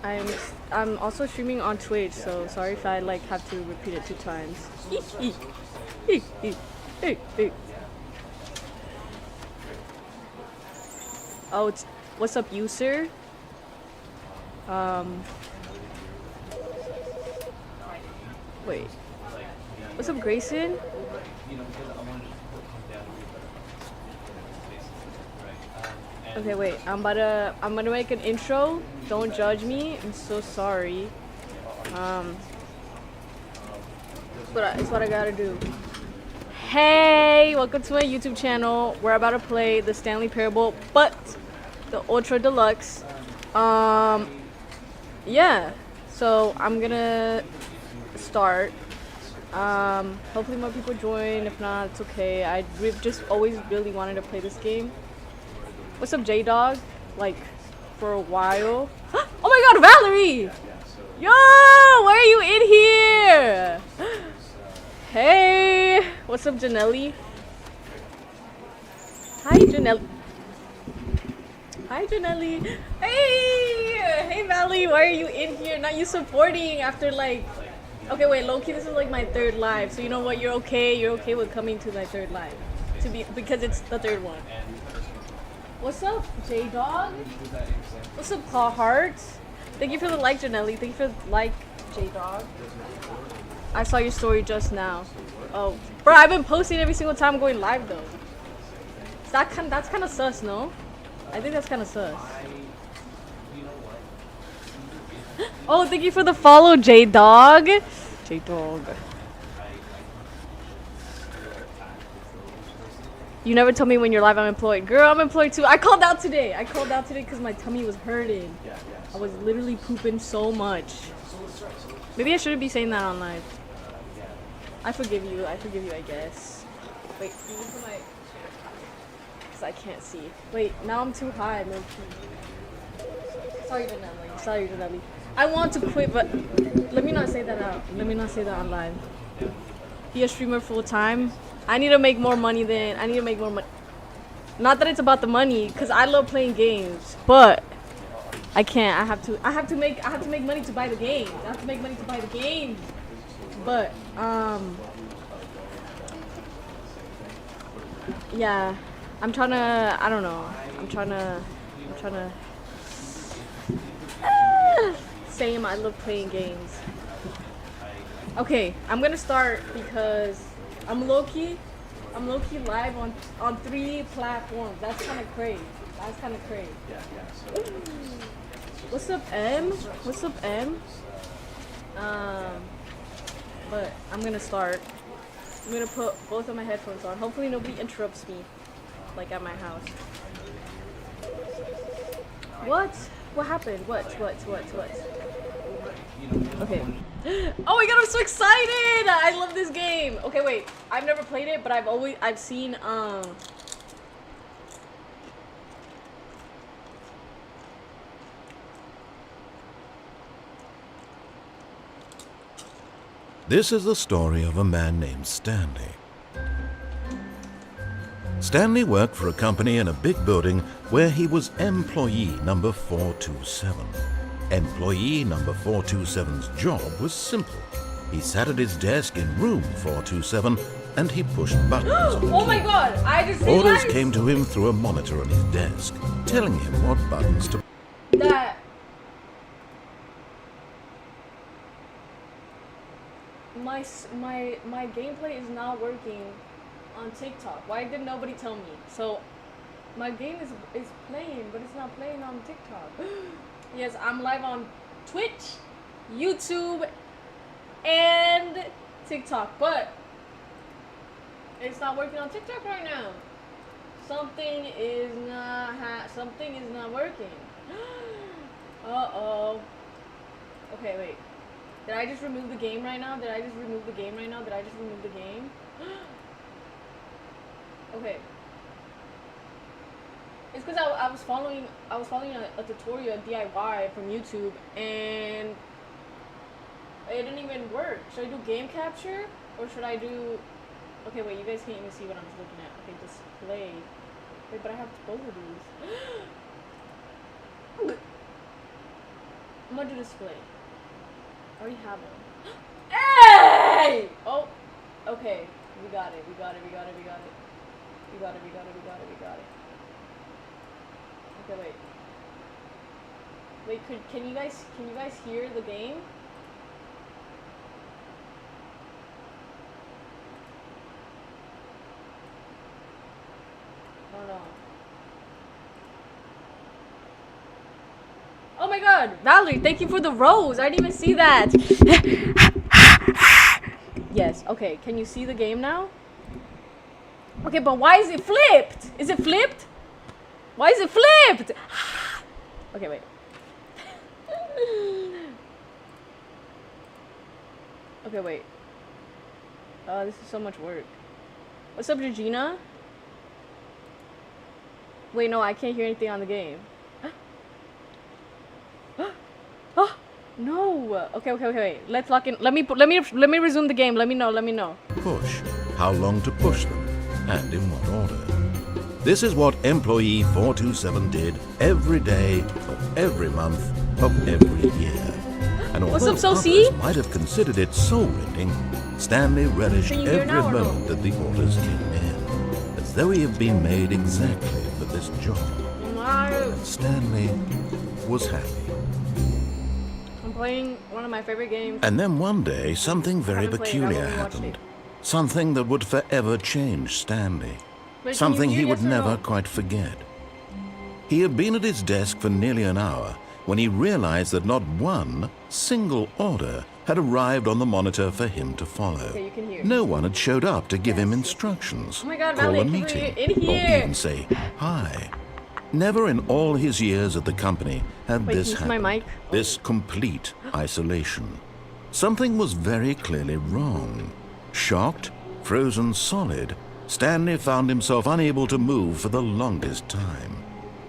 I'm I'm also streaming on Twitch, so sorry if I like have to repeat it 2 times. Oh, what's up, user? Wait. What's up, Grayson? Okay, wait. I'm gonna make an intro. Don't judge me. I'm so sorry. It's what I gotta do. Hey, welcome to my YouTube channel. We're about to play the Stanley Parable, but the Ultra Deluxe. Yeah. So I'm gonna start. Hopefully more people join. If not, it's okay. We've just always really wanted to play this game. What's up, J-Dog? Like, for a while. Oh my god, Valerie! Yo, why are you in here? Hey, what's up, Janelli? Hi, Janelli. Hi, Janelli. Hey, Valerie, why are you in here? Not you supporting after like... Okay, wait, low-key, this is like my 3rd live. So you know what? You're okay with coming to my 3rd live. Because it's the 3rd one. What's up, J-Dog? What's up, Paw Hearts? Thank you for the like, Janelli. Thank you for the like, J-Dog. I saw your story just now. Oh, bro, I've been posting every single time I'm going live, though. That's kind of sus, no? I think that's kind of sus. Oh, thank you for the follow, J-Dog. J-Dog. You never tell me when you're live I'm employed. Girl, I'm employed too. I called out today because my tummy was hurting. I was literally pooping so much. Maybe I shouldn't be saying that on live. I forgive you, I guess. Wait, can you put my... Because I can't see. Wait, now I'm too high, no key. Sorry, Janelli. I want to quit, but let me not say that out. Let me not say that on live. Be a streamer full time. I need to make more money. Not that it's about the money, cause I love playing games, but I can't. I have to make money to buy the game. I have to make money to buy the game. But yeah, I'm trying to. I don't know. I'm trying to. Same. I love playing games. Okay, I'm gonna start because I'm low-key live on 3 platforms. That's kind of crazy. What's up, M? But I'm gonna start. I'm gonna put both of my headphones on. Hopefully nobody interrupts me, like at my house. What? What happened? What? Okay. Oh my god, I'm so excited! I love this game. Okay, wait. I've never played it, but I've seen This is the story of a man named Stanley. Stanley worked for a company in a big building where he was employee number 427. Employee number 427's job was simple. He sat at his desk in room 427 and he pushed buttons on the Oh my god, I just Orders realized came to him through a monitor on his desk, telling him what buttons to that my gameplay is not working on TikTok. Why did nobody tell me? So my game is playing, but it's not playing on TikTok. Yes, I'm live on Twitch, YouTube, and TikTok, but it's not working on TikTok right now. Something is not working. Uh-oh. Okay, wait. Did I just remove the game right now? Okay. It's because I was following a tutorial DIY from YouTube and it didn't even work. Should I do game capture or should I do? Okay, wait. You guys can't even see what I'm looking at. Okay, display. Wait, but I have both of these. I'm gonna do display. I already have one. Hey! Oh, okay. We got it. We got it. We got it. We got it. We got it. We got it. We got it. We got it. Okay, wait. Wait, can you guys hear the game? I don't know. Oh my god, Valerie, thank you for the rose. I didn't even see that. Yes, okay. Can you see the game now? Okay, but why is it flipped? Is it flipped? Why is it flipped? Okay, wait. Okay, wait. This is so much work. What's up, Regina? Wait, no, I can't hear anything on the game. Oh, no. Okay, wait. Let's lock in. Let me resume the game. Let me know. Push. How long to push them, and in what order. This is what employee 427 did every day of every month of every year. And What's although up, others Sophie? might have considered it soul-rending, Stanley relished Can you hear every now or no? moment that the orders came in, as though he had been made exactly for this job. And Stanley was happy. I'm playing one of my favorite games. And then one day, something very Haven't played it, I've peculiar only watched happened. it. Something that would forever change Stanley. But can Something you he hear would yes or never no? quite forget. He had been at his desk for nearly an hour when he realized that not one single order had arrived on the monitor for him to follow. Okay, you can hear. No one had showed up to give him Yes. instructions, Oh my God, call Valerie, a can we meeting, in or here? even say hi. Never in all his years at the company had Wait, this can you see my happened. mic? This complete isolation. Something was very clearly wrong. Shocked, frozen solid, Stanley found himself unable to move for the longest time.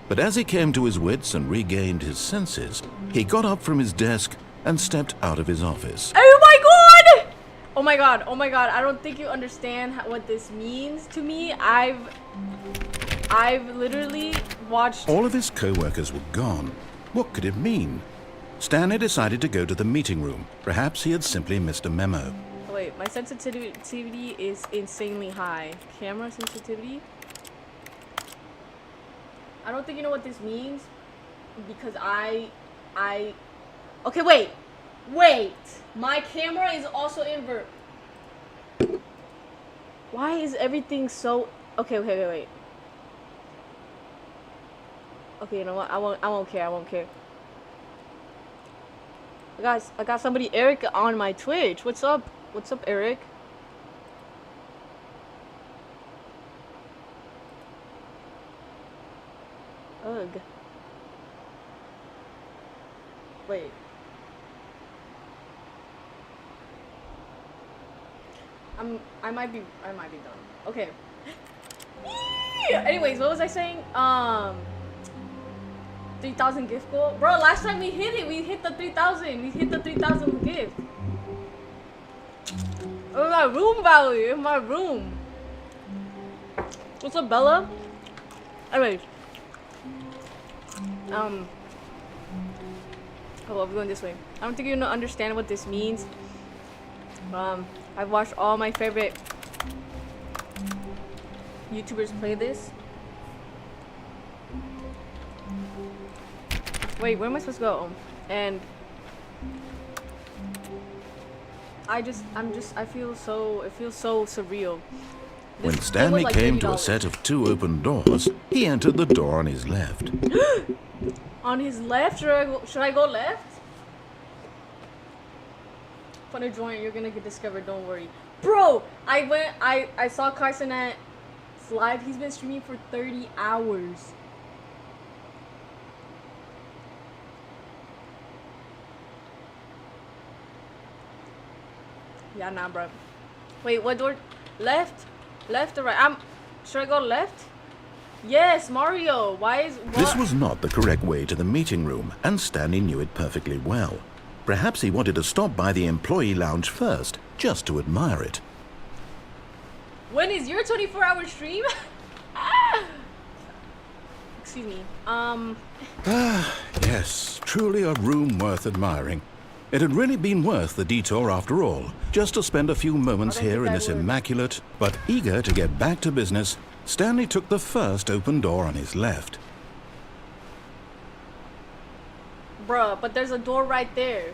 But as he came to his wits and regained his senses, he got up from his desk and stepped out of his office. Oh my god! Oh my god, oh my god. I don't think you understand what this means to me. I've literally watched... All of his co-workers were gone. What could it mean? Stanley decided to go to the meeting room. Perhaps he had simply missed a memo. Wait, my sensitivity is insanely high. Camera sensitivity? I don't think you know what this means. Because Okay, wait! My camera is also invert. Why is everything so... Okay, wait. Okay, you know what? I won't care. I got somebody, Eric, on my Twitch. What's up? What's up, Eric? Ugh. Wait. I might be done. Okay. Anyways, what was I saying? 3,000 gift goal. Bro, last time we hit it. We hit the 3,000. We hit the 3,000 gift. In my room, Valerie. In my room. What's up, Bella? Anyways. Oh, well, we're going this way. I don't think you understand what this means. I've watched all my favorite YouTubers play this. Wait, where am I supposed to go? And I feel so, it feels so surreal. When Stanley like came to a $30. set of 2 open doors, he entered the door on his left. On his left? Should I go left? Funny joint, you're gonna get discovered, don't worry. Bro, I saw Carson at live. He's been streaming for 30 hours. Yeah, nah, bro. Wait, what door? Left? Left or right? Should I go left? Yes, Mario. This was not the correct way to the meeting room, and Stanley knew it perfectly well. Perhaps he wanted to stop by the employee lounge first, just to admire it. When is your 24-hour stream? excuse me. Yes, truly a room worth admiring. It had really been worth the detour after all, just to spend a few moments here in this immaculate, but eager to get back to business. Stanley took the first open door on his left. Bruh, but there's a door right there.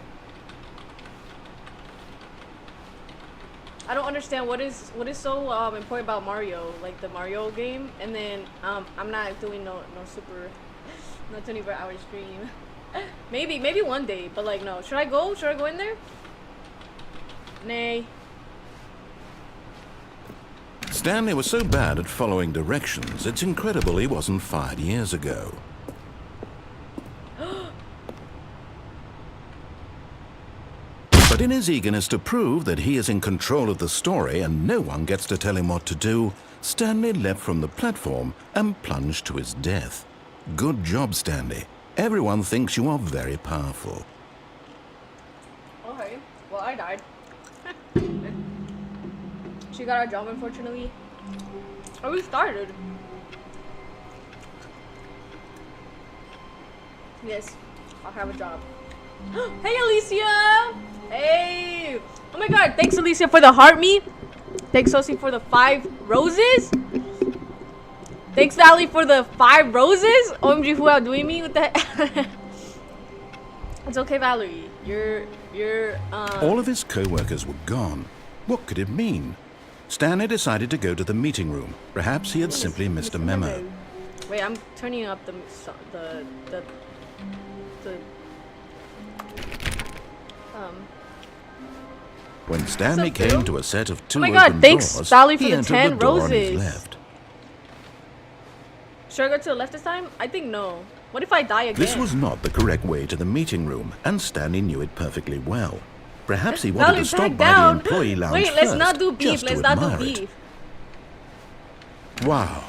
I don't understand what is so important about Mario, like the Mario game, and then I'm not doing no 24-hour stream. maybe one day, but like no. Should I go in there? Nay. Stanley was so bad at following directions, it's incredible he wasn't fired years ago. But in his eagerness to prove that he is in control of the story and no one gets to tell him what to do, Stanley leapt from the platform and plunged to his death. Good job, Stanley. Everyone thinks you are very powerful. Okay, well I died. She got our job, unfortunately. Oh, we started. Yes, I'll have a job. Hey, Alicia! Hey! Oh my god, thanks, Alicia, for the heart me. Thanks, Sosie, for the 5 roses. Thanks, Sally, for the 5 roses. OMG, who outdoing me with that? It's okay, Valerie. You're All of his co-workers were gone. What could it mean? Stanley decided to go to the meeting room. Perhaps he had simply missed a memo. Wait, I'm turning up the When Stanley came to a set of 2 oh my god, open thanks, doors, Sally, for he the entered 10 the door on his roses. left. Should I go to the left this time? I think no. What if I die again? This was not the correct way to the meeting room, and Stanley knew it perfectly well. Perhaps he wanted to stop by the employee lounge Wait, first, let's not do beef. just to Let's not do admire it. beef. Wow.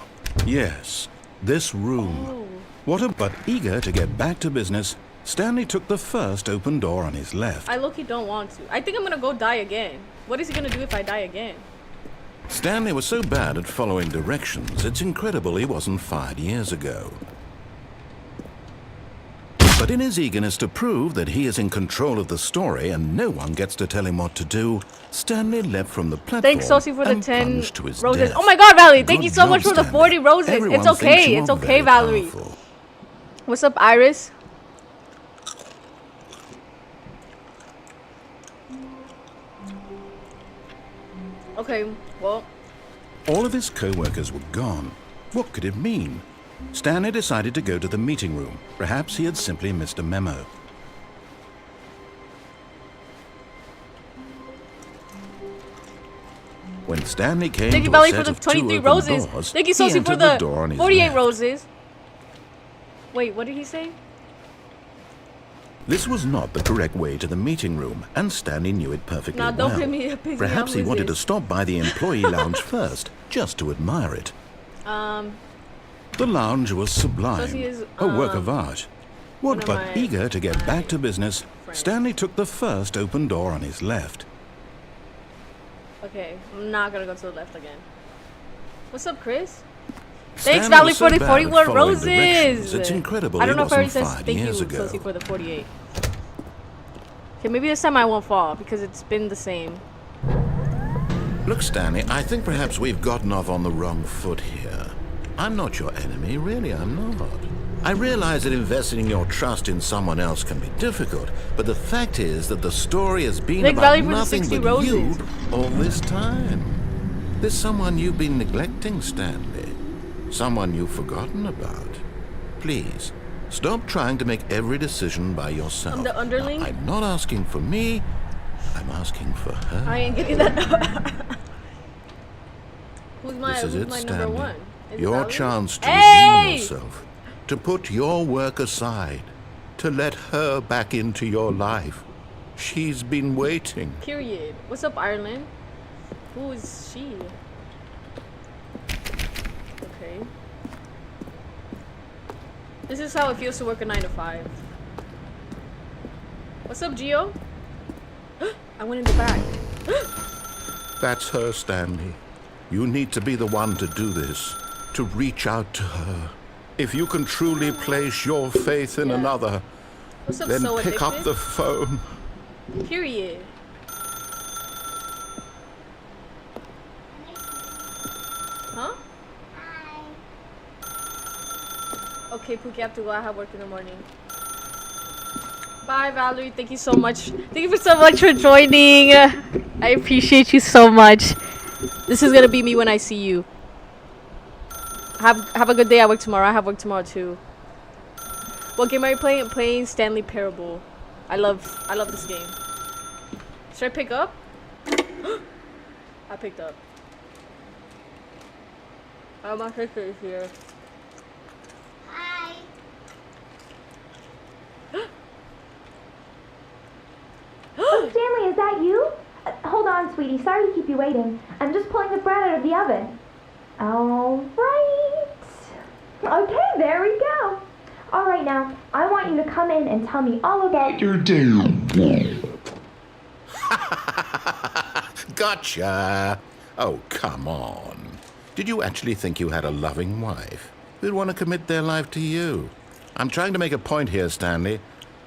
Yes, this room. Oh. But eager to get back to business, Stanley took the first open door on his left. I low-key don't want to. I think I'm gonna go die again. What is he gonna do if I die again? Stanley was so bad at following directions, it's incredible he wasn't fired years ago. But in his eagerness to prove that he is in control of the story and no one gets to tell him what to do, Stanley leapt from the platform. Thanks, Sosie, for the and 10 plunged to his roses. death. Oh my god, Valerie, thank Good you so much job, for the Stanley. 40 roses. Everyone It's okay. thinks you It's are okay, very Valerie. powerful. What's up, Iris? Okay, well. All of his co-workers were gone. What could it mean? Stanley decided to go to the meeting room. Perhaps he had simply missed a memo. When Stanley came Thank you, to a Valerie, set for the of 23 2 roses. open doors, Thank you, he Sosie, for entered the door on his 48 left. roses. Wait, what did he say? This was not the correct way to the meeting room, and Stanley knew it perfectly Nah, don't well. piss me up Perhaps he with wanted to this. stop by the employee lounge first, just to admire it. The lounge was sublime, Sosie is, a work of art. one of But my- eager to get back to business, friends. Stanley took the first open door on his left. Okay, I'm not gonna go to the left again. What's up, Chris? Stanley Thanks, Valerie, was so for the bad at 41 following directions, roses. It's incredible I don't know he if I already wasn't says 5 thank you, years ago. Sosie, for the 48. Okay, maybe this time I won't fall because it's been the same. Look, Stanley, I think perhaps we've gotten off on the wrong foot here. I'm not your enemy, really, I'm not. I realize that investing your trust in someone else can be difficult, but the fact is that the story has been Thanks, about Valerie, for the nothing 60 but roses. you all this time. There's someone you've been neglecting, Stanley. Someone you've forgotten about. Please, stop trying to make every decision by yourself. I'm the underling? Now, I'm not asking for me, I'm asking for her. I ain't getting that. Who's my, This is who's it, my Stanley. number one? Is it Your Valerie? chance to Hey! redeem yourself, to put your work aside, to let her back into your life. She's been waiting. Period. What's up, Ireland? Who is she? Okay. This is how it feels to work a 9 to 5. What's up, Gio? I went in the back. That's her, Stanley. You need to be the one to do this, to reach out to her. If you can truly place your faith in another, What's up, then so pick up addicted? the phone. Period. Huh? Okay, Pookie, I have to go. I have work in the morning. Bye, Valerie. Thank you so much. Thank you so much for joining. I appreciate you so much. This is gonna be me when I see you. Have a good day. I work tomorrow. I have work tomorrow too. What game are you playing? Playing Stanley Parable. I love this game. Should I pick up? I picked up. Oh, my sister is here. Hi. Oh, Stanley, is that you? Hold on, sweetie. Sorry to keep you waiting. I'm just pulling the bread out of the oven. All right. Okay, there we go. All right, now, I want you to come in and tell me all about your day. Gotcha. Oh, come on. Did you actually think you had a loving wife who'd want to commit their life to you? I'm trying to make a point here, Stanley.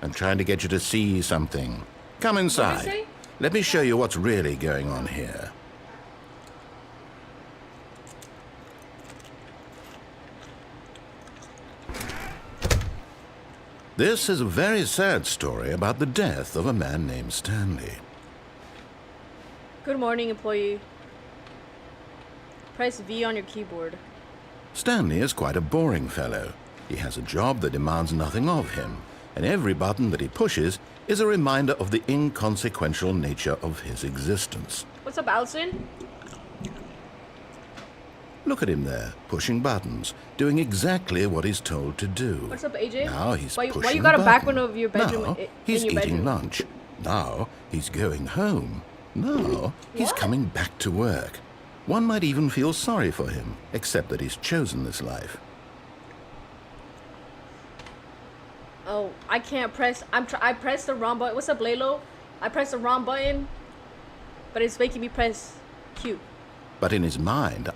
I'm trying to get you to see something. Come inside. Let me show you what's really going on here. This is a very sad story about the death of a man named Stanley. Good morning, employee. Press V on your keyboard. Stanley is quite a boring fellow. He has a job that demands nothing of him, and every button that he pushes is a reminder of the inconsequential nature of his existence. What's up, Allison? Look at him there, pushing buttons, doing exactly what he's told to do. What's up, AJ? Now he's pushing why you got a back button. window of your bedroom? Now in he's your eating bedroom? lunch. Now he's going home. Now he's coming back to work. One might even feel sorry for him, except that he's chosen this life. Oh, I can't press. I pressed the wrong button. What's up, Laylo? I pressed the wrong button, but it's making me press Q. But in his mind,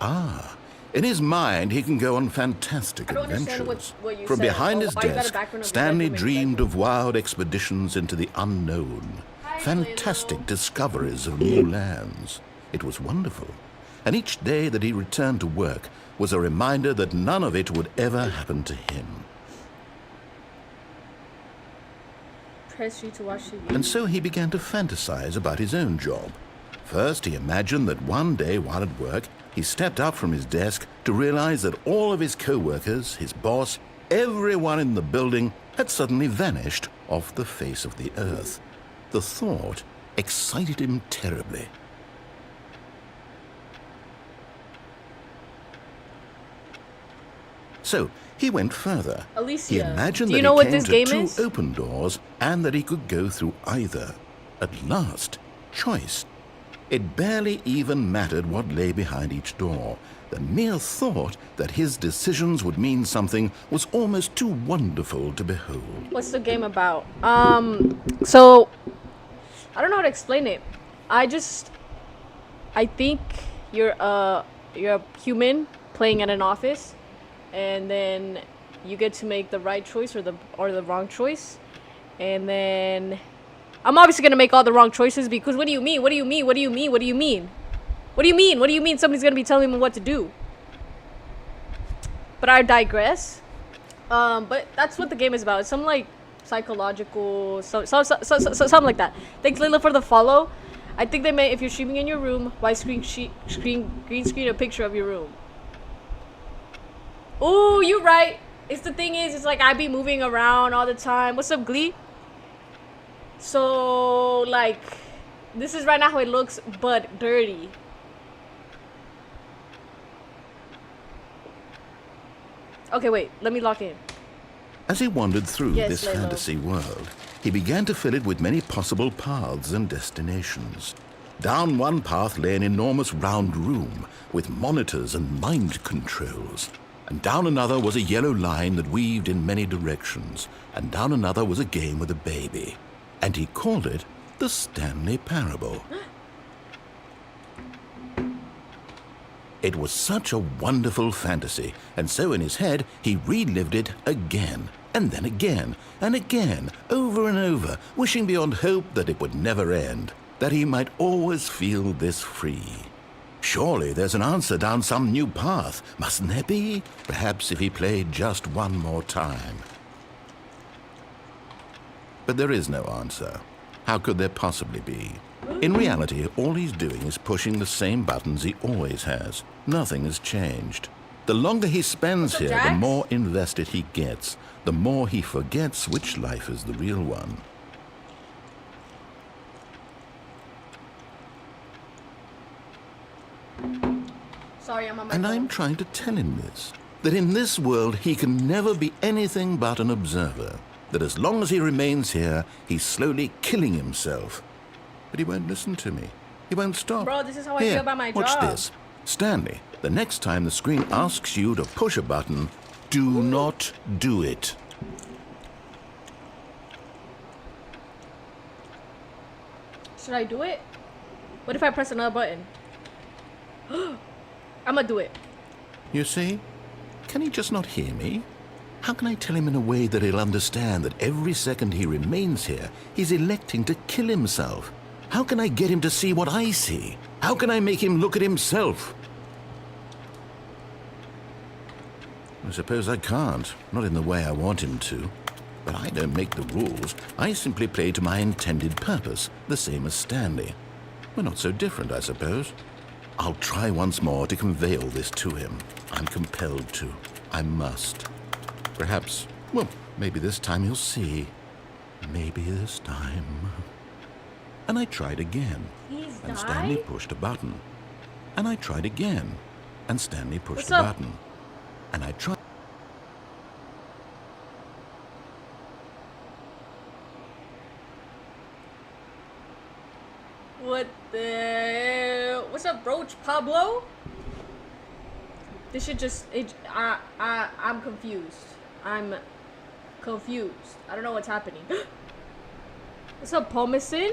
he can go on fantastic I don't adventures. understand what you From said. behind his Why you got a desk, background of your Stanley bedroom in dreamed bedroom? of wild expeditions into the unknown, Hi, fantastic Laylo. discoveries of new lands. It was wonderful. And each day that he returned to work was a reminder that none of it would ever happen to him. Press U to watch TV. And so he began to fantasize about his own job. First, he imagined that one day while at work, he stepped up from his desk to realize that all of his co-workers, his boss, everyone in the building had suddenly vanished off the face of the earth. The thought excited him terribly. So he went further. Alicia, He imagined do you that know he what came this to game two is? open doors and that he could go through either. At last, choice. It barely even mattered what lay behind each door. The mere thought that his decisions would mean something was almost too wonderful to behold. What's the game about? So I don't know how to explain it. I think you're a human playing at an office, and then you get to make the right choice or the wrong choice, and then I'm obviously gonna make all the wrong choices because what do you mean? What do you mean? What do you mean? What do you mean? What do you mean? What do you mean? Somebody's gonna be telling me what to do. But I digress. But that's what the game is about. It's some like psychological, something like that. Thanks, Lila, for the follow. I think they may, if you're streaming in your room, why green screen a picture of your room. Ooh, you're right. It's the thing is, it's like I be moving around all the time. What's up, Glee? So like, this is right now how it looks, but dirty. Okay, wait. Let me lock in. As he wandered through Yes, this Lalo. fantasy world, he began to fill it with many possible paths and destinations. Down one path lay an enormous round room with monitors and mind controls. And down another was a yellow line that weaved in many directions. And down another was a game with a baby. And he called it the Stanley Parable. It was such a wonderful fantasy, and so in his head he relived it again, and then again, and again, over and over, wishing beyond hope that it would never end, that he might always feel this free. Surely there's an answer down some new path, mustn't there be? Perhaps if he played just one more time. But there is no answer. How could there possibly be? In reality, all he's doing is pushing the same buttons he always has. Nothing has changed. The longer he spends here, the more invested he gets, the more he forgets which life is the real one. Sorry, I'm on my And phone. I'm trying to tell him this, that in this world he can never be anything but an observer, that as long as he remains here, he's slowly killing himself. But he won't listen to me. He won't stop. Bro, this is how I Here, feel about my watch job. this. Stanley, the next time the screen asks you to push a button, do not do it. Should I do it? What if I press another button? I'm gonna do it. You see? Can he just not hear me? How can I tell him in a way that he'll understand that every second he remains here, he's electing to kill himself? How can I get him to see what I see? How can I make him look at himself? I suppose I can't, not in the way I want him to. But I don't make the rules. I simply play to my intended purpose, the same as Stanley. We're not so different, I suppose. I'll try once more to convey all this to him. I'm compelled to. I must. Perhaps, well, maybe this time he'll see. Maybe this time. And I tried again. He's And Stanley died? pushed a button. And I tried again. And Stanley pushed What's a up? button. And I tried. What the? What's up, Broach Pablo? This should just. I'm confused. I'm confused. I don't know what's happening. What's up, Palmerston?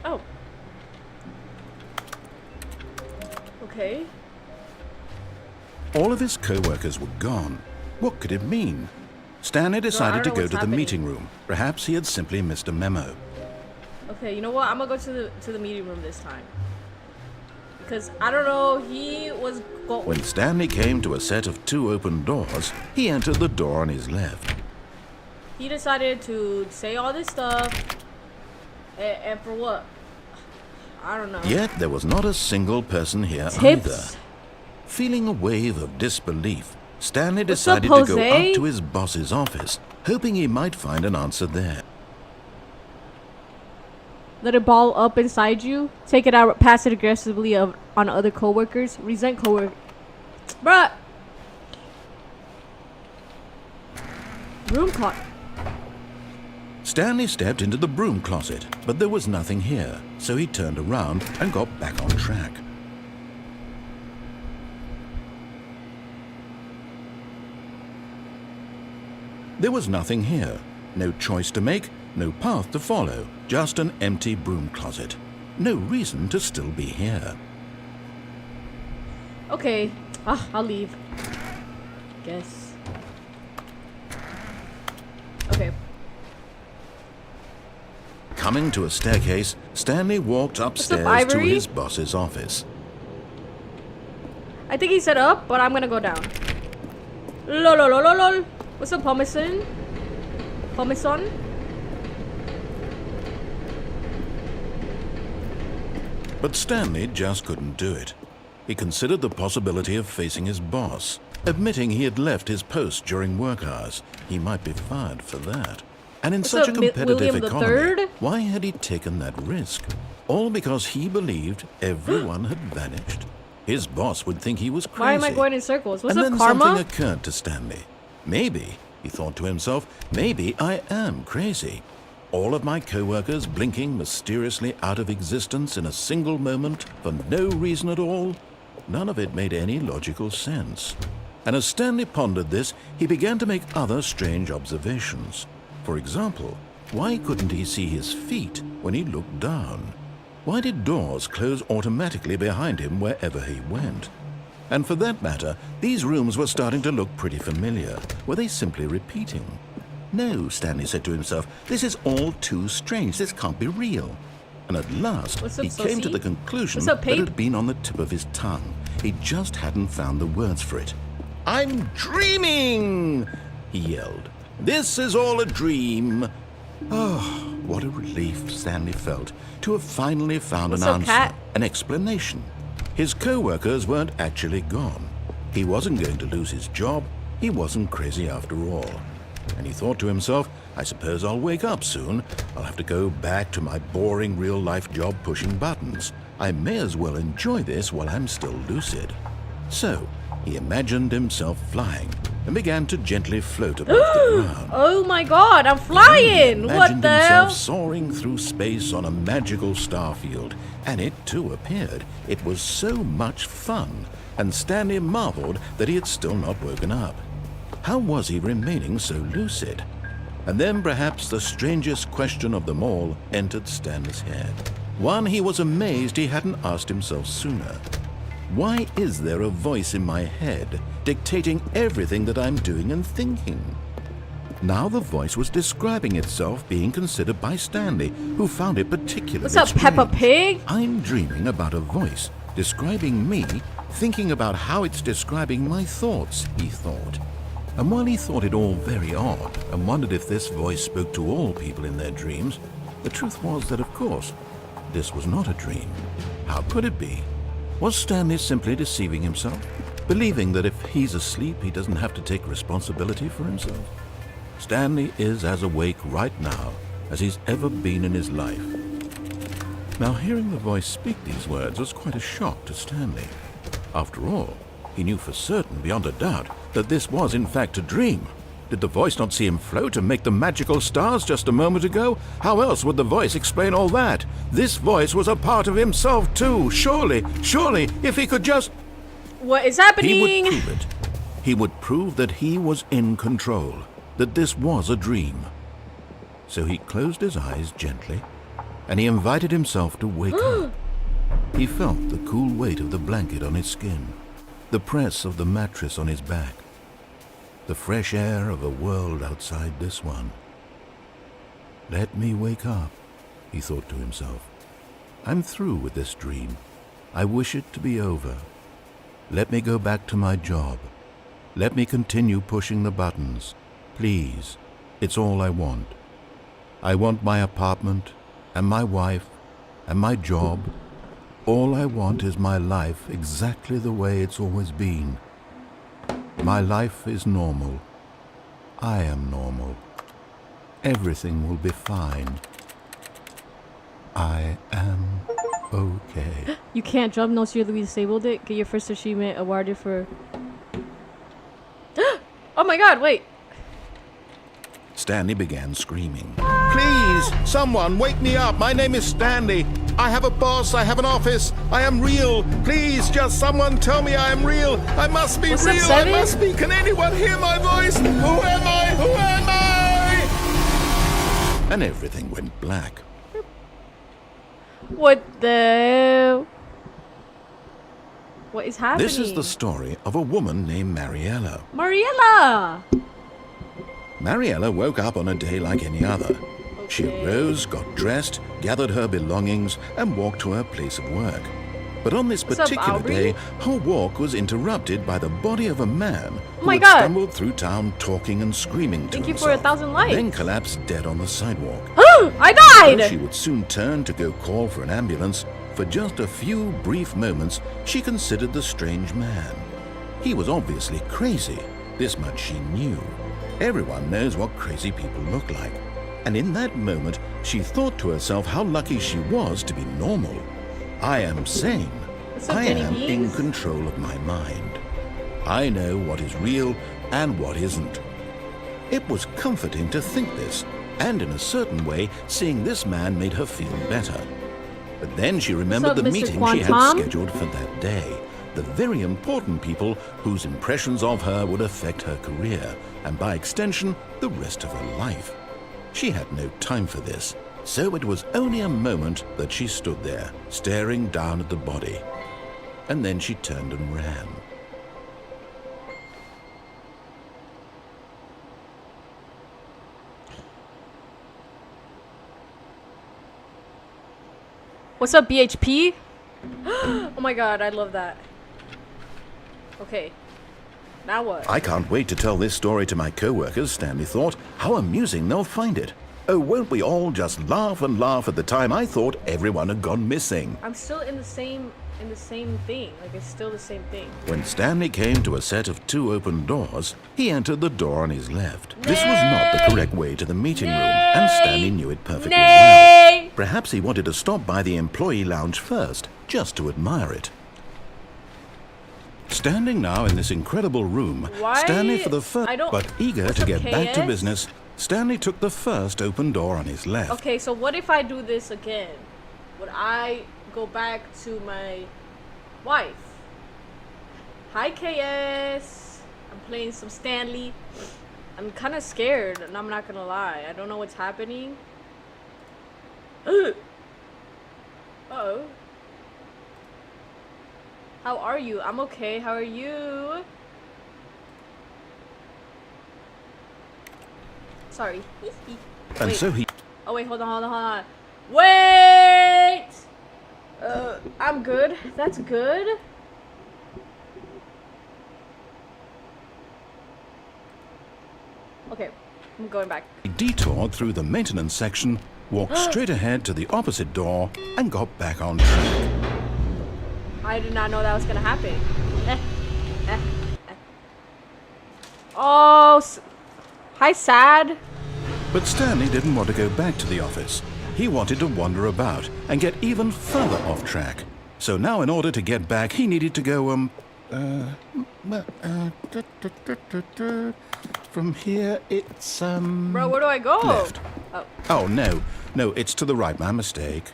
Oh. Okay. All of his co-workers were gone. What could it mean? Stanley decided to know go what's to the happening. meeting room. Perhaps he had simply missed a memo. Okay, you know what? I'm gonna go to the meeting room this time. Because I don't know, he was going. When Stanley came to a set of 2 open doors, he entered the door on his left. He decided to say all this stuff. And for what? I don't know. Yet there was not a single person here Tips? either. Feeling a wave of disbelief, Stanley What's up, decided to go Jose? up to his boss's office, hoping he might find an answer there. Let it ball up inside you. Take it out, pass it aggressively on other coworkers. Resent coworkers. Bruh. Room clock. Stanley stepped into the broom closet, but there was nothing here, so he turned around and got back on track. There was nothing here. No choice to make, no path to follow, just an empty broom closet. No reason to still be here. Okay. I'll leave. Guess. Okay. Coming to a staircase, Stanley walked upstairs to Ivory? his boss's office. I think he said up, but I'm gonna go down. Lol. What's up, Palmerston? Palmerston? But Stanley just couldn't do it. He considered the possibility of facing his boss, admitting he had left his post during work hours. He might be fired for that. And in What's such up, a competitive William the economy, Third? why had he taken that risk? All because he believed everyone had vanished. His boss would think he was crazy. Why am I going in circles? What's and up, then Karma? something occurred to Stanley. Maybe, he thought to himself, maybe I am crazy. All of my co-workers blinking mysteriously out of existence in a single moment for no reason at all? None of it made any logical sense. And as Stanley pondered this, he began to make other strange observations. For example, Why couldn't he see his feet when he looked down? Why did doors close automatically behind him wherever he went? And for that matter, these rooms were starting to look pretty familiar. Were they simply repeating? No, Stanley said to himself, this is all too strange. This can't be real. And at last, What's up, he came to Sosie? the conclusion What's up, that it Pape? had been on the tip of his tongue. He just hadn't found the words for it. I'm dreaming, he yelled. This is all a dream. Oh, what a relief Stanley felt to have finally found What's an up, answer, Cat? an explanation. His co-workers weren't actually gone. He wasn't going to lose his job. He wasn't crazy after all. And he thought to himself, I suppose I'll wake up soon. I'll have to go back to my boring real-life job pushing buttons. I may as well enjoy this while I'm still lucid. So, he imagined himself flying and began to gently float above the ground. Oh my god, I'm flying! What Imagined the himself hell? soaring through space on a magical star field, and it too appeared. It was so much fun, and Stanley marveled that he had still not woken up. How was he remaining so lucid? And then perhaps the strangest question of them all entered Stanley's head. One he was amazed he hadn't asked himself sooner. Why is there a voice in my head dictating everything that I'm doing and thinking? Now the voice was describing itself being considered by Stanley, who found it particularly What's up, strange. Peppa Pig? I'm dreaming about a voice describing me, thinking about how it's describing my thoughts, he thought. And while he thought it all very odd and wondered if this voice spoke to all people in their dreams, the truth was that, of course, this was not a dream. How could it be? Was Stanley simply deceiving himself, believing that if he's asleep, he doesn't have to take responsibility for himself? Stanley is as awake right now as he's ever been in his life. Now, hearing the voice speak these words was quite a shock to Stanley. After all, he knew for certain, beyond a doubt, that this was in fact a dream. Did the voice not see him float and make the magical stars just a moment ago? How else would the voice explain all that? This voice was a part of himself too. Surely, if he could just... What is He happening? would prove it. He would prove that he was in control, that this was a dream. So he closed his eyes gently, and he invited himself to wake up. He felt the cool weight of the blanket on his skin, the press of the mattress on his back, the fresh air of a world outside this one. Let me wake up, he thought to himself. I'm through with this dream. I wish it to be over. Let me go back to my job. Let me continue pushing the buttons. Please, it's all I want. I want my apartment, and my wife, and my job. All I want is my life exactly the way it's always been. My life is normal. I am normal. Everything will be fine. I am okay. You can't jump, no severely disabled it. Get your first achievement awarded for... Oh my god, wait. Stanley began screaming. Please, someone wake me up. My name is Stanley. I have a boss. I have an office. I am real. Please, just someone tell me I am real. I must be What's up, real. I Seven? must be. Can anyone hear my voice? Who am I? Who am I? And everything went black. What the... What is happening? This is the story of a woman named Mariella. Mariella! Mariella woke up on a day like any other. She Okay. arose, got dressed, gathered her belongings, and walked to her place of work. But on this What's up, particular Aubrey? day, her walk was interrupted by the body of a man who my had God. stumbled through town talking and screaming to Thank you himself. for 1,000 likes. Then collapsed dead on the sidewalk. I Though died! she would soon turn to go call for an ambulance, for just a few brief moments she considered the strange man. He was obviously crazy. This much she knew. Everyone knows what crazy people look like. And in that moment, she thought to herself how lucky she was to be normal. I am sane. What's up, I Jenny am in Beans? control of my mind. I know what is real and what isn't. It was comforting to think this, and in a certain way, seeing this man made her feel better. But then she remembered up, the Mr. meeting she had Quantum? scheduled for that day. The very important people whose impressions of her would affect her career, and by extension, the rest of her life. She had no time for this, so it was only a moment that she stood there, staring down at the body. And then she turned and ran. What's up, BHP? Oh my god, I love that. Okay. Now what? I can't wait to tell this story to my co-workers, Stanley thought. How amusing they'll find it. Oh, won't we all just laugh and laugh at the time I thought everyone had gone missing. I'm still in the same thing. Like, it's still the same thing. When Stanley came to a set of 2 open doors, he entered the door on his left. This was not the correct way to the meeting room, and Stanley knew it perfectly well. Perhaps he wanted to stop by the employee lounge first, just to admire it. Standing now in this incredible room, Stanley for the first, but eager to get back to business, Stanley took the first open door on his left. Okay, so what if I do this again? Would I go back to my wife? Hi, KS. I'm playing some Stanley. I'm kind of scared, and I'm not gonna lie. I don't know what's happening. Uh-oh. How are you? I'm okay. How are you? Sorry. And so he... Oh, wait. Hold on. Wait! I'm good. That's good. Okay. I'm going back. He detoured through the maintenance section, walked straight ahead to the opposite door, and got back on track. I did not know that was gonna happen. Oh, hi, Sad. But Stanley didn't want to go back to the office. He wanted to wander about and get even further off track. So now in order to get back, he needed to go, from here, it's, Bro, where do I go? left. Oh, no, it's to the right, my mistake.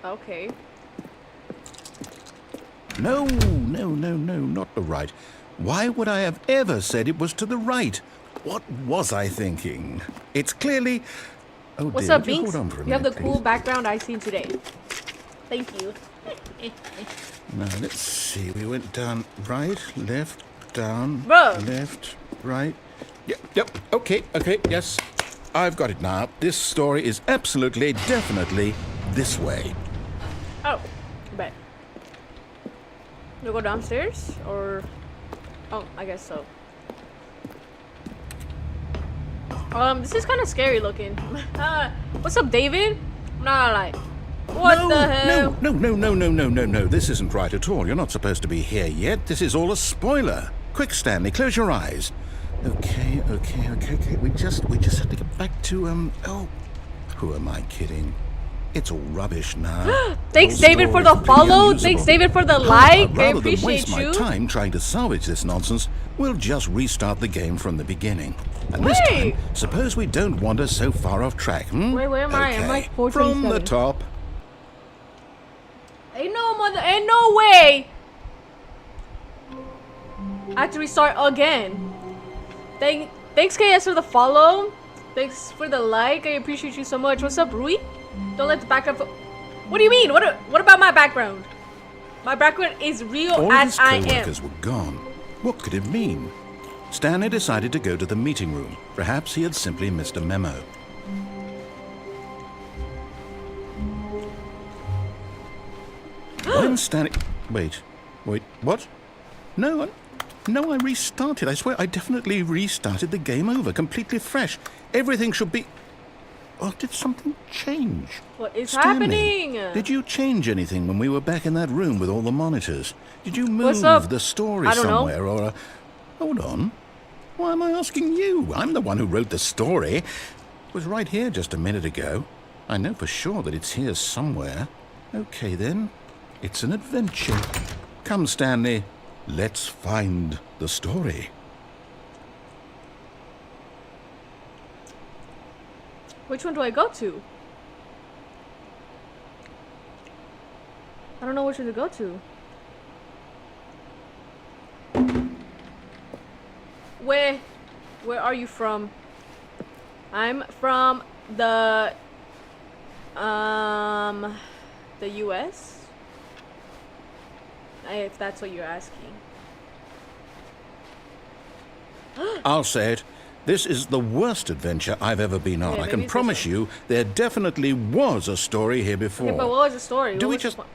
Okay. No, not the right. Why would I have ever said it was to the right? What was I thinking? It's clearly... Oh, What's dear, up, Binks? hold on for a You have minute, the cool please. background I've seen today. Thank you. Now, let's see. We went down right, left, down, Bro. left, right. Yep, okay, yes. I've got it now. This story is absolutely, definitely this way. Oh, bet. You go downstairs or? Oh, I guess so. This is kind of scary looking. What's up, David? I'm not gonna lie. What the hell? No. This isn't right at all. You're not supposed to be here yet. This is all a spoiler. Quick, Stanley, close your eyes. Okay. We just have to get back to, oh, who am I kidding? It's all rubbish now. Thanks, Whole David, for story's the pretty follow. unusable. Thanks, David, for the like. I Rather than appreciate waste you. my time trying to salvage this nonsense, we'll just restart the game from the beginning. And this time, suppose we don't wander so far off track, hmm? Wait, where am I? I'm like 427. From the top. Ain't no way. I have to restart again. Thanks, KS, for the follow. Thanks for the like. I appreciate you so much. What's up, Rui? Don't let the background. What do you mean? What about my background? My background is real All as his I am. co-workers were gone. What could it mean? Stanley decided to go to the meeting room. Perhaps he had simply missed a memo. When Stanley... Wait, what? No, I restarted. I swear I definitely restarted the game over, completely fresh. Everything should be... Oh, did something change? What is Stanley, happening? did you change anything when we were back in that room with all the monitors? Did you What's up? move the story I don't know. somewhere or... Hold on. Why am I asking you? I'm the one who wrote the story. It was right here just a minute ago. I know for sure that it's here somewhere. Okay, then. It's an adventure. Come, Stanley. Let's find the story. Which one do I go to? I don't know which one to go to. Where are you from? I'm from the US. If that's what you're asking. I'll say it. This is the worst adventure I've ever been on. Okay, I maybe can it's promise this you there definitely was a story here before. Okay, but what was the story? Do What we was just... the po-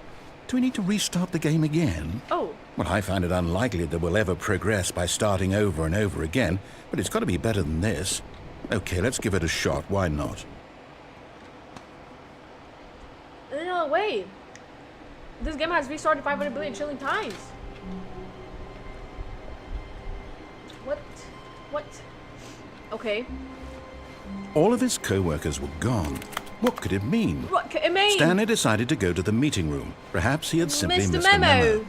Do we need to restart the game again? Oh, Well, I find it unlikely that we'll ever progress by starting over and over again, but it's got to be better than this. Okay, let's give it a shot. Why not? no, wait. This game has restarted 500 billion trillion times. What? What? Okay. All of his co-workers were gone. What could it mean? What could it mean? Stanley decided to go to the meeting room. Perhaps he had simply Missed the missed a memo.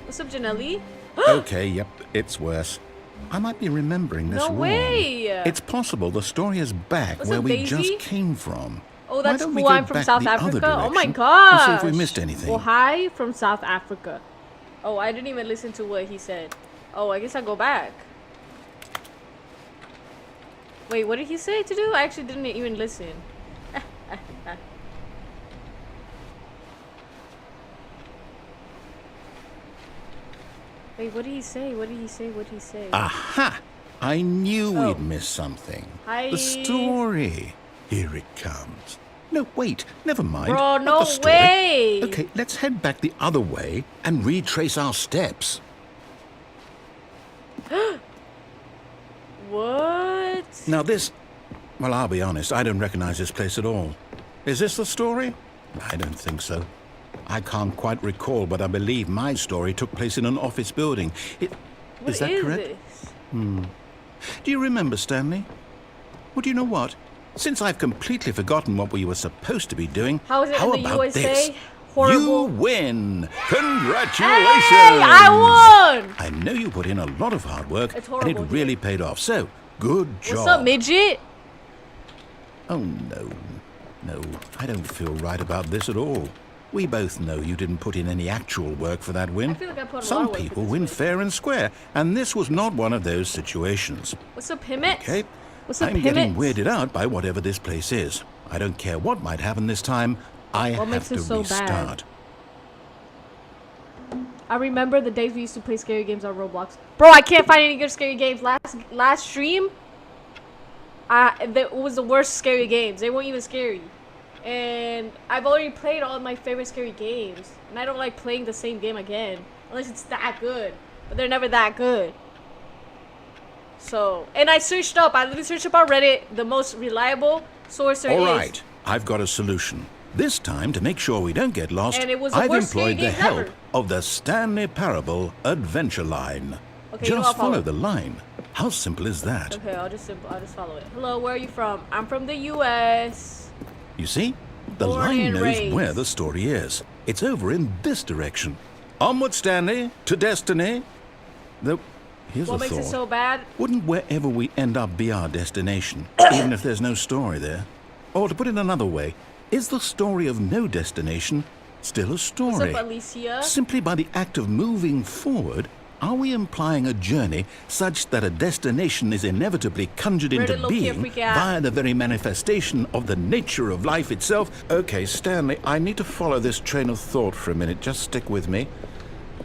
What's up, Janelli? Okay, yep, it's worse. I might be remembering this No wrong. way! It's possible the story is back What's where up, we Davey? just came from. Oh, Why that's don't we cool. go I'm from back South the other Africa. Oh my direction gosh. and see if we missed anything. Well, hi from South Africa. Oh, I didn't even listen to what he said. Oh, I guess I'll go back. Wait, what did he say to do? I actually didn't even listen. Wait, what did he say? What did he say? What did he say? Aha! I knew Oh. we'd missed something. Hi. The story. Here it comes. No, wait, never mind. Bro, Not no the story. way. Okay, let's head back the other way and retrace our steps. What? Now this... Well, I'll be honest, I don't recognize this place at all. Is this the story? I don't think so. I can't quite recall, but I believe my story took place in an office building. What Is that correct? this? Do you remember, Stanley? Well, do you know what? Since I've completely forgotten what we were supposed to be doing, How is it in the about USA? this? Horrible. You win! Congratulations! Hey, I won! I know you put in a lot of hard work, It's and horrible it really paid off. So, good job. What's up, midget? Oh, no. No, I don't feel right about this at all. We both know you didn't put in any actual work for that win. I feel like I put a lot Some of work for people this win win. fair and square, and this was not one of those situations. What's up, Pimmit? Okay? What's up, I'm getting Pimmit? weirded out by whatever this place is. I don't care what might happen this time. I What have makes to it so restart. bad? I remember the days we used to play scary games on Roblox. Bro, I can't find any good scary games. Last stream, it was the worst scary games. They weren't even scary. And I've already played all of my favorite scary games. And I don't like playing the same game again. Unless it's that good. But they're never that good. So, and I literally searched up on Reddit. The most reliable source there is. All right, I've got a solution. This time, to make sure we don't get lost, And it was the I've worst scary employed the games help ever. of the Stanley Parable Adventure Line. Okay, you know, Just I'll follow. follow the line. How simple is that? Okay, I'll just follow it. Hello, where are you from? I'm from the US. You see? The Born line and knows raised. where the story is. It's over in this direction. Onward, Stanley, to destiny. Though, here's What a makes thought. it so bad? Wouldn't wherever we end up be our destination, even if there's no story there? Or to put it another way, is the story of no destination still a What's story? up, Alicia? Simply by the act of moving forward, are we implying a journey such that a destination is inevitably conjured into Reddit low-key a being freak out. via the very manifestation of the nature of life itself? Okay, Stanley, I need to follow this train of thought for a minute. Just stick with me.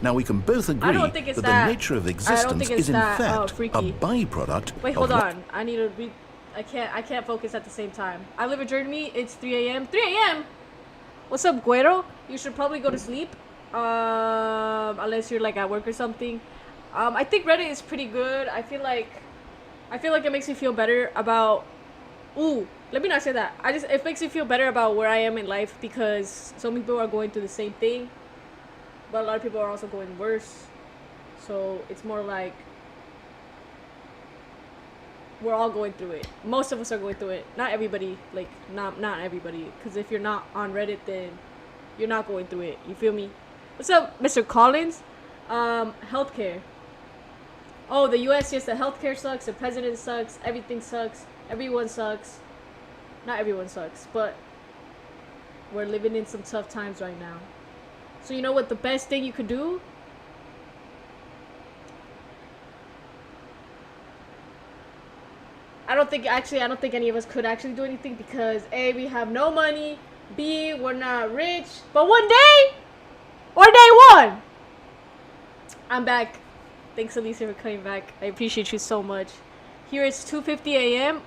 Now, we can both agree don't think it's that that- the nature of I don't existence think it's is in that, fact a freaky. byproduct Wait, of hold what- on. I need to read. I can't focus at the same time. I live a journey. It's 3 a.m. 3 a.m. What's up, Guero? You should probably go to sleep. Unless you're like at work or something. I think Reddit is pretty good. I feel like it makes me feel better about. Ooh, let me not say that. It makes me feel better about where I am in life because some people are going through the same thing, but a lot of people are also going worse. So it's more like we're all going through it. Most of us are going through it. Not everybody, like not everybody. Because if you're not on Reddit, then you're not going through it. You feel me? What's up, Mr. Collins? Healthcare. Oh, the U.S. Yes, the healthcare sucks. The president sucks. Everything sucks. Everyone sucks. Not everyone sucks, but we're living in some tough times right now. So you know what the best thing you could do? I don't think any of us could actually do anything because A, we have no money, B, we're not rich. But one day, or day one, I'm back. Thanks, Alicia, for coming back. I appreciate you so much. Here it's 2:50 a.m.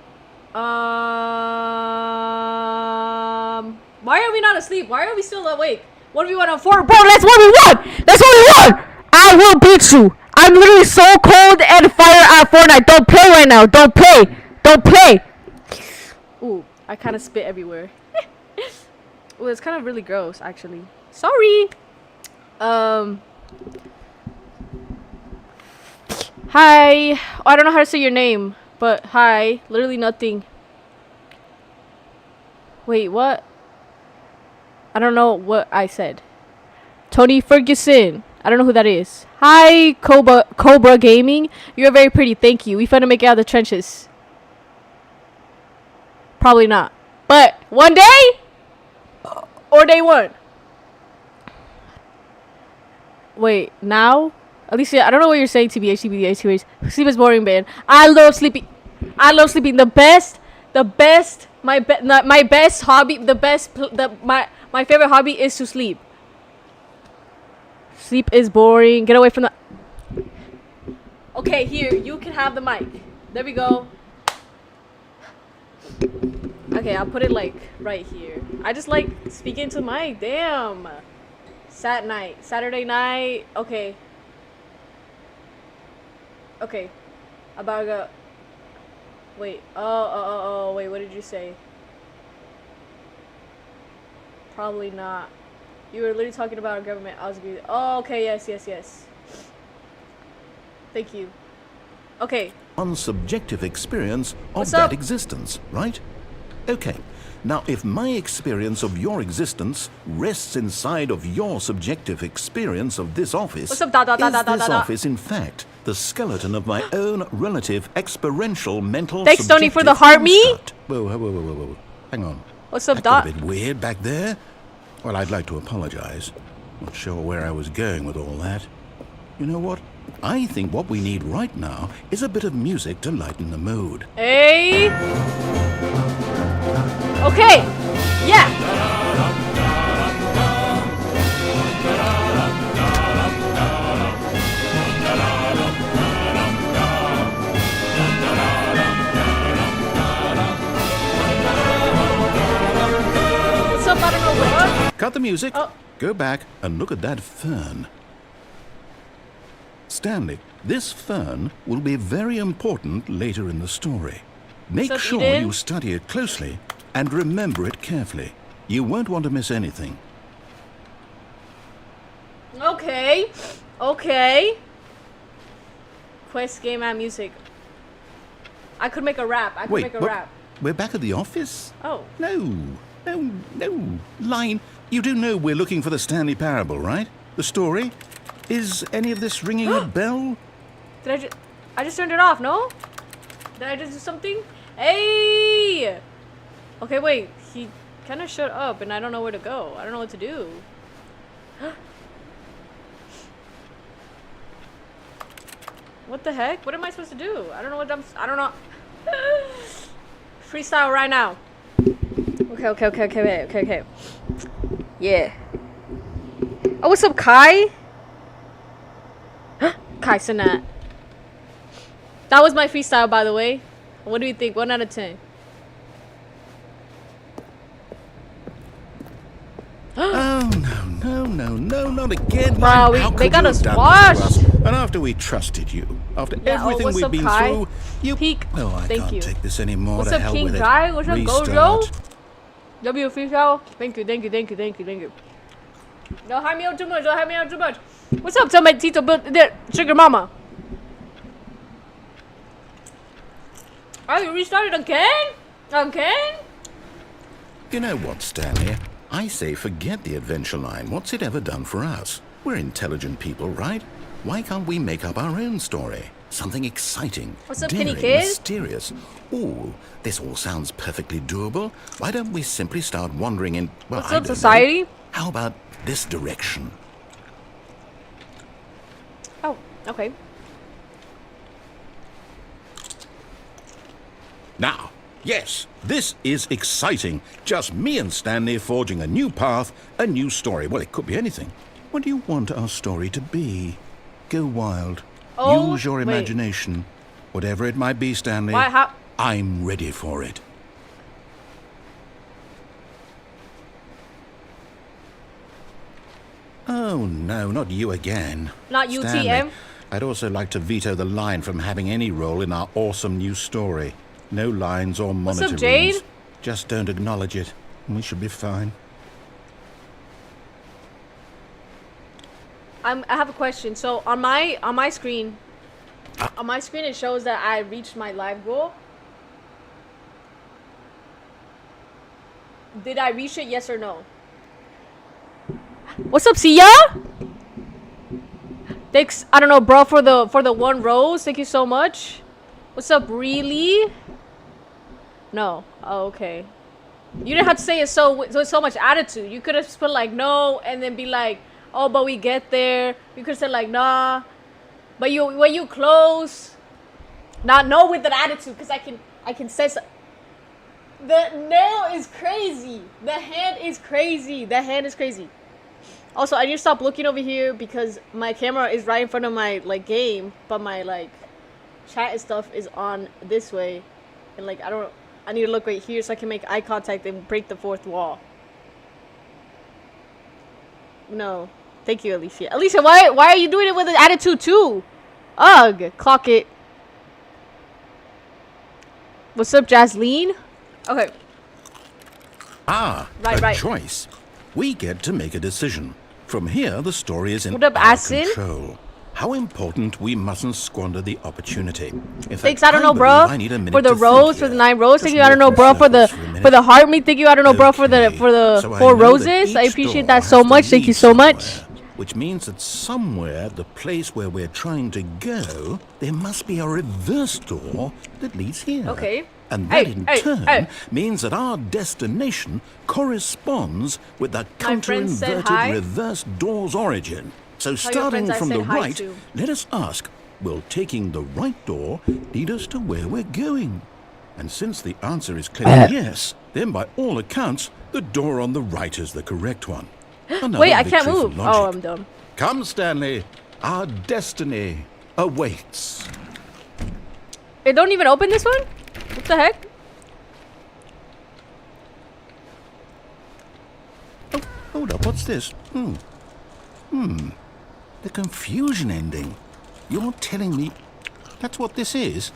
Why are we not asleep? Why are we still awake? What do we want on 4? Bro, that's what we want! That's what we want! I will beat you! I'm literally so cold and fire at Fortnite. Don't play right now. Don't play. Don't play. Ooh, I kind of spit everywhere. Ooh, it's kind of really gross, actually. Sorry. Hi. Oh, I don't know how to say your name, but hi. Literally nothing. Wait, what? I don't know what I said. Tony Ferguson. I don't know who that is. Hi, Cobra Gaming. You're very pretty. Thank you. We finna make it out of the trenches. Probably not. But one day? Or day one? Wait, now? Alicia, I don't know what you're saying, TBH. Sleep is boring, man. I love sleeping. The best, my best hobby, my favorite hobby is to sleep. Sleep is boring. Get away from the... Okay, here, you can have the mic. There we go. Okay, I'll put it like right here. I just like speaking to the mic. Damn. Saturday night. Okay. Okay. About to go. Wait. Oh, wait, what did you say? Probably not. You were literally talking about our government. I was agree. Oh, okay, yes. Thank you. Okay. On subjective experience of What's that up? existence, right? Okay. Now, if my experience of your existence rests inside of your subjective experience of this office, What's up, is this office, in fact, the skeleton of my own relative experiential mental Thanks, Tony, for the subjective heart me. construct? Whoa. Hang on. What's up, That got Dot? a bit weird back there. Well, I'd like to apologize. Not sure where I was going with all that. You know what? I think what we need right now is a bit of music to lighten the mood. Hey. Okay. Yeah. What's up? I don't know what. Cut the music. Oh. Go back and look at that fern. Stanley, this fern will be very important later in the story. Make up, sure Eden? you study it closely and remember it carefully. You won't want to miss anything. Okay. Quest game and music. I could make a rap. Wait, we're back at the office? Oh. No. Line, you do know we're looking for the Stanley Parable, right? The story? Is any of this ringing a bell? Did I just turned it off, no? Did I just do something? Hey! Okay, wait. He kind of shut up and I don't know where to go. I don't know what to do. What the heck? What am I supposed to do? I don't know. Freestyle right now. Okay. Yeah. Oh, what's up, Kai? Kai Sinat. That was my freestyle, by the way. What do you think? 1 out of 10. Oh, no, not again. Bro, Line. How they could got you us have done washed. this to us? And after we trusted you, after Yeah, everything what's we've up, been Kai? through, you... Peak. No, I Thank can't you. take this anymore. What's To up, hell King with it. Kai? What's up, Restart. Gojo? W freestyle. Thank you. Don't hype me up too much. What's up, tell my Tito there, Sugar Mama? Oh, you restarted again? You know what, Stanley? I say forget the adventure line. What's it ever done for us? We're intelligent people, right? Why can't we make up our own story? Something exciting, What's up, daring, Penny Kid? mysterious. Ooh, this all sounds perfectly doable. Why don't we simply start wandering in... Well, What's I up, don't know. society? How about this direction? Oh, okay. Now, yes, this is exciting. Just me and Stanley forging a new path, a new story. Well, it could be anything. What do you want our story to be? Go wild. Oh, Use your wait. imagination. Whatever it might be, Stanley, Why, how? I'm ready for it. Oh, no, not you again. Not UTM? Stanley, I'd also like to veto the line from having any role in our awesome new story. No lines or monitor up, Jade? rooms. Just don't acknowledge it, and we should be fine. I have a question. So on my screen, it shows that I reached my live goal. Did I reach it? Yes or no? What's up, Sia? Thanks. I don't know, bro, for the 1 rose. Thank you so much. What's up, really? No. Oh, okay. You didn't have to say it with so much attitude. You could have put like no and then be like, oh, but we get there. You could have said like nah. But when you close, not no with an attitude, because I can sense. The nail is crazy. The hand is crazy. The hand is crazy. Also, I need to stop looking over here because my camera is right in front of my like game, but my like chat and stuff is on this way, and like I need to look right here so I can make eye contact and break the fourth wall. No, thank you, Alicia. Alicia, why are you doing it with an attitude too? Ugh, clock it. What's up, Jasleen? Okay. Ah, Right. choice. We get to make a decision. From here, the story is in What up, our Asin? control. How important, we mustn't squander the opportunity. In fact, Thanks, I don't know, believe bro. I need a minute For the to think rose, for here. the 9 rose. Just Thank you. I don't walk know, in bro. For the circles for a minute. heart meat. Thank you. I don't know, bro. For the Okay. So I 4 know that roses. I each appreciate door that has so to much. Thank you lead so much. somewhere, which means that somewhere, the place where we're trying to go, there must be a reverse door that leads here. Okay. And that Hey, in hey, turn hey. means that our destination corresponds with the friend said counter-inverted hi. reverse door's origin. So your starting friends I from said the hi right, to. let us ask, will taking the right door lead us to where we're going? And since the answer is clearly yes, then by all accounts, the door on the right is the correct one. Another Wait, I can't victory for move. logic. Oh, I'm dumb. Come, Stanley. Our destiny awaits. It don't even open this one? What the heck? Oh, hold up. What's this? The confusion ending. You're telling me that's what this is?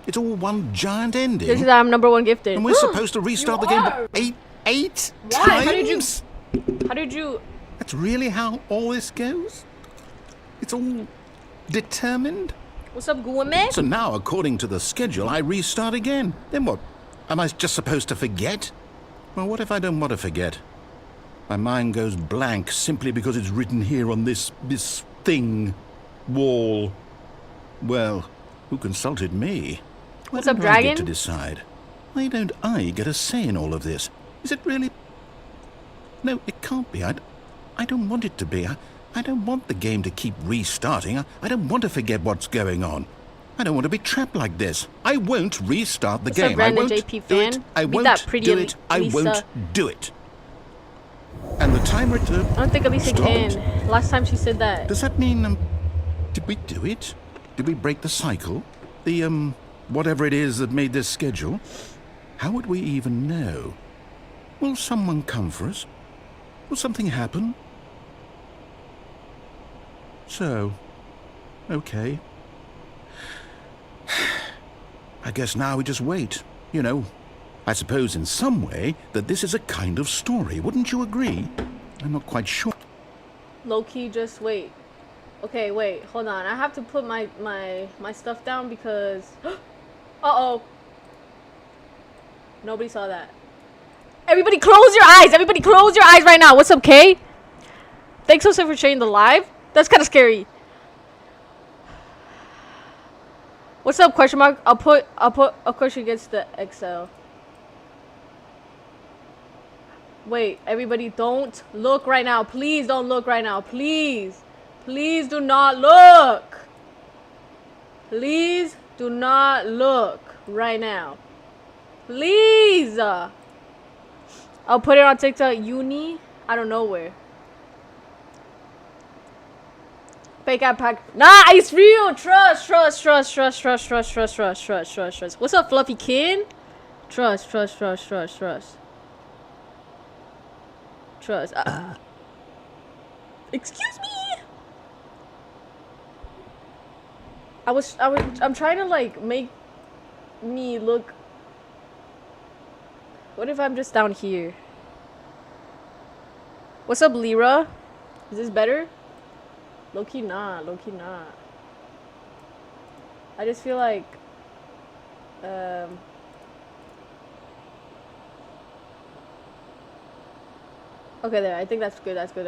It's all one giant ending? This is I'm #1 gifted. And we're supposed to restart the game are. eight Why? times? How did you? That's really how all this goes? It's all determined? What's up, Guame? So now, according to the schedule, I restart again. Then what? Am I just supposed to forget? Well, what if I don't want to forget? My mind goes blank simply because it's written here on this thing, wall. Well, who consulted me? What's Why up, don't I get Dragon? to decide? Why don't I get a say in all of this? Is it really? No, it can't be. I don't want it to be. I don't want the game to keep restarting. I don't want to forget what's going on. I don't want to be trapped like this. I won't restart the What's up, game. I random won't JP do it. fan? I Beat won't that pretty do it. I Lisa. won't do it. And the timer I don't think Alicia stopped. can. Last time she said that. Does that mean, did we do it? Did we break the cycle? The, whatever it is that made this schedule? How would we even know? Will someone come for us? Will something happen? So, okay. I guess now we just wait, you know. I suppose in some way that this is a kind of story, wouldn't you agree? I'm not quite sure. Low-key, just wait. Okay, wait, hold on. I have to put my stuff down because... Uh-oh. Nobody saw that. Everybody close your eyes! Everybody close your eyes right now! What's up, Kay? Thanks so much for sharing the live. That's kind of scary. What's up, question mark? I'll put a question against the Excel. Wait, everybody don't look right now. Please don't look right now. Please. Please do not look. Please do not look right now. Please. I'll put it on TikTok. Uni. I don't know where. Fake app pack. Nah, it's real. Trust. What's up, Fluffy Kid? Trust. Excuse me. I'm trying to like make me look. What if I'm just down here? What's up, Lyra? Is this better? Low-key not. I just feel like okay, there. I think that's good. That's good.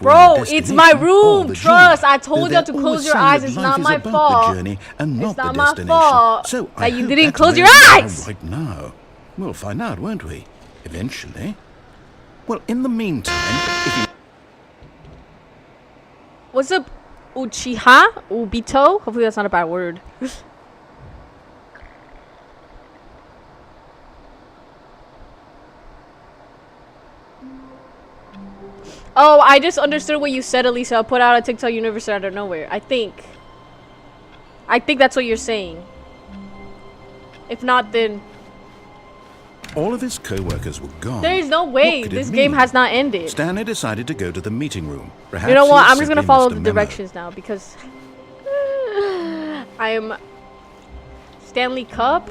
Bro, it's my room. Trust. I told you to close your eyes. It's not my fault. It's not my fault that you didn't close your eyes. Right now, we'll find out, won't we? Eventually. Well, in the meantime, if you... What's up, Uchiha? Ubito? Hopefully that's not a bad word. Oh, I just understood what you said, Elisa. I'll put out a TikTok universe out of nowhere. I think that's what you're saying. If not, then... All of his co-workers were gone. There is no way. This game has not ended. Stanley decided to go to the meeting room. Perhaps you know what? I'm just going to follow the directions now because... I am... Stanley Cup?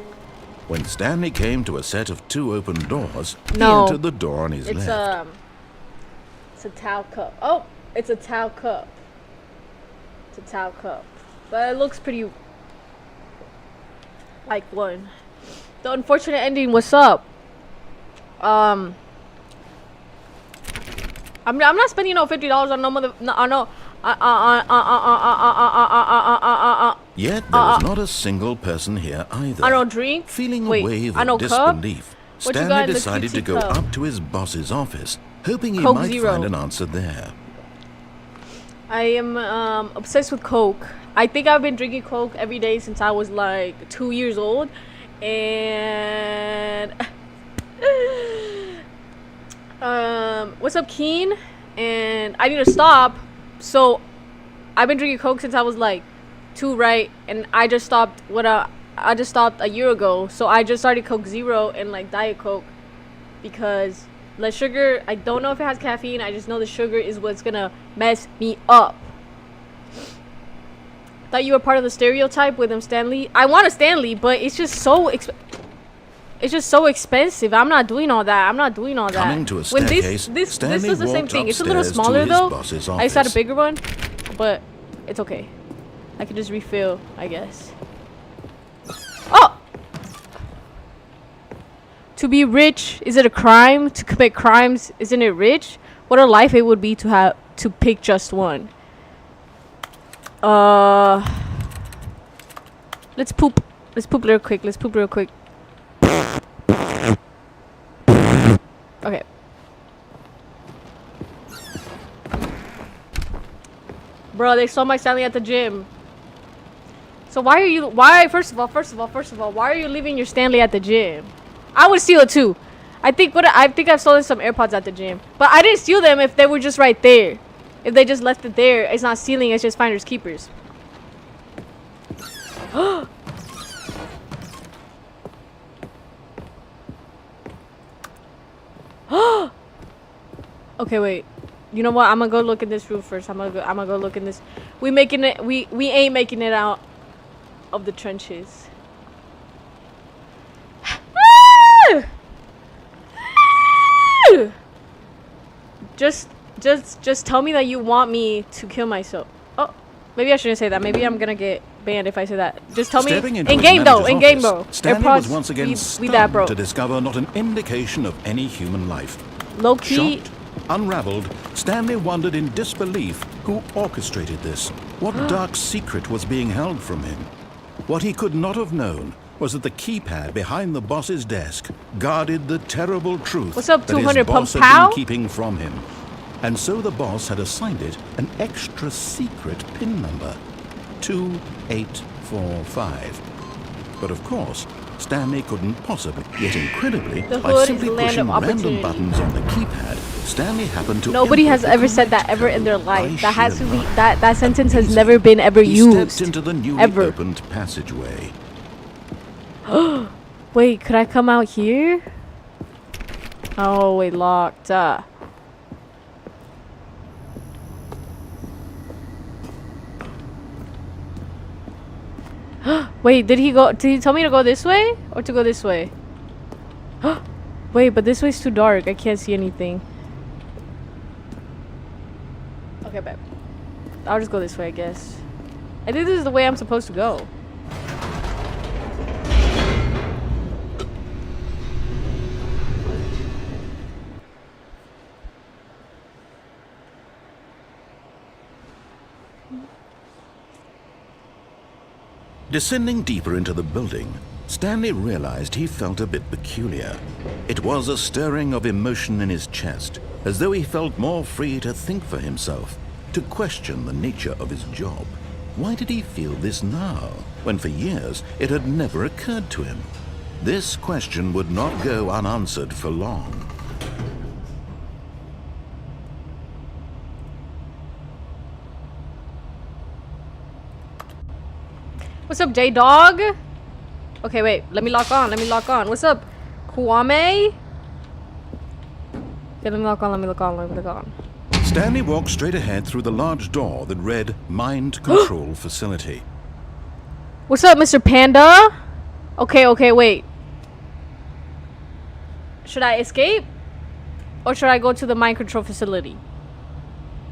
When Stanley came to a set of 2 open doors, he No. entered the door on his left. It's a towel cup. Oh, it's a towel cup. It's a towel cup. But it looks pretty like one. The unfortunate ending, what's up? I'm not spending no $50 on no mother Yet there was not a single person here either. I don't drink. Feeling a Wait, wave I know of cup? disbelief, What you got Stanley in the decided to QT go cup? up to his boss's office, hoping he Coke might Zero. find an answer there. I am obsessed with Coke. I think I've been drinking Coke every day since I was like 2 years old. And what's up, Keen? And I need to stop. So I've been drinking Coke since I was like 2, right? And I just stopped I just stopped a year ago. So I just started Coke Zero and like Diet Coke because less sugar. I don't know if it has caffeine. I just know the sugar is what's gonna mess me up. Thought you were part of the stereotype with him, Stanley. I want a Stanley, but it's just so expensive. I'm not doing all that. Coming to a When staircase, this Stanley is the same walked thing. It's a little upstairs to smaller his though. boss's I just had a office. bigger one, but it's okay. I can just refill, I guess. Oh! To be rich, is it a crime? To commit crimes, isn't it rich? What a life it would be to have to pick just one. Let's poop. Let's poop real quick. Okay. Bro, they saw my Stanley at the gym. So first of all, why are you leaving your Stanley at the gym? I would steal it too. I think I've stolen some AirPods at the gym. But I didn't steal them if they were just right there. If they just left it there, it's not stealing, it's just finders keepers. Okay, wait. You know what? I'm gonna go look in this room first. I'm gonna go look in this. We ain't making it out of the trenches. Just tell me that you want me to kill myself. Oh, maybe I shouldn't say that. Maybe I'm gonna get banned if I say that. Just tell me. In game though. Stanley was once again we stunned that, bro. to discover not an indication of any human life. Low key. Shocked, unraveled, Stanley wondered in disbelief who orchestrated this. What dark secret was being held from him? What he could not have known was that the keypad behind the boss's desk guarded the terrible truth What's up, that his 200 boss pump had pow? been keeping from him. And so the boss had assigned it an extra secret PIN number, 2845. But of course, Stanley couldn't possibly. Yet incredibly, The by hood simply is land pushing of random opportunity. buttons on the keypad, Stanley happened to. Nobody has input the ever said that correct ever in their code life. by That has to sheer be luck. that sentence has Amazing. never been ever He used. stepped into the newly ever. opened passageway. Wait, could I come out here? Oh wait, locked. Wait, did he tell me to go this way or to go this way? Wait, but this way's too dark. I can't see anything. Okay, babe. I'll just go this way, I guess. I think this is the way I'm supposed to go. Descending deeper into the building, Stanley realized he felt a bit peculiar. It was a stirring of emotion in his chest, as though he felt more free to think for himself, to question the nature of his job. Why did he feel this now, when for years it had never occurred to him? This question would not go unanswered for long. What's up, J-Dog? Okay, wait. Let me lock on. What's up, Kwame? Okay, let me lock on. Stanley walked straight ahead through the large door that read Mind Control Facility. What's up, Mr. Panda? Okay, wait. Should I escape? Or should I go to the mind control facility?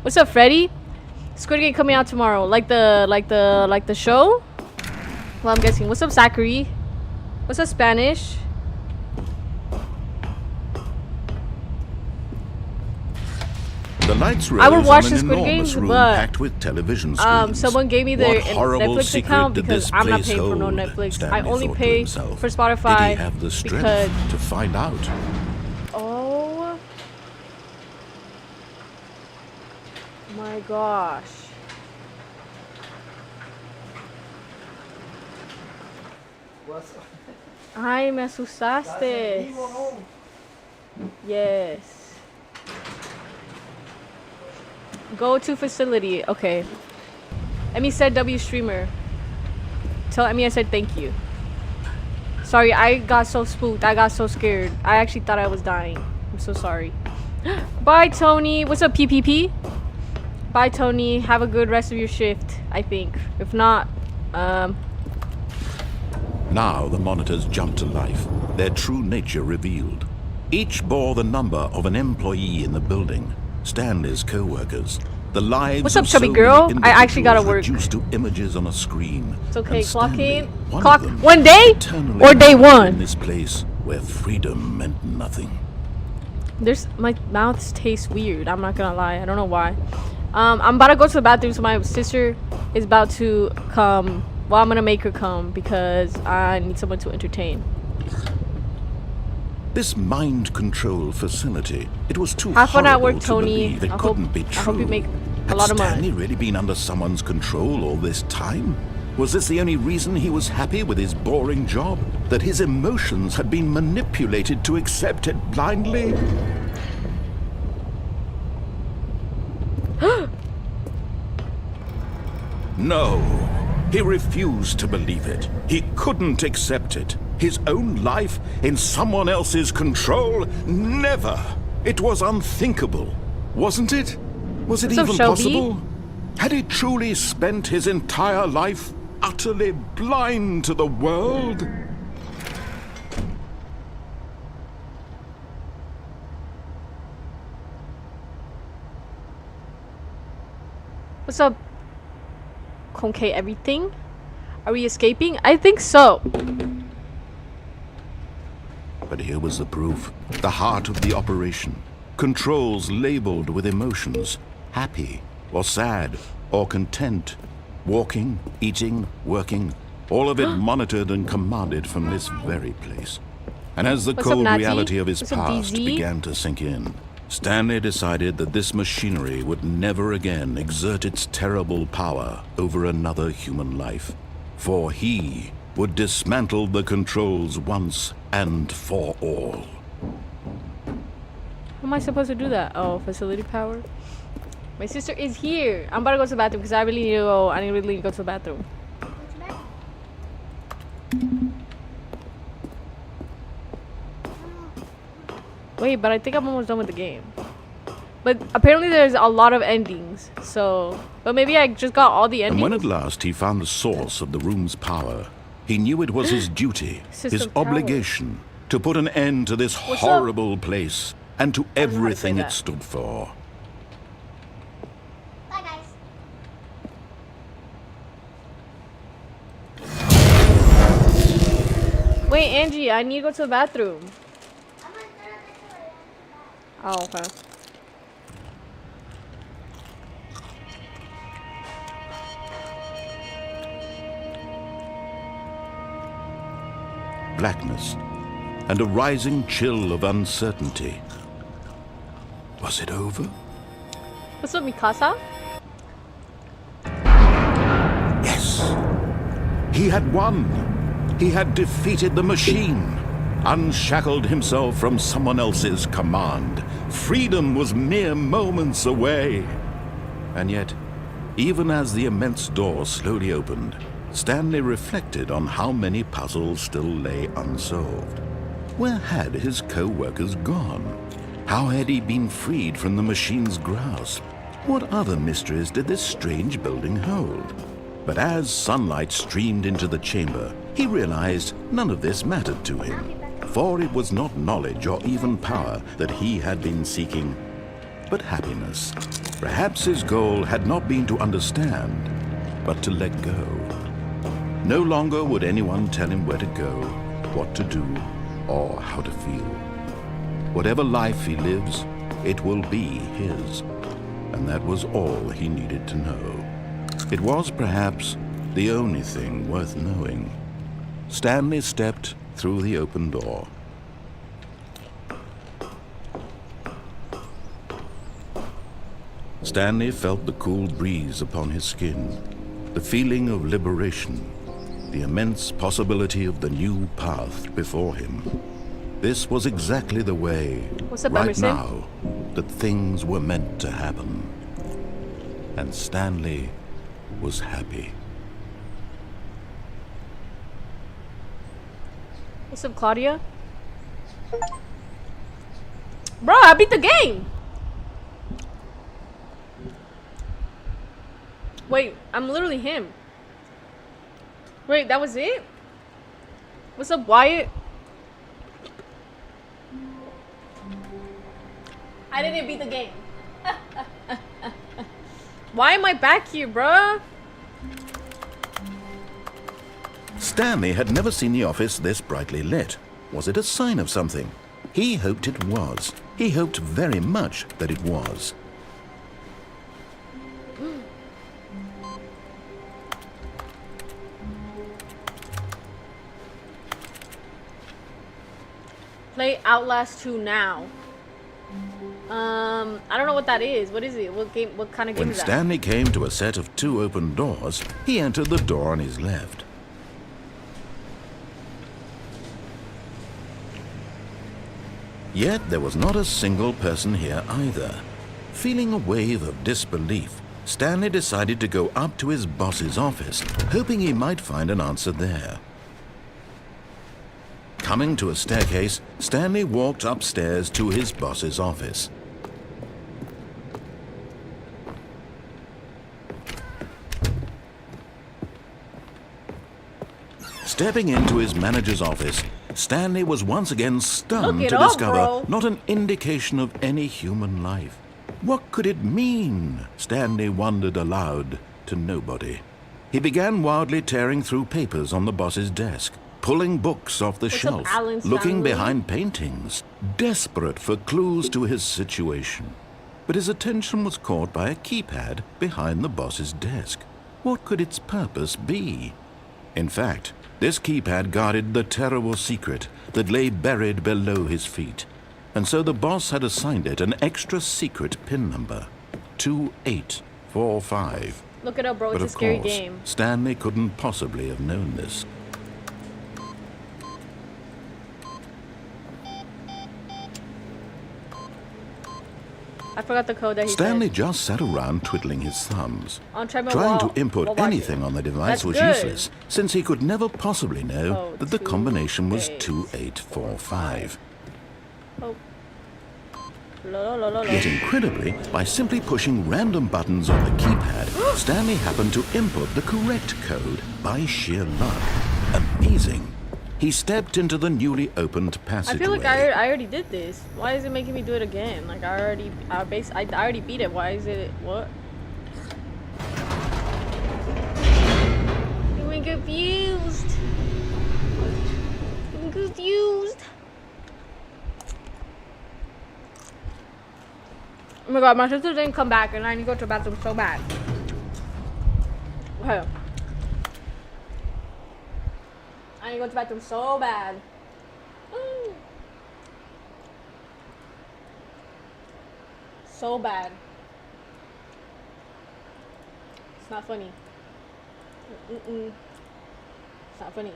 What's up, Freddy? Squid Game coming out tomorrow. Like the show? Well, I'm guessing. What's up, Zachary? What's up, Spanish? The lights rose I would watch on the an Squid enormous Games, room but packed with television screens. someone gave me their What horrible Netflix secret account did because this I'm not place paying for no hold? Netflix. Stanley I only thought to pay himself. for Spotify Did he have the strength because to find out? oh my gosh. Ay, me asustaste. Yes. Go to facility. Okay. Emmy said W streamer. Tell Emmy I said thank you. Sorry, I got so spooked. I got so scared. I actually thought I was dying. I'm so sorry. Bye, Tony. What's up, PPP? Bye, Tony. Have a good rest of your shift, I think. If not, Now the monitors jumped to life, their true nature revealed. Each bore the number of an employee in the building, Stanley's co-workers. The lives What's up, of chubby so girl? many I actually gotta individuals work. reduced to images on a screen. it's okay. And Clock Stanley, in. one of Clock them, one day eternally or day in one. this place where freedom meant nothing. There's my mouth tastes weird. I'm not gonna lie. I don't know why. I'm about to go to the bathroom. So my sister is about to come. Well, I'm gonna make her come because I need someone to entertain. This mind control facility, it was too Have fun at horrible work, to Tony. believe it I couldn't hope- be I true. hope you make a Had lot of money. Stanley really been under someone's control all this time? Was this the only reason he was happy with his boring job? That his emotions had been manipulated to accept it blindly? No, he refused to believe it. He couldn't accept it. His own life in someone else's control? Never! It was unthinkable, wasn't it? Was it What's up, even Shelby? possible? Had he truly spent his entire life utterly blind to the world? What's up? Okay, everything? Are we escaping? I think so. But here was the proof. The heart of the operation. Controls labeled with emotions. Happy, or sad, or content. Walking, eating, working. All of it monitored and commanded from this very place. And as the What's up, cold Natty? reality of his What's up, past DZ? began to sink in, Stanley decided that this machinery would never again exert its terrible power over another human life. For he would dismantle the controls once and for all. How am I supposed to do that? Oh, facility power. My sister is here. I'm about to go to the bathroom because I really need to go. I really need to go to the bathroom. Wait, but I think I'm almost done with the game. But apparently there's a lot of endings. So, but maybe I just got all the endings. And when at last he found the source of the room's power, he knew it was his duty, his obligation, to put an end to this horrible place and to everything it stood for. Bye, guys. Wait, Angie, I need to go to the bathroom. Oh, okay. Blackness and a rising chill of uncertainty. Was it over? What's up, Mikasa? Yes. He had won. He had defeated the machine, unshackled himself from someone else's command. Freedom was mere moments away. And yet, even as the immense door slowly opened, Stanley reflected on how many puzzles still lay unsolved. Where had his co-workers gone? How had he been freed from the machine's grasp? What other mysteries did this strange building hold? But as sunlight streamed into the chamber, he realized none of this mattered to him, for it was not knowledge or even power that he had been seeking, but happiness. Perhaps his goal had not been to understand, but to let go. No longer would anyone tell him where to go, what to do, or how to feel. Whatever life he lives, it will be his. And that was all he needed to know. It was perhaps the only thing worth knowing. Stanley stepped through the open door. Stanley felt the cool breeze upon his skin, the feeling of liberation, the immense possibility of the new path before him. This was exactly the way, What's up, right Emerson? now, that things were meant to happen. And Stanley was happy. What's up, Claudia? Bro, I beat the game! Wait, I'm literally him. Wait, that was it? What's up, Wyatt? I didn't beat the game. Why am I back here, bruh? Stanley had never seen the office this brightly lit. Was it a sign of something? He hoped it was. He hoped very much that it was. Play Outlast 2 now. I don't know what that is. What is it? What game? What kind of game When is that? Stanley came to a set of 2 open doors, he entered the door on his left. Yet there was not a single person here either. Feeling a wave of disbelief, Stanley decided to go up to his boss's office, hoping he might find an answer there. Coming to a staircase, Stanley walked upstairs to his boss's office. Stepping into his manager's office, Stanley was once again stunned Look it to up, discover bro. not an indication of any human life. What could it mean? Stanley wondered aloud to nobody. He began wildly tearing through papers on the boss's desk, pulling books off the What's up, shelf, Alan looking Stanley? behind paintings, desperate for clues to his situation. But his attention was caught by a keypad behind the boss's desk. What could its purpose be? In fact, this keypad guarded the terrible secret that lay buried below his feet. And so the boss had assigned it an extra secret PIN number, 2845. Look it up, bro. But It's a of scary course, game. Stanley couldn't possibly have known this. I forgot the code that he Stanley said. just sat around twiddling his thumbs. On Trying to input anything on the device was useless, since he could never possibly know that the combination was 2845. Oh. Yet incredibly, by simply pushing random buttons on the keypad, Stanley happened to input the correct code by sheer luck. Amazing. He stepped into the newly opened passageway. I feel like I already did this. Why is it making me do it again? Like I already beat it. Why is it what? I'm confused. I'm confused. Oh my god, my sister didn't come back and I need to go to the bathroom so bad. Okay. I need to go to the bathroom so bad. So bad. It's not funny. It's not funny.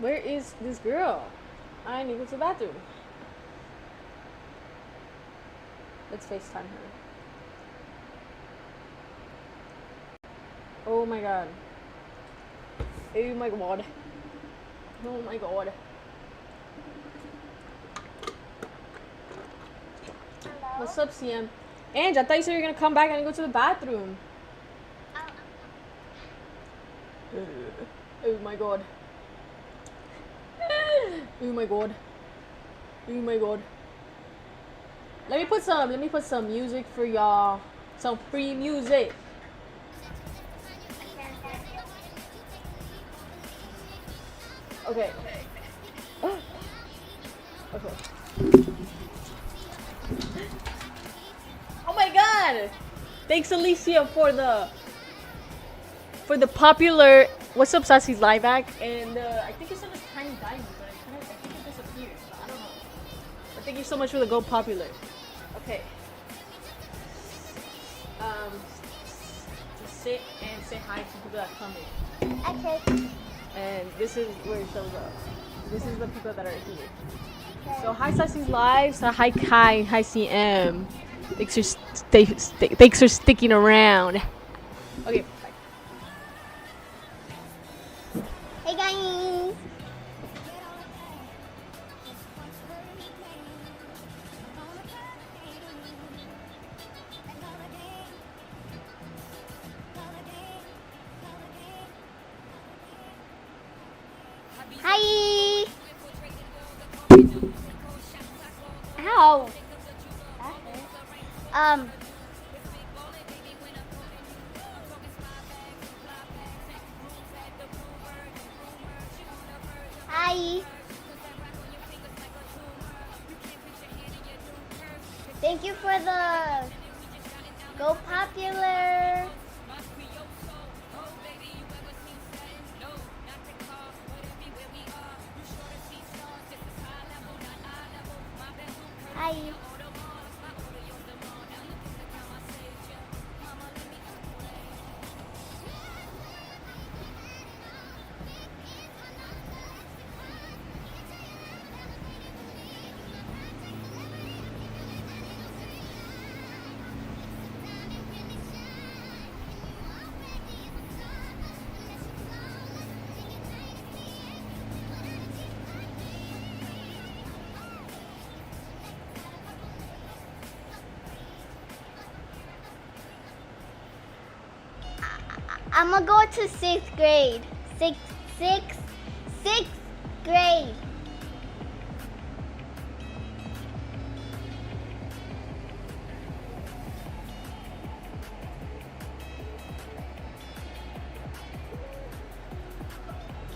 Where is this girl? I need to go to the bathroom. Let's FaceTime her. Oh my god. Oh my god. Oh my god. Hello? What's up, CM? Ange, I thought you said you were gonna come back and go to the bathroom. Oh my god. Oh my god. Oh my god. Let me put some music for y'all. Some free music. Okay. Okay. Oh my god! Thanks Alicia for the popular What's Up Sassy's live back, and I think it's on this tiny diamond, but I think it disappeared, so I don't know. But thank you so much for the Go Popular. Okay. Just sit and say hi to people that come in. Okay. And this is where it shows up. This is the people that are here. Okay. So hi Sassy's live. So hi Kai, hi CM. Thanks for sticking around. Okay. Bye. Hey guys. Hi. Ow. Hi. Thank you for the Go Popular. Hi. I'm gonna go to 6th grade. Sixth grade.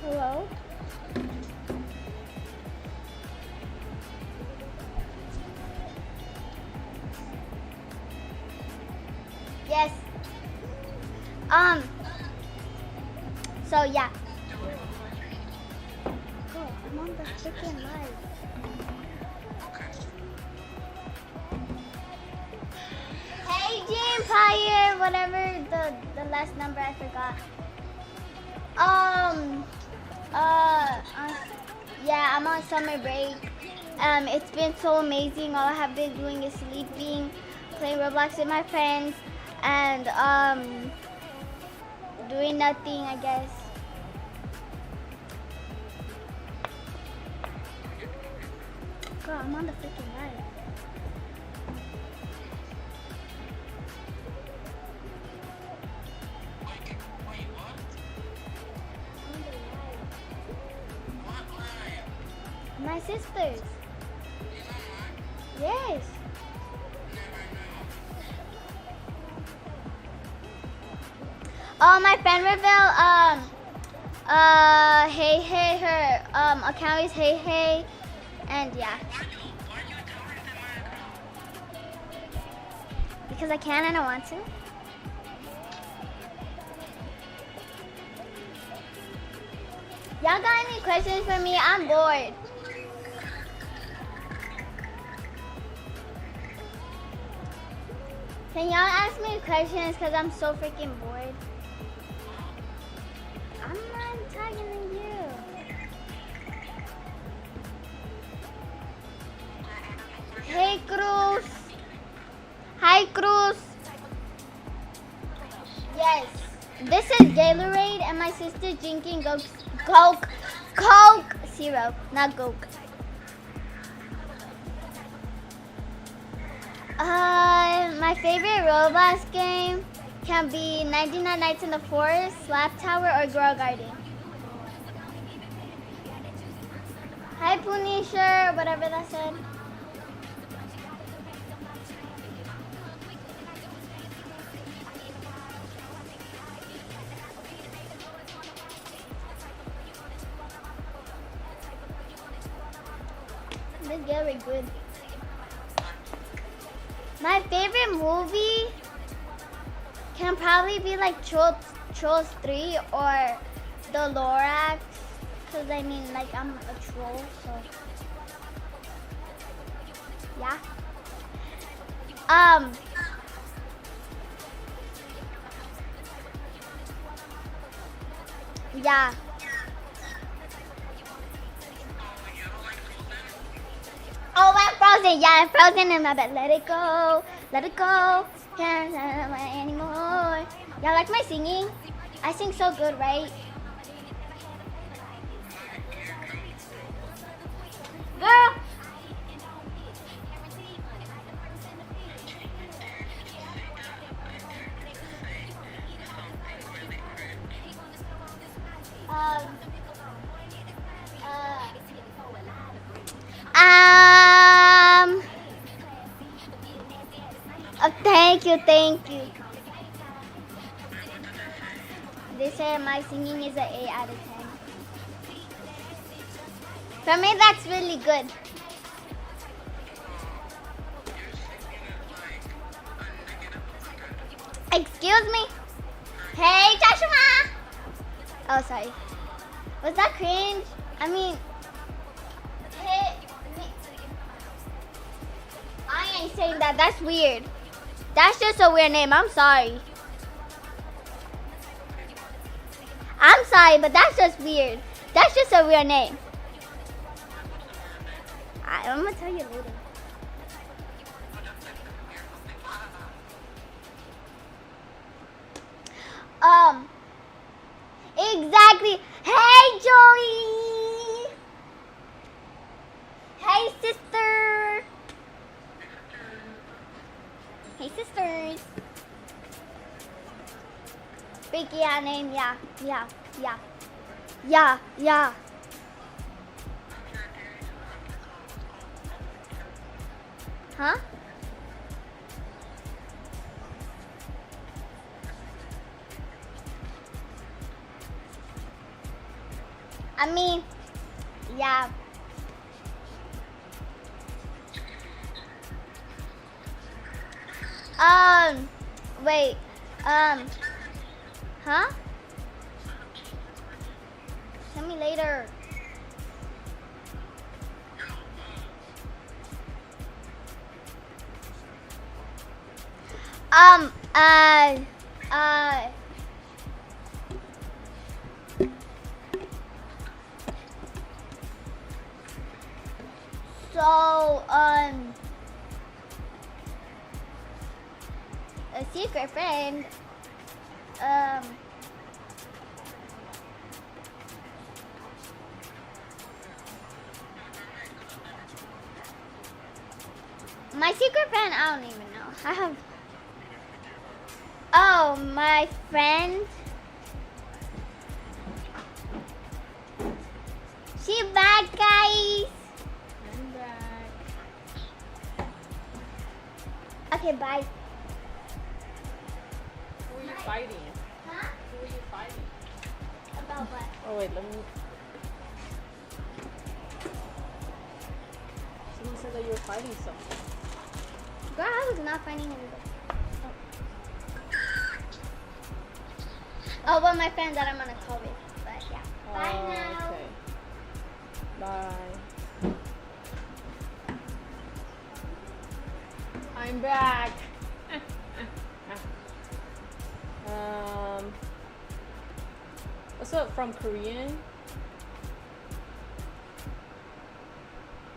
Hello? Yes. So yeah. Oh, I'm on the freaking live. PG Empire, whatever the last number I forgot. Yeah, I'm on summer break. It's been so amazing. All I have been doing is sleeping, playing Roblox with my friends, and doing nothing, I guess. Girl, I'm on the freaking live. My sisters. Yes. Oh, my friend reveal. Hey, her account is hey, and yeah. Because I can and I want to. Y'all got any questions for me? I'm bored. Can y'all ask me questions because I'm so freaking bored? I'm not talking to you. Hey, Cruz. Hi, Cruz. Yes. This is Gatorade and my sister drinking Coke Zero, not Coke. My favorite Roblox game can be 99 Nights in the Forest, Slap Tower, or Grow Garden. Hi, Punisher, whatever that said. This game is good. My favorite movie can probably be like Trolls 3 or The Lorax. Cause I mean, like, I'm a troll, so yeah. Yeah. Oh, I'm frozen. Yeah, I'm frozen in my bed. Let it go. Let it go. Can't anymore. Y'all like my singing? I sing so good, right? Girl. Thank you. They say my singing is an 8 out of 10. For me, that's really good. Excuse me? Hey, Joshua! Oh, sorry. Was that cringe? I mean, hey, I ain't saying that. That's weird. That's just a weird name. I'm sorry. I'm sorry, but that's just weird. That's just a weird name. I'm gonna tell you later. Exactly. Hey, Joey. Hey, sister. Hey, sisters. Freaky name, yeah. Huh? I mean, yeah. Wait, huh? Tell me later. So, a secret friend, my secret friend, I don't even know. I have, oh, my friend, she back, guys. I'm back. Okay, bye. Who are you fighting? Huh? Who are you fighting? About what? Oh wait, let me. Someone said that you were fighting someone. Girl, I was not finding anybody. Oh, well, my friend that I'm gonna call with. But yeah. Bye now. Okay. Bye. I'm back. What's up from Korean?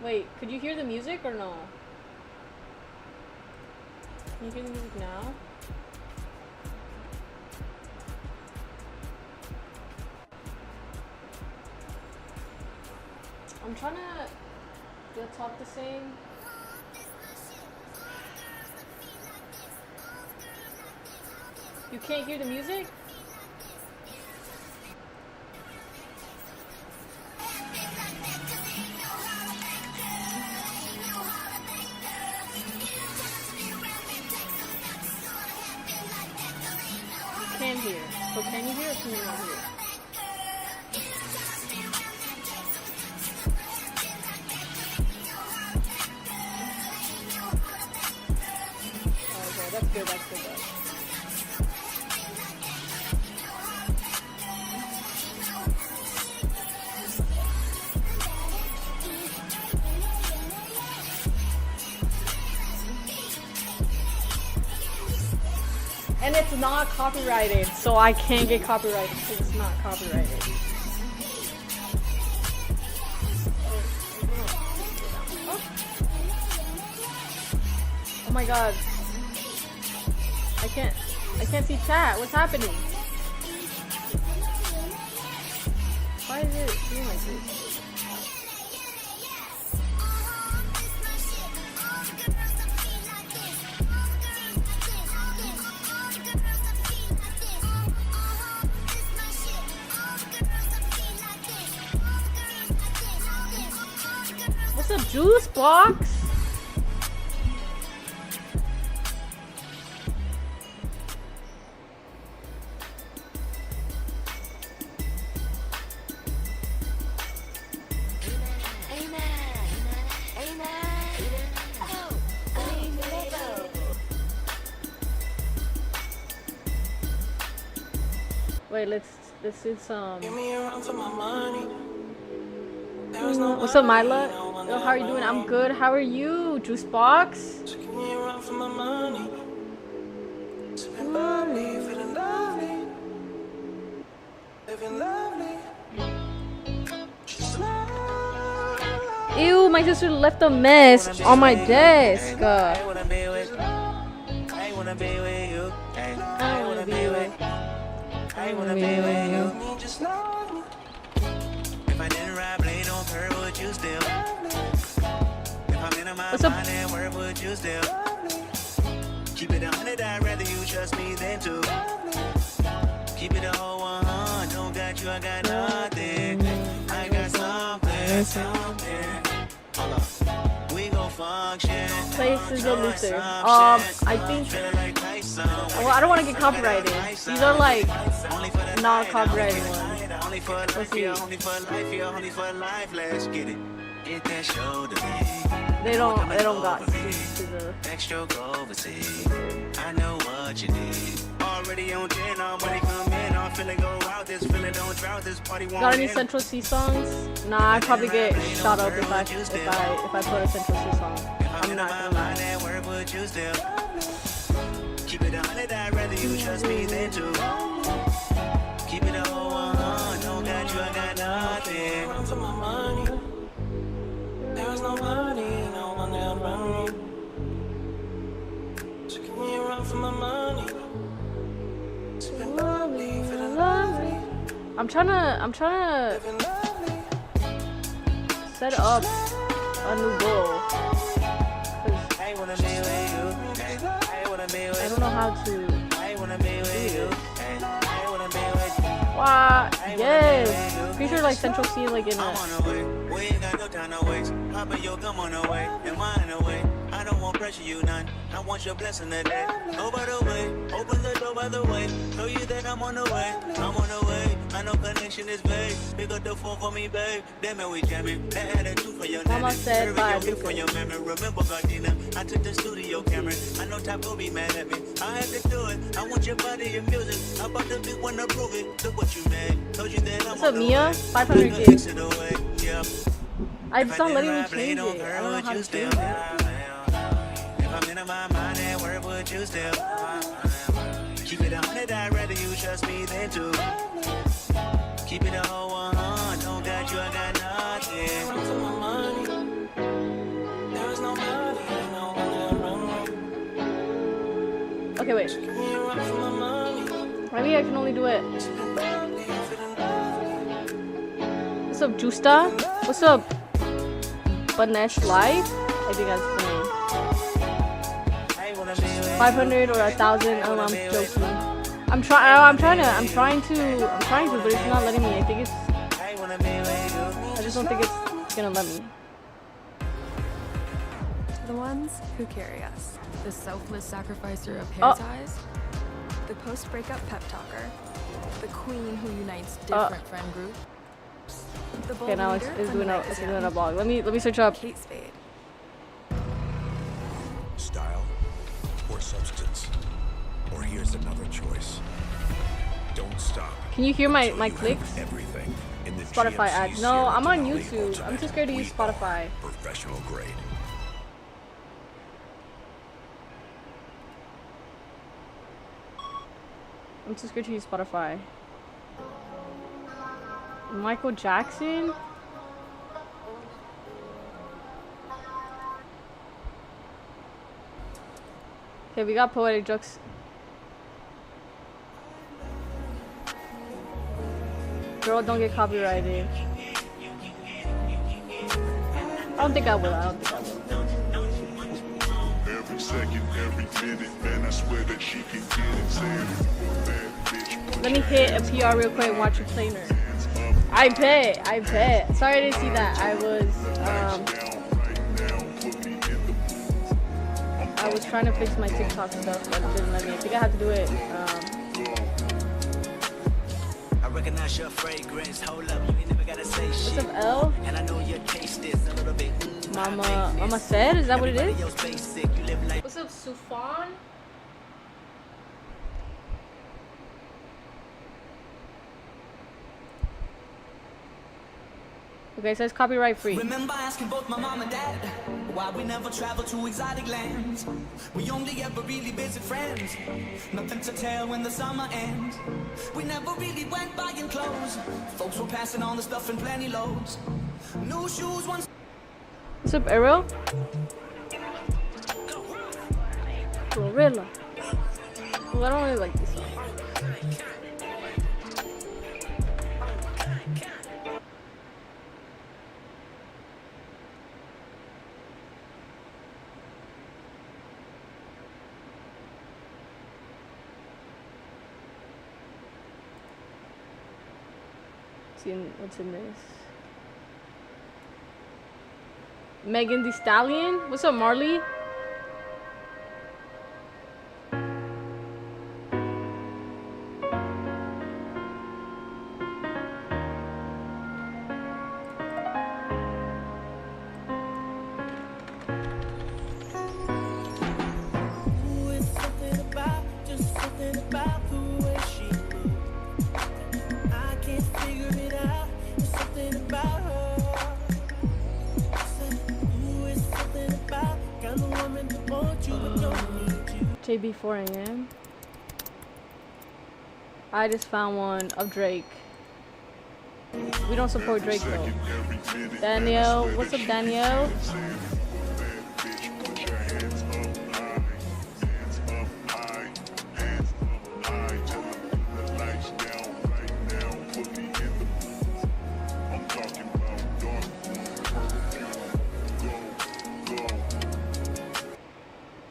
Wait, could you hear the music or no? Can you hear the music now? I'm trying to get talk the same. You can't hear the music? Can hear. So can you hear or can you not hear? Okay, that's good, that's good, though. And it's not copyrighted, so I can't get copyrighted because it's not copyrighted. Oh my god. I can't see chat. What's happening? Why is it doing like this? What's up, juice box? Wait, let's do some. What's up, Myla? Yo, how are you doing? I'm good. How are you, Juice Box? Ew, my sister left a mess on my desk. I wanna be with you. I wanna be with you. If I didn't ride blade on her, would you still? If I'm in my mind and where would you still? Keep it 100, I'd rather you trust me than to. Keep it a whole 100, don't got you, I got nothing. I got something. Hold up. We gon' function. Places of Luther. I think. Well, I don't want to get copyrighted. These are like not copyrighted ones. Let's see. They don't got extra overseas. I know what you need. Already on 10, I'm money come in. I'm feeling go out. This feeling don't drought. This party won't. Got any Central C songs? Nah, I'd probably get shot up if I put a Central C song. I'm not gonna lie. Keep it 100, I'd rather you trust me than to. Keep it a whole 100. Don't got you, I got nothing. Run for my money. There's no money, no one there around me. So give me a run for my money. Living lovely, feeling lovely. I'm trying to set up a new goal. I wanna be with you. I wanna be with you. I don't know how to. I wanna be with you. I wanna be with you. Wow, yes. Pretty sure like Central C like in I'm a. on the way. We ain't got no time to waste. Papa, yo, come on the way. And mine away. I don't want pressure, you none. I want your blessing today. Oh, by the way, open the door by the way. Show you that I'm on the way. I'm on the way. I know connection is vague. Pick up the phone for me, babe. Damn it, we jamming. That had a two for your Mama name. said bye, For your memory. Remember, Gardena, I took the studio camera. I know Top will be mad at me. I had to do it. I want your body and music. I about the big one to prove it. Look what you made. Told you that I'm What's up, Mia? 500 gigs. Yeah. It's not letting me change it. I don't know how to change it. If I'm in my mind and where would you still? Keep it 100, I'd rather you trust me than to. Keep it a whole 100. Don't got you, I got nothing. Run for my money. There's no money, no one around. Okay, wait. Give me a run for my money. Maybe I can only do it. What's up, Justa? What's up, Banesh Life? I think that's the name. 500 or 1,000. Oh, I'm joking. I'm trying to, but it's not letting me. I think it's. I just don't think it's gonna let me. The ones who carry us. The selfless sacrificer of hair ties. The post-breakup pep talker. The queen who unites different friend groups. The bold Okay, now it's leader doing when a night is young. blog. Let me search up. Kate Spade. Style or substance? Or here's another choice. Don't stop. Can you hear my until you have clicks? Everything in the Spotify GMC ads. No, Sierra I'm on Denali YouTube. I'm Ultimate. too scared to use We Spotify. are professional grade. I'm too scared to use Spotify. Michael Jackson? Okay, we got poetic jokes. Girl, don't get copyrighted. I don't think I will. Every second, every minute, man, I swear that she can get it. Saying, bad bitch, Let me hit a PR real quick and watch your planer. I bet. Sorry I didn't see that. I was trying to fix my TikTok stuff, but it didn't let me. I think I have to do it. I recognize your fragrance. Hold up, you ain't never gotta say What's shit. up, L? And I know your taste is a little bit. Mama said? Is that what it is? Everybody else basic. You live like What's up, Sufan? Okay, it says copyright free. Remember asking both my mom and dad why we never travel to exotic lands. We only ever really visit friends. Nothing to tell when the summer ends. We never really went buying clothes. Folks were passing on the stuff in plenty loads. New shoes once. What's up, Ariel? Gorilla. Well, I don't really like this song. What's in this? Megan Thee Stallion? What's up, Marley? Got no KB 4 a.m. I just found one of Drake. We don't support Drake though. Danielle, what's up, Danielle?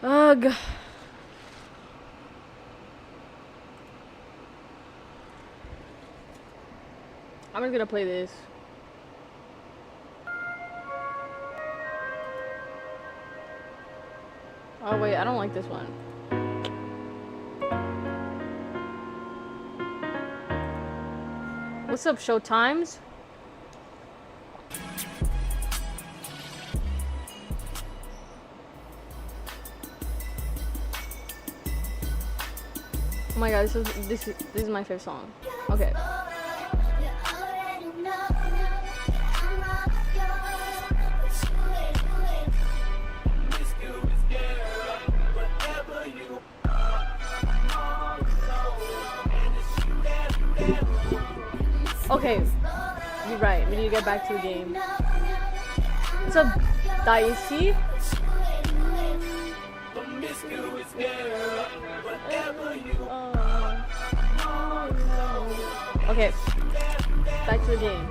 Ugh. I'm just gonna play this. Oh wait, I don't like this one. What's up, Showtimes? Oh my god, this is my favorite song. Okay. Okay, you're right. We need to get back to the game. What's up, Dicey? Okay, back to the game.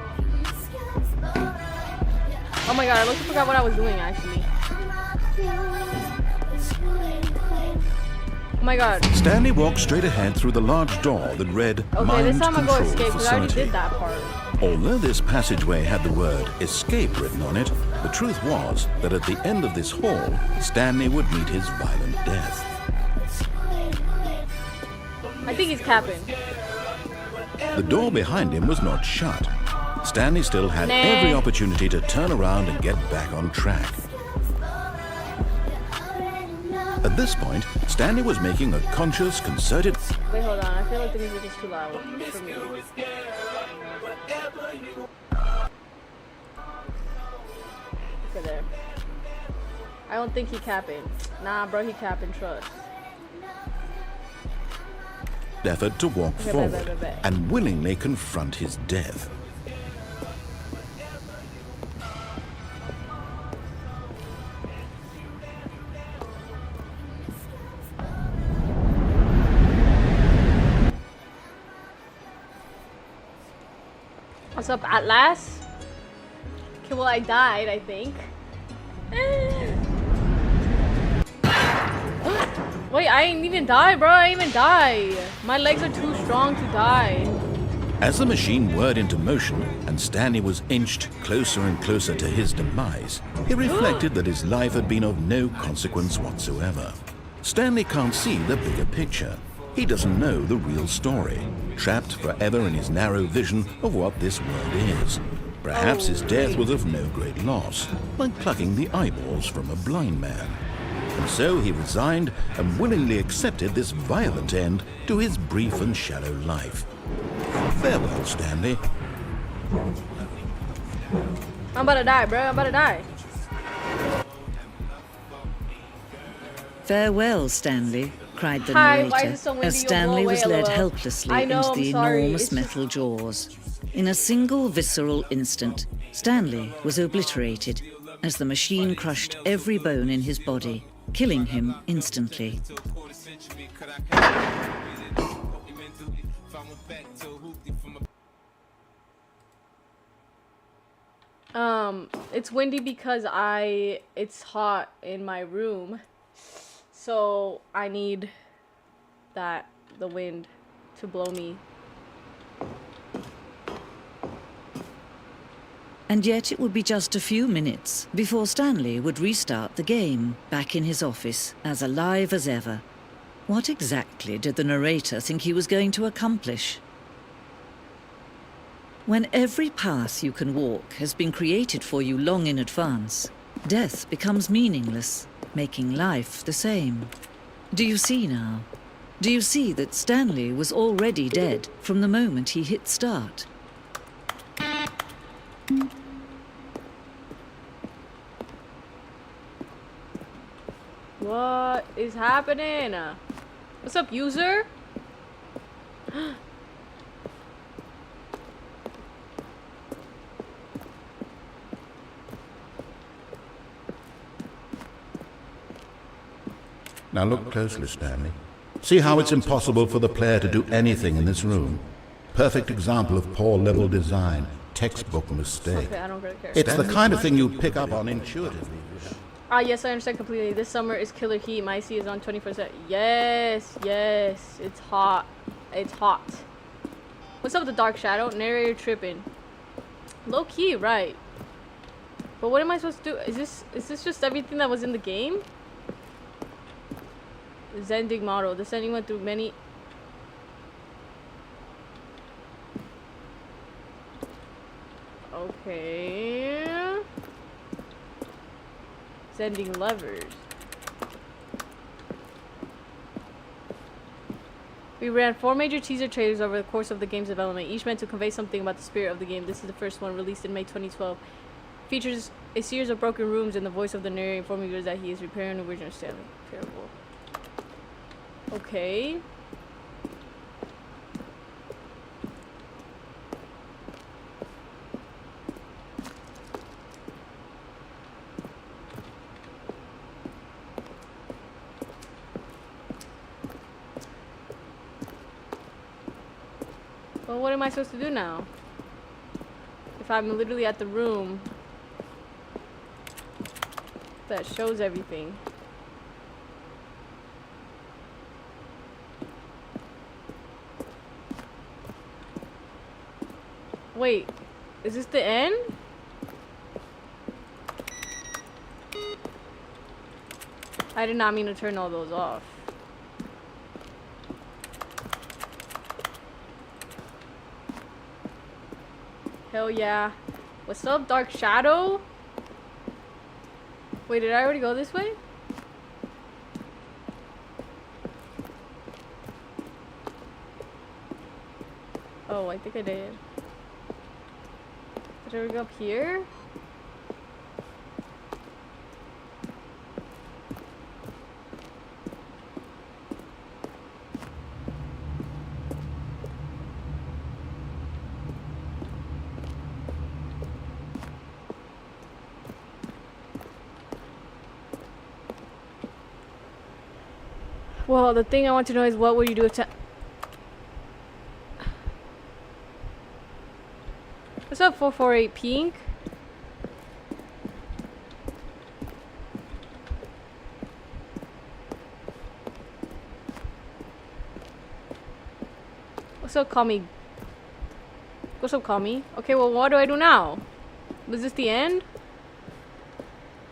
Oh my god, I almost forgot what I was doing actually. Oh my god. Stanley walked straight ahead through the large door that read Okay, this Mind time I go Control escape because I already Facility. did that part. Although this passageway had the word escape written on it, the truth was that at the end of this hall, Stanley would meet his violent death. I think he's capping. The door behind him was not shut. Stanley still had Nah. every opportunity to turn around and get back on track. At this point, Stanley was making a conscious, concerted... Wait, hold on. I feel like the music is too loud for me. Okay, there. I don't think he capping. Nah, bro, he capping. Trust. effort to walk Okay, forward bet. and willingly confront his death. What's up, Atlas? Okay, well, I died, I think. Wait, I ain't even die, bro. I ain't even die. My legs are too strong to die. As the machine whirred into motion and Stanley was inched closer and closer to his demise, he reflected that his life had been of no consequence whatsoever. Stanley can't see the bigger picture. He doesn't know the real story, trapped forever in his narrow vision of what this world is. Perhaps his death was of no great loss, like plucking the eyeballs from a blind man. And so he resigned and willingly accepted this violent end to his brief and shallow life. Farewell, Stanley. I'm about to die, bro. I'm about to die. Farewell, Stanley, cried the Hi, why is narrator, it so windy? as You'll go Stanley was away, led LOL. helplessly I know, into I'm the sorry. enormous It's just- metal jaws. In a single visceral instant, Stanley was obliterated as the machine crushed every bone in his body, killing him instantly. It's windy because it's hot in my room. So I need the wind to blow me. And yet it would be just a few minutes before Stanley would restart the game, back in his office, as alive as ever. What exactly did the narrator think he was going to accomplish? When every path you can walk has been created for you long in advance, death becomes meaningless, making life the same. Do you see now? Do you see that Stanley was already dead from the moment he hit start? What is happening? What's up, user? Now look closely, Stanley. See how it's impossible for the player to do anything in this room? Perfect example of poor level design. Textbook mistake. Okay, I don't really care. It's the kind of thing you'd pick up on intuitively. Ah, yes, I understand completely. This summer is killer heat. My AC is on 24/7. Yes, yes. It's hot. It's hot. What's up with the dark shadow? Narrator tripping. Low key, right. But what am I supposed to do? Is this just everything that was in the game? Zendig model. The sending went through many... Okay. Sending levers. We ran 4 major teaser trailers over the course of the game's development, each meant to convey something about the spirit of the game. This is the first one, released in May 2012. Features a series of broken rooms and the voice of the narrator informing viewers that he is repairing the original Stanley Parable. Okay. Well, what am I supposed to do now? If I'm literally at the room that shows everything. Wait, is this the end? I did not mean to turn all those off. Hell yeah. What's up, Dark Shadow? Wait, did I already go this way? Oh, I think I did. Did I already go up here? Well, the thing I want to know is what would you do if What's up, 448 Pink? What's up, call me? What's up, call me? Okay, well, what do I do now? Was this the end? I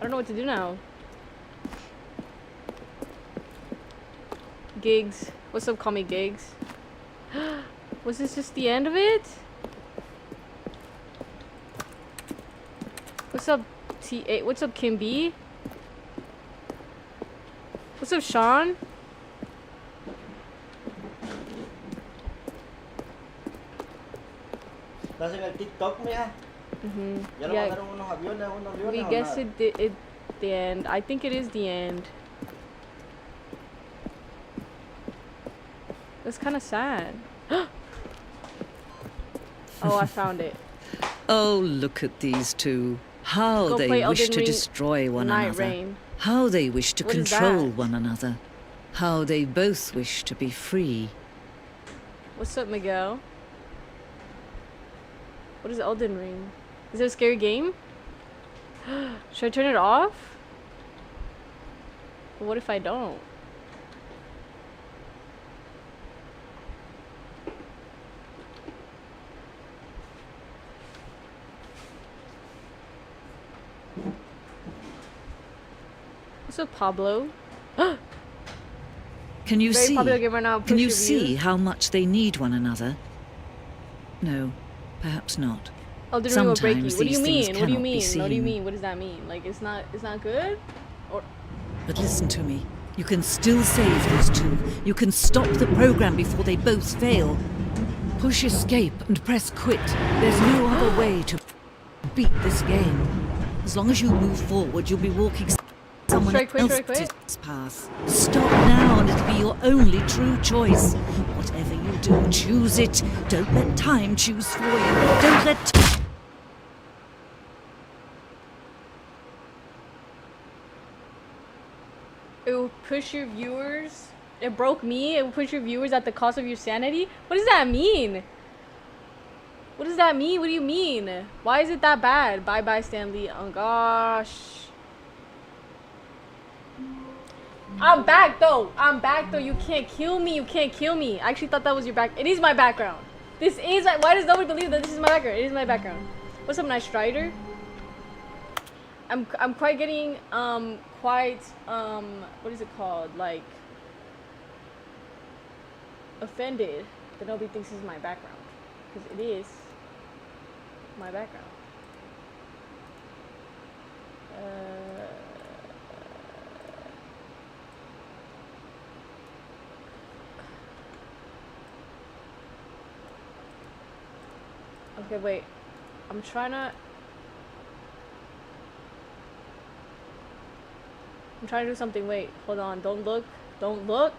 don't know what to do now. Gigs. What's up, call me Gigs? Was this just the end of it? What's up, T8? What's up, Kim B? What's up, Sean? Yeah, we guess it the end. I think it is the end. It's kind of sad. Oh, I found it. Oh, look at these two. How Go they play wish Elden to Ring destroy one Night another. Rain. How they wish to What is control that? one another. How they both wish to be free. What's up, Miguel? What is Elden Ring? Is it a scary game? Should I turn it off? But what if I don't? What's up, Pablo? Can you Very see? popular gamer now. Can Push you reviews. see how much they need one another? No, perhaps not. Elden Ring will break you. Sometimes What do you these things mean? What do you cannot be mean? What do you seen. mean? What does that mean? Like it's not good? Or But listen to me. You can still save those two. You can stop the program before they both fail. Push escape and press quit. There's no other way to beat this game. As long as you move forward, you'll be walking somewhere someone Should I quit? Should I else's quit? path. Stop now and it'll be your only true choice. Whatever you do, choose it. Don't let time choose for you. Don't let... It will push your viewers. It broke me. It will push your viewers at the cost of your sanity. What does that mean? What does that mean? What do you mean? Why is it that bad? Bye bye, Stanley. Oh gosh. I'm back though. I'm back though. You can't kill me. You can't kill me. I actually thought that was your back. It is my background. This is my... Why does nobody believe that this is my background? It is my background. What's up, Night Strider? I'm quite getting what is it called, like, offended that nobody thinks this is my background, because it is my background. Okay, wait, I'm trying to do something. Wait, hold on. Don't look. Don't look.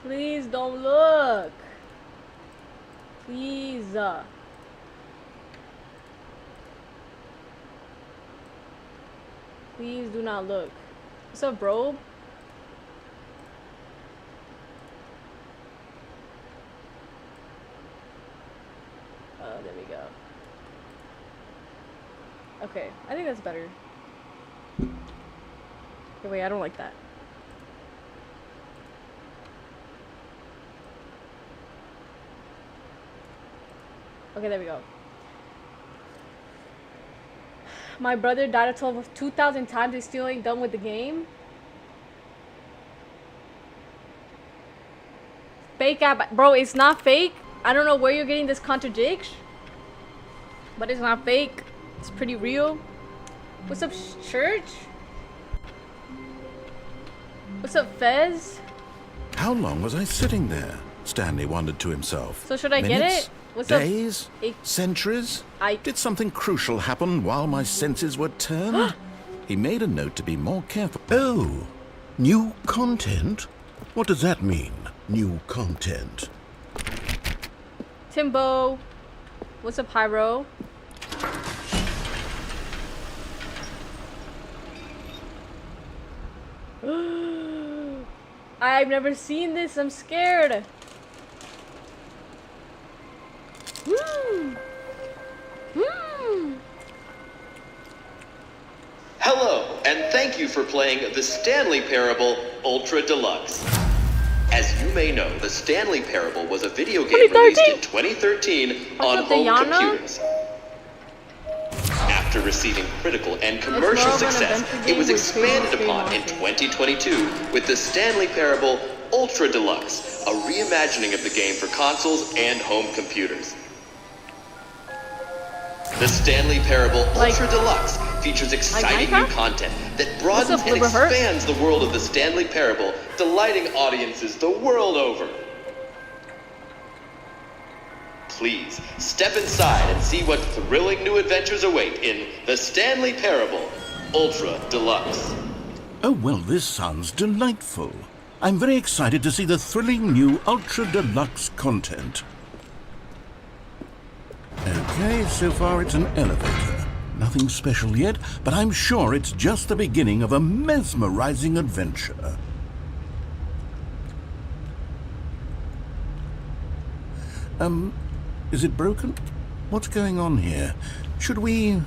Please don't look. Please. Please do not look. What's up, bro? Oh, there we go. Okay, I think that's better. Okay, wait, I don't like that. Okay, there we go. My brother died a total of 2,000 times. He still ain't done with the game. Fake app. Bro, it's not fake. I don't know where you're getting this contradiction. But it's not fake. It's pretty real. What's up, Church? What's up, Fez? How long was I sitting there? Stanley wondered to himself. So should I Minutes? get it? What's Days? up? Centuries? Ike. Did something crucial happen while my senses were turned? He made a note to be more careful. Oh, new content? What does that mean, new content? Timbo. What's up, Pyro? I've never seen this. I'm scared. Hello, and thank you for playing the Stanley Parable Ultra Deluxe. As you may know, the Stanley Parable was a video game released in 2013 on home computers. After receiving critical and commercial success, it was expanded upon in 2022 with the Stanley Parable Ultra Deluxe, a reimagining of the game for consoles and home computers. The Stanley Parable Ultra Deluxe features exciting new content that broadens and expands the world of the Stanley Parable, delighting audiences the world over. Please, step inside and see what thrilling new adventures await in the Stanley Parable Ultra Deluxe. Oh, well, this sounds delightful. I'm very excited to see the thrilling new Ultra Deluxe content. Okay, so far it's an elevator. Nothing special yet, but I'm sure it's just the beginning of a mesmerizing adventure. Is it broken? What's going on here? Should we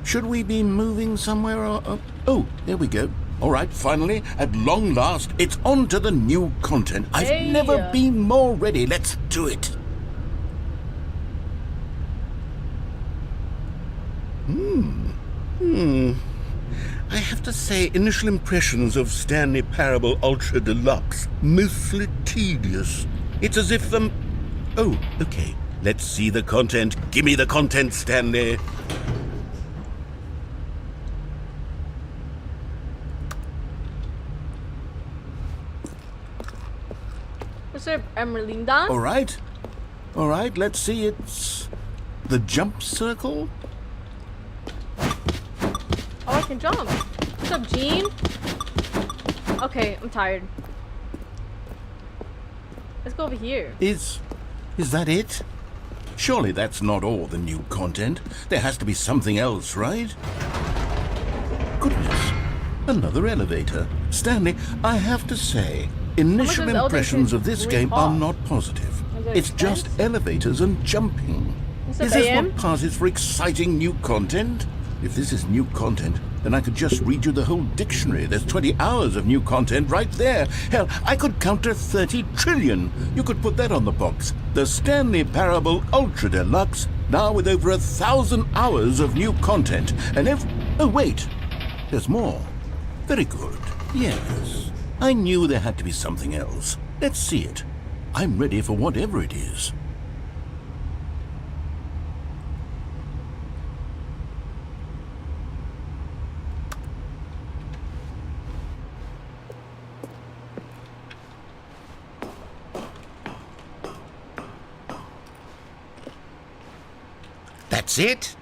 be moving somewhere or... Oh, there we go. All right, finally, at long last, it's on to the new content. I've never been more ready. Let's do it. I have to say, initial impressions of Stanley Parable Ultra Deluxe, mostly tedious. It's as if Oh, okay. Let's see the content. Give me the content, Stanley. What's up, Emerlinda? All right, let's see. It's the jump circle. Oh, I can jump. What's up, Gene? Okay, I'm tired. Let's go over here. Is that it? Surely that's not all the new content. There has to be something else, right? Goodness, another elevator. Stanley, I have to say, initial impressions of this game are not positive. It's just elevators and jumping. Is this what passes for exciting new content? If this is new content, then I could just read you the whole dictionary. There's 20 hours of new content right there. Hell, I could count to 30 trillion. You could put that on the box. The Stanley Parable Ultra Deluxe, now with over 1,000 hours of new content. And oh wait, there's more. Very good. Yes. I knew there had to be something else. Let's see it. I'm ready for whatever it is. That's it?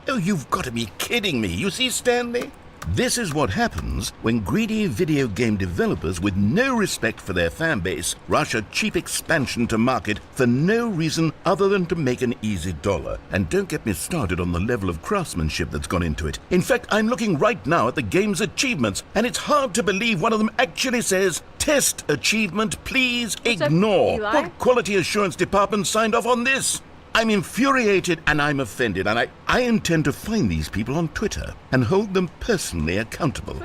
Oh, you've got to be kidding me. You see, Stanley? This is what happens when greedy video game developers with no respect for their fan base rush a cheap expansion to market for no reason other than to make an easy dollar. And don't get me started on the level of craftsmanship that's gone into it. In fact, I'm looking right now at the game's achievements, and it's hard to believe one of them actually says, "Test achievement, please ignore." What quality assurance department signed off on this? I'm infuriated and I'm offended, and I intend to find these people on Twitter and hold them personally accountable.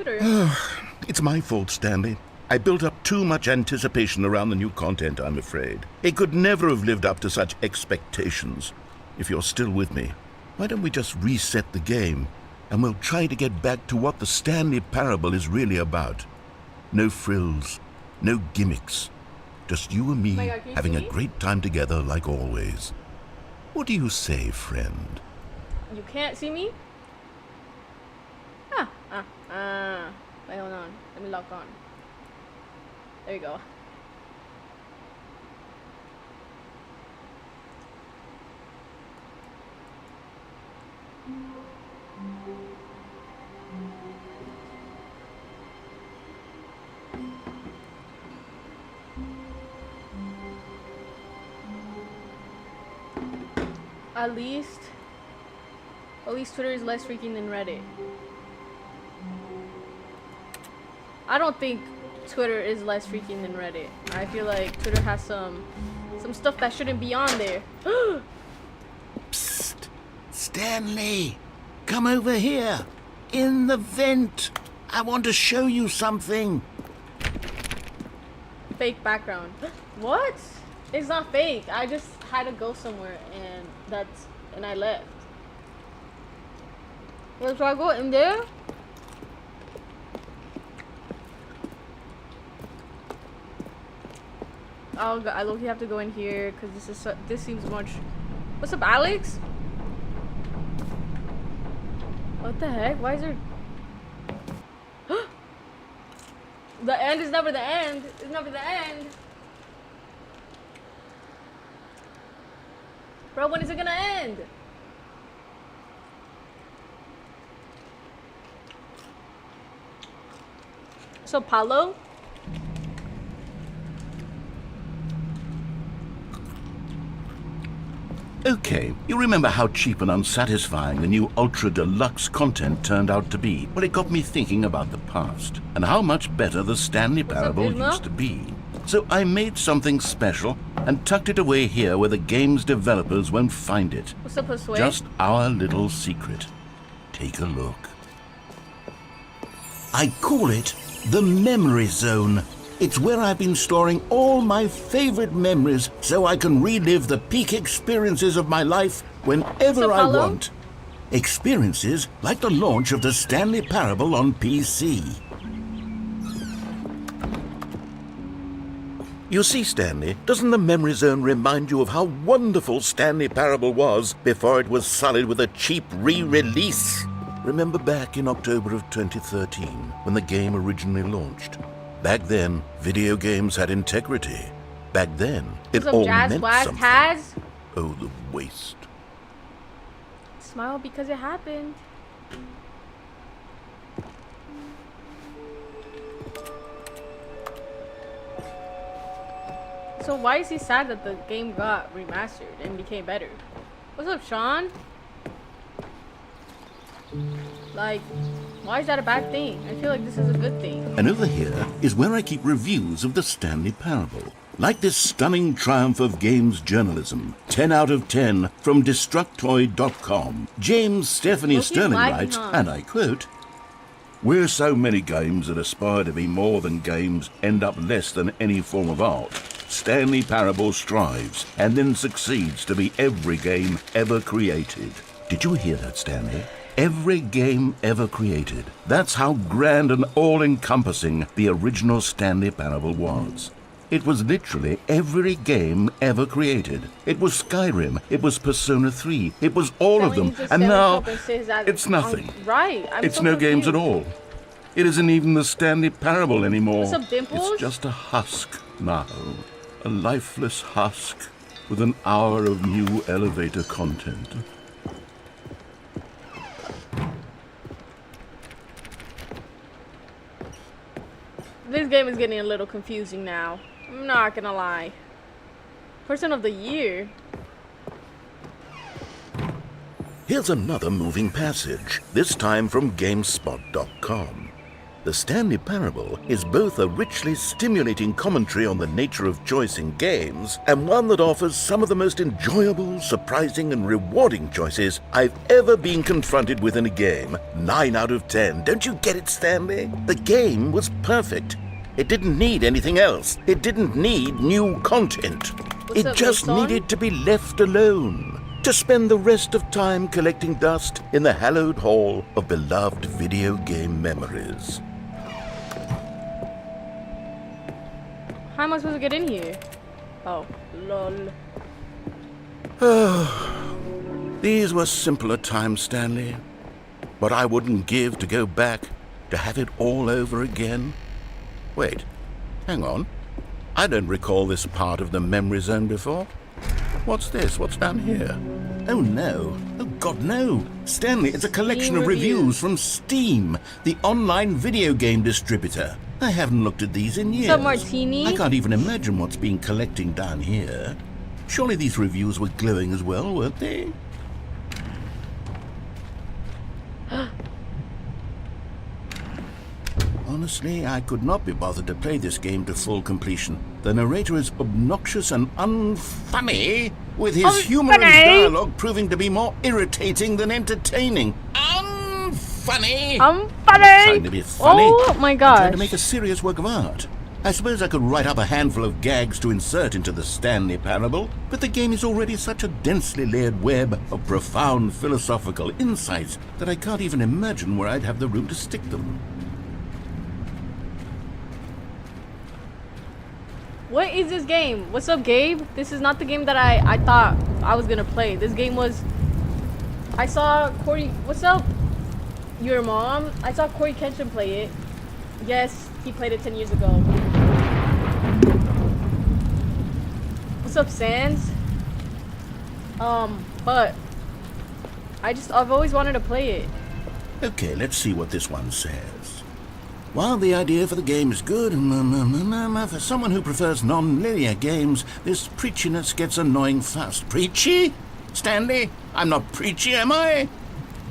It's my fault, Stanley. I built up too much anticipation around the new content, I'm afraid. It could never have lived up to such expectations. If you're still with me, why don't we just reset the game and we'll try to get back to what the Stanley Parable is really about. No frills, no gimmicks. Just you and me having a great time together like always. What do you say, friend? You can't see me? Wait, hold on. Let me lock on. There you go. At least Twitter is less freaking than Reddit. I don't think Twitter is less freaking than Reddit. I feel like Twitter has some stuff that shouldn't be on there. Psst! Stanley! Come over here! In the vent! I want to show you something! Fake background. What? It's not fake. I just had to go somewhere and I left. Well, so I go in there? Oh god, I low-key have to go in here because this seems much. What's up, Alex? What the heck? Why is there? The end is never the end. It's never the end. Bro, when is it gonna end? So, Paulo? Okay, you remember how cheap and unsatisfying the new Ultra Deluxe content turned out to be? Well, it got me thinking about the past and how much better the Stanley Parable used to be. So I made something special and tucked it away here where the game's developers won't find it. What's up, Josue? Just our little secret. Take a look. I call it the Memory Zone. It's where I've been storing all my favorite memories so I can relive the peak experiences of my life whenever I want. Experiences like the launch of the Stanley Parable on PC. You see, Stanley, doesn't the Memory Zone remind you of how wonderful Stanley Parable was before it was sullied with a cheap re-release? Remember back in October of 2013 when the game originally launched? Back then, video games had integrity. Back then, it all meant something. Taz? Oh, the waste. Smile because it happened. So why is he sad that the game got remastered and became better? What's up, Sean? Like, why is that a bad thing? I feel like this is a good thing. And over here is where I keep reviews of the Stanley Parable. Like this stunning triumph of games journalism. 10 out of 10 from Destructoid.com. James Stephanie Sterling writes, and I quote, "Where so many games that aspire to be more than games end up less than any form of art, Stanley Parable strives and then succeeds to be every game ever created." Did you hear that, Stanley? Every game ever created. That's how grand and all-encompassing the original Stanley Parable was. It was literally every game ever created. It was Skyrim, it was Persona 3, it was all of them, and now it's nothing. Right, it's no games at all. It isn't even the Stanley Parable anymore. What's up, Dimples? It's just a husk now. A lifeless husk with an hour of new elevator content. This game is getting a little confusing now. I'm not gonna lie. Person of the year? Here's another moving passage, this time from GameSpot.com. The Stanley Parable is both a richly stimulating commentary on the nature of choice in games and one that offers some of the most enjoyable, surprising, and rewarding choices I've ever been confronted with in a game. 9 out of 10. Don't you get it, Stanley? The game was perfect. It didn't need anything else. It didn't need new content. It just needed to be left alone, to spend the rest of time collecting dust in the hallowed hall of beloved video game memories. How am I supposed to get in here? Oh, lol. These were simpler times, Stanley. But I wouldn't give to go back, to have it all over again. Wait, hang on. I don't recall this part of the memory zone before. What's this? What's down here? Oh no. Oh God, no. Stanley, it's a collection of reviews from Steam, the online video game distributor. I haven't looked at these in years. What's up, Martini? I can't even imagine what's been collecting down here. Surely these reviews were glowing as well, weren't they? Honestly, I could not be bothered to play this game to full completion. The narrator is obnoxious and unfunny, with his humorous dialogue proving to be more irritating than entertaining. Unfunny! Trying to be funny. Oh my gosh. Trying to make a serious work of art. I suppose I could write up a handful of gags to insert into the Stanley Parable, but the game is already such a densely layered web of profound philosophical insights that I can't even imagine where I'd have the room to stick them. What is this game? What's up, Gabe? This is not the game that I thought I was gonna play. This game was... I saw Corey... What's up, your mom? I saw Corey Kenshin play it. Yes, he played it 10 years ago. What's up, Sans? But... I've always wanted to play it. Okay, let's see what this one says. While the idea for the game is good, for someone who prefers non-linear games, this preachiness gets annoying fast. Preachy? Stanley? I'm not preachy, am I?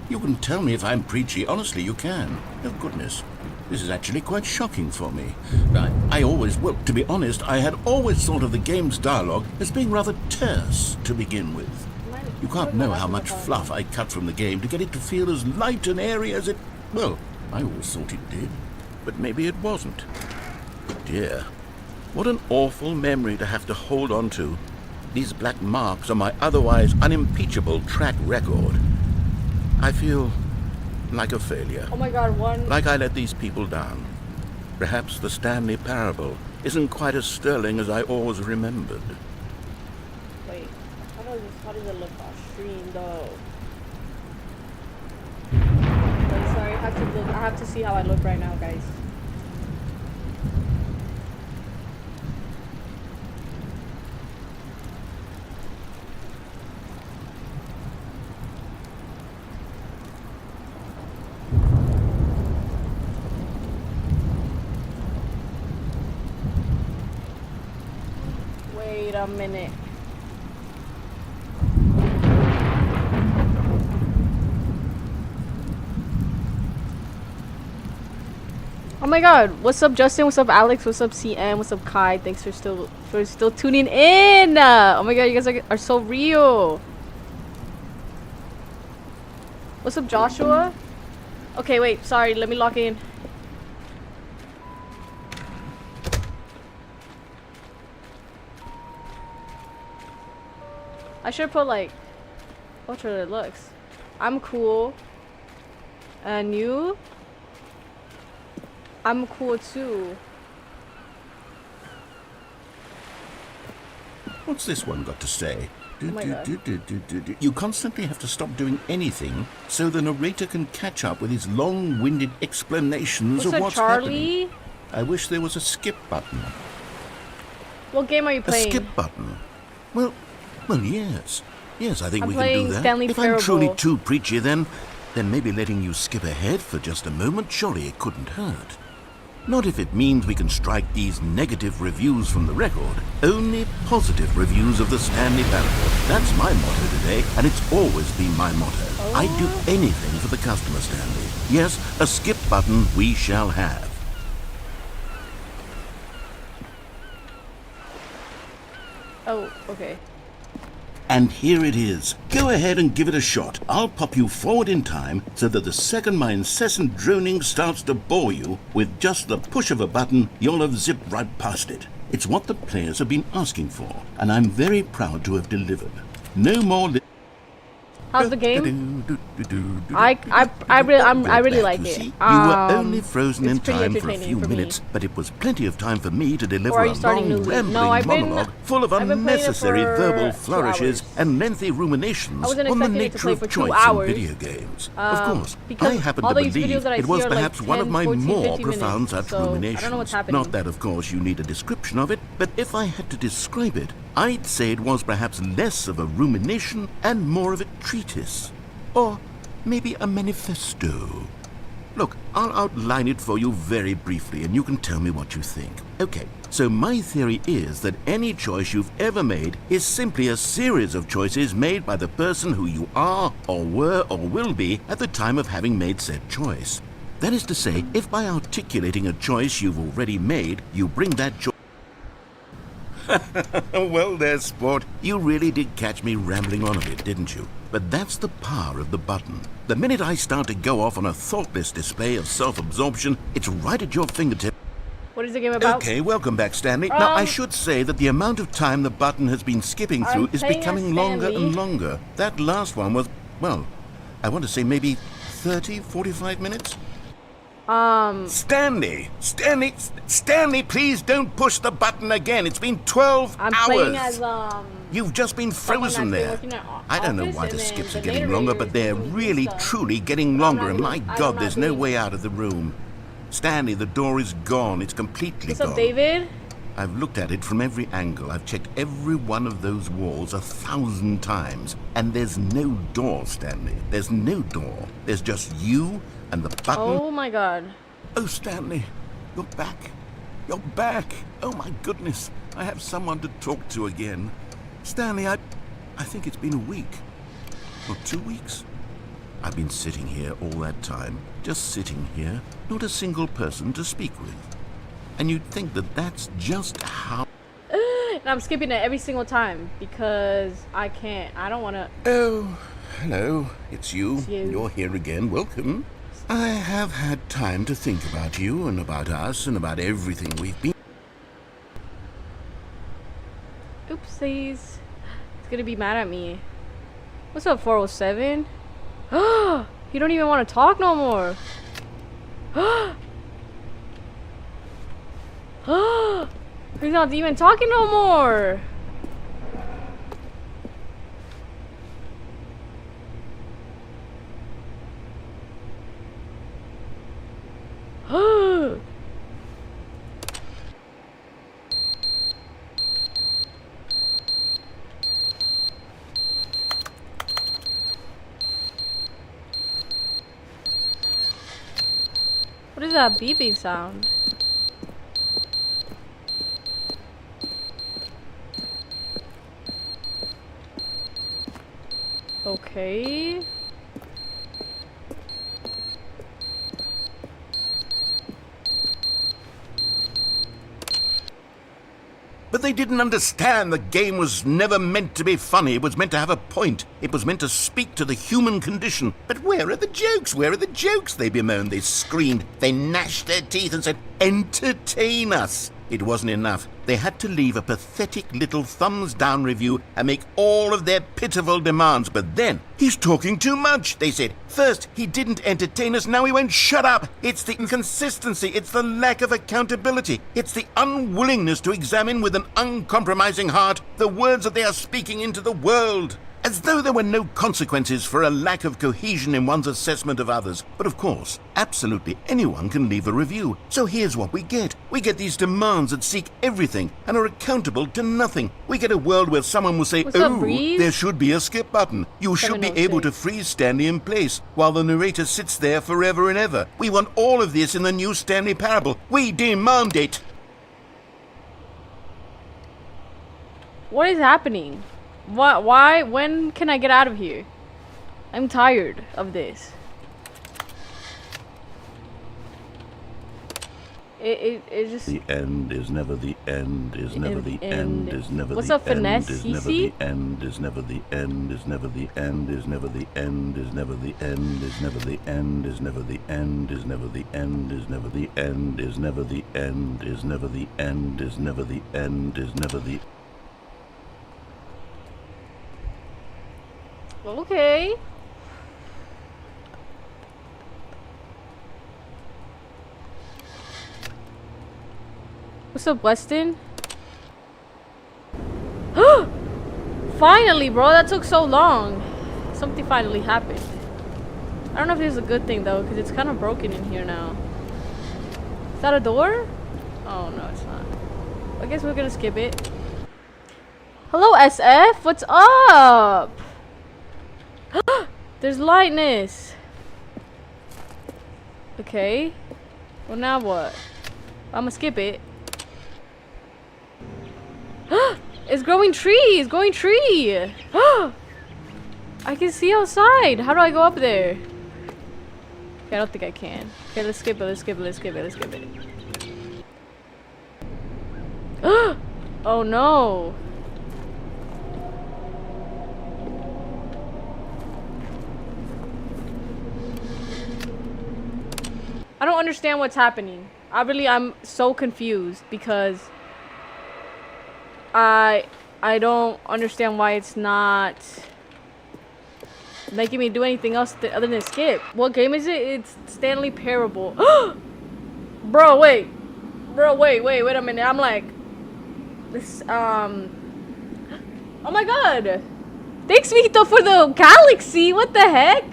You can tell me if I'm preachy. Honestly, you can. Oh, goodness. This is actually quite shocking for me. Well, to be honest, I had always thought of the game's dialogue as being rather terse to begin with. You can't know how much fluff I cut from the game to get it to feel as light and airy as it... Well, I always thought it did. But maybe it wasn't. Dear, what an awful memory to have to hold on to. These black marks on my otherwise unimpeachable track record. I feel like a failure. Oh my God, like I let these people down. Perhaps the Stanley Parable isn't quite as sterling as I always remembered. Wait, how does it look on stream though? Wait, sorry, I have to see how I look right now, guys. a minute. Oh my god, what's up Justin, what's up Alex, what's up CM, what's up Kai, thanks for still tuning in. Oh my god, you guys are so real. What's up Joshua? Okay, wait, sorry, let me lock in. I should put like Ultra Deluxe. I'm cool. And you? I'm cool too. What's this one got to say? Oh my God. You constantly have to stop doing anything so the narrator can catch up with his long-winded explanations of what's Charlie? happening. I wish there was a skip button. What game are you playing? A skip button? Well, yes. Yes, I think I'm we can playing do that. Stanley If Parable. I'm truly too preachy, then maybe letting you skip ahead for just a moment, surely it couldn't hurt. Not if it means we can strike these negative reviews from the record. Only positive reviews of the Stanley Parable. That's my motto today, and it's always been my motto. I'd do anything for the customer, Stanley. Yes, a skip button we shall have. Oh, okay. And here it is. Go ahead and give it a shot. I'll pop you forward in time so that the second my incessant droning starts to bore you, with just the push of a button, you'll have zipped right past it. It's what the players have been asking for, and I'm very proud to have delivered. No more... How's the game? I really like it. You were only frozen in it's pretty time for a entertaining few for me. minutes, but it was plenty of time for me to deliver Or are you a starting long, newly? rambling No, I've been- monologue full of I've been playing it unnecessary for verbal 2 flourishes hours. and lengthy ruminations I wasn't on the expecting it to nature play of for 2 choice hours. in video games. Of course, because I happen all to these believe videos that I it see was are like perhaps one of 10, my 14, more 15 profound minutes, such so I don't know ruminations. what's happening. Not that, of course, you need a description of it, but if I had to describe it, I'd say it was perhaps less of a rumination and more of a treatise. Or maybe a manifesto. Look, I'll outline it for you very briefly and you can tell me what you think. Okay, so my theory is that any choice you've ever made is simply a series of choices made by the person who you are, or were, or will be at the time of having made said choice. That is to say, if by articulating a choice you've already made, you bring that choice... Well there, sport. You really did catch me rambling on a bit, didn't you? But that's the power of the button. The minute I start to go off on a thoughtless display of self-absorption, it's right at your fingertip. What is the game about? Okay, welcome back, Stanley. Now, I should say that the amount of time the button has been skipping through I'm is playing becoming as longer Stanley. and longer. That last one was, well, I want to say maybe 30, 45 minutes? Stanley, please don't push the button again. It's been 12 I'm hours. playing as You've just been someone frozen that's been there. working at I don't know office, why the and then skips the are getting longer, but they're narrator is doing really, stuff. truly getting But I'm longer, not and my doing- I'm God, not there's no doing way it. out of the room. Stanley, the door is gone. It's completely What's gone. up, David? I've looked at it from every angle. I've checked every one of those walls 1,000 times. And there's no door, Stanley. There's no door. There's just you and the button. Oh my god. Oh, Stanley, you're back. You're back. Oh, my goodness. I have someone to talk to again. Stanley, I think it's been a week. Or 2 weeks. I've been sitting here all that time. Just sitting here. Not a single person to speak with. And you'd think that that's just how... And I'm skipping it every single time because I can't. I don't want to. Oh, hello. It's you. It's you. You're here again. Welcome. I have had time to think about you and about us and about everything we've been... Oopsies. It's gonna be mad at me. What's up, 407? You don't even want to talk no more. He's not even talking no more. What is that beeping sound? Okay. But they didn't understand the game was never meant to be funny. It was meant to have a point. It was meant to speak to the human condition. But where are the jokes? Where are the jokes? They bemoaned, they screamed, they gnashed their teeth and said, entertain us. It wasn't enough. They had to leave a pathetic little thumbs-down review and make all of their pitiful demands. But then, he's talking too much, they said. First, he didn't entertain us, now he won't shut up. It's the inconsistency, it's the lack of accountability. It's the unwillingness to examine with an uncompromising heart the words that they are speaking into the world. As though there were no consequences for a lack of cohesion in one's assessment of others. But of course, absolutely anyone can leave a review. So here's what we get. We get these demands that seek everything and are accountable to nothing. We get a world where someone will say, there should be a skip button. You should be able to freeze Stanley in place while the narrator sits there forever and ever. We want all of this in the new Stanley Parable. We demand it. What is happening? What? Why? When can I get out of here? I'm tired of this. It just... The end is never the end, is never the end, is never the end. What's up, finesse? Is never the end, is never the end, is never the end, is never the end, is never the end, is never the end, is never the end, is never the end, is never the end, is never the end, is never the end, is never the end, is never the... Okay. What's up, Weston? Finally, bro. That took so long. Something finally happened. I don't know if this is a good thing, though, because it's kind of broken in here now. Is that a door? Oh, no, it's not. I guess we're going to skip it. Hello, SF. What's up? There's lightness. Okay. Well, now what? I'm gonna skip it. It's growing tree. It's growing tree. I can see outside. How do I go up there? Okay, I don't think I can. Okay, let's skip it. Let's skip it. Let's skip it. Let's skip it. Oh no. I don't understand what's happening. I'm so confused because I don't understand why it's not making me do anything else other than skip. What game is it? It's Stanley Parable. Bro, wait. Wait a minute. I'm like this oh my god. Thanks, Vito, for the galaxy. What the heck?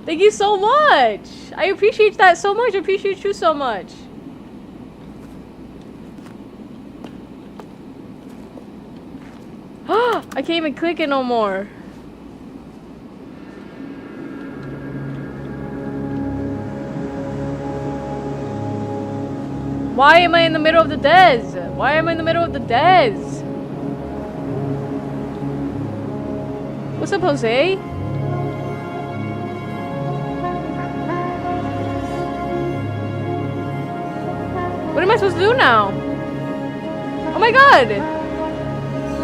Thank you so much. I appreciate that so much. I appreciate you so much. I can't even click it no more. Why am I in the middle of the des? Why am I in the middle of the des? What's up, Jose? What am I supposed to do now? Oh my god!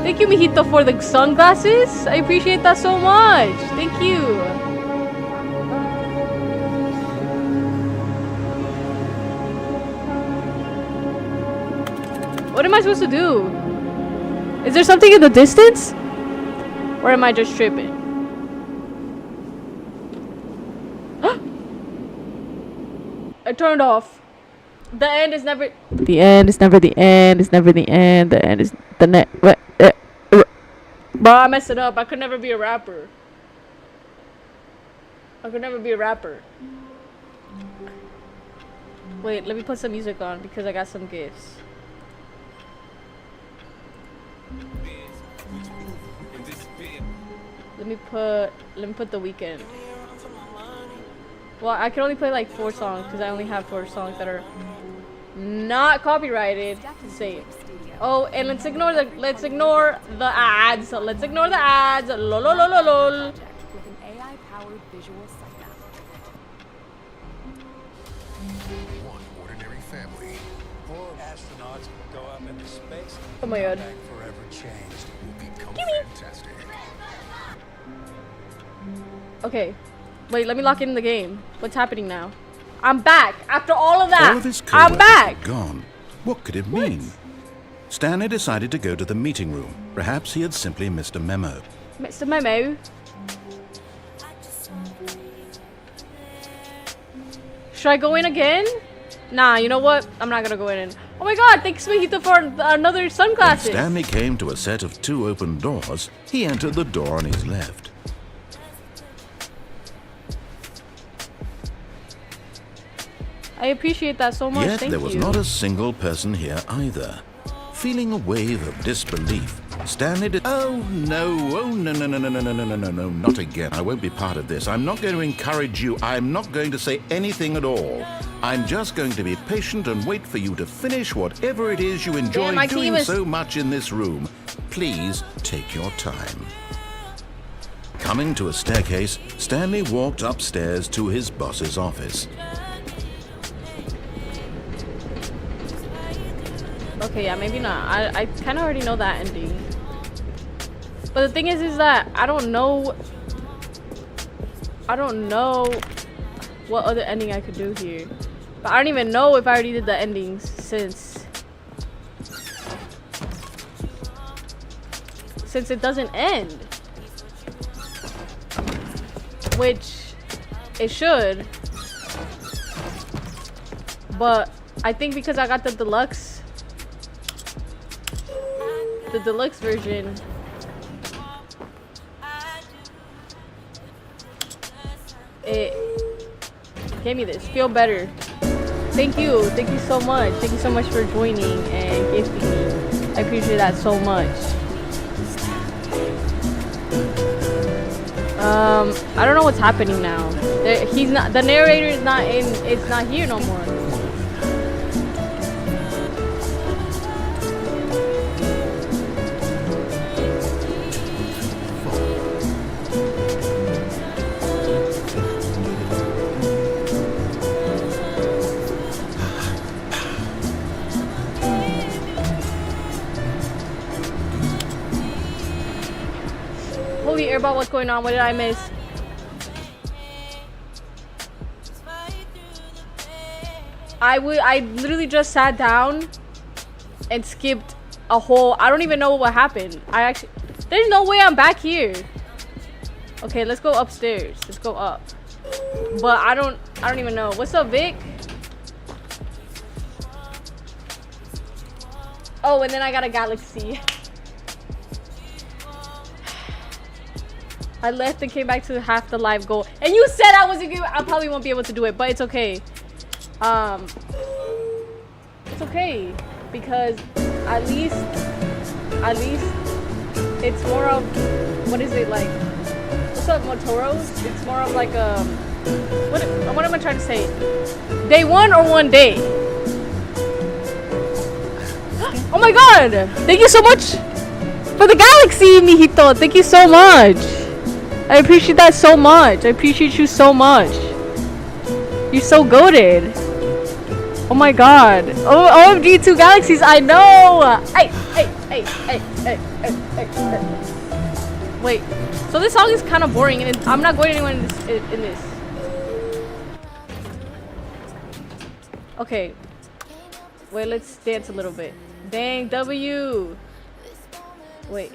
Thank you, Mijito, for the sunglasses. I appreciate that so much. Thank you. What am I supposed to do? Is there something in the distance? Or am I just tripping? I turned off. The end is never. The end is never the end. It's never the end. The end is the net. What? Bro, I messed it up. I could never be a rapper. I could never be a rapper. Wait, let me put some music on because I got some gifts. Let me put the weekend. Well, I can only play like 4 songs because I only have 4 songs that are not copyrighted. Save. Oh, and let's ignore the ads. Let's ignore the ads. Lol. AI-powered visual sight map. One ordinary family. 4 astronauts go up into space. Oh my god. Back forever changed. Will become fantastic. Okay. Wait, let me lock in the game. What's happening now? I'm back. After all of that, All of his I'm coworkers back. had gone. What could it mean? Stanley decided to go to the meeting room. Perhaps he had simply missed a memo. Mr. Memo. Should I go in again? Nah, you know what? I'm not gonna go in. Oh my god, thanks Mahito for another When sunglasses. Stanley came to a set of 2 open doors, he entered the door on his left. I appreciate that so much. Yet Thank there was you. not a single person here either. Feeling a wave of disbelief, Stanley did. Oh no, not again. I won't be part of this. I'm not going to encourage you. I'm not going to say anything at all. I'm just going to be patient and wait for you to finish whatever it is you enjoy my doing team is- so much in this room. Please take your time. Coming to a staircase, Stanley walked upstairs to his boss's office. Okay, yeah, maybe not. I kind of already know that ending. But the thing is that I don't know what other ending I could do here. But I don't even know if I already did the endings since it doesn't end. Which it should. But I think because I got the deluxe version, it gave me this. Feel better. Thank you so much. Thank you so much for joining and gifting me. I appreciate that so much. I don't know what's happening now. The narrator is not in. It's not here no more. Holy airball, what's going on? What did I miss? I literally just sat down and skipped a whole. I don't even know what happened. There's no way I'm back here. Okay, let's go upstairs. Let's go up. But I don't even know. What's up, Vic? Oh, and then I got a galaxy. I left and came back to half the live goal. And you said I wasn't good. I probably won't be able to do it, but it's okay. It's okay because at least it's more of, what is it like? What's up, Motoros? It's more of like what am I trying to say? Day 1 or 1 day? Oh my god! Thank you so much for the galaxy, mijito. Thank you so much. I appreciate that so much. I appreciate you so much. You're so goated. Oh my god. Oh, OMG 2 galaxies. I know. Hey. Wait. So this song is kind of boring, and I'm not going anywhere in this. Okay. Wait. Let's dance a little bit. Dang, W. Wait.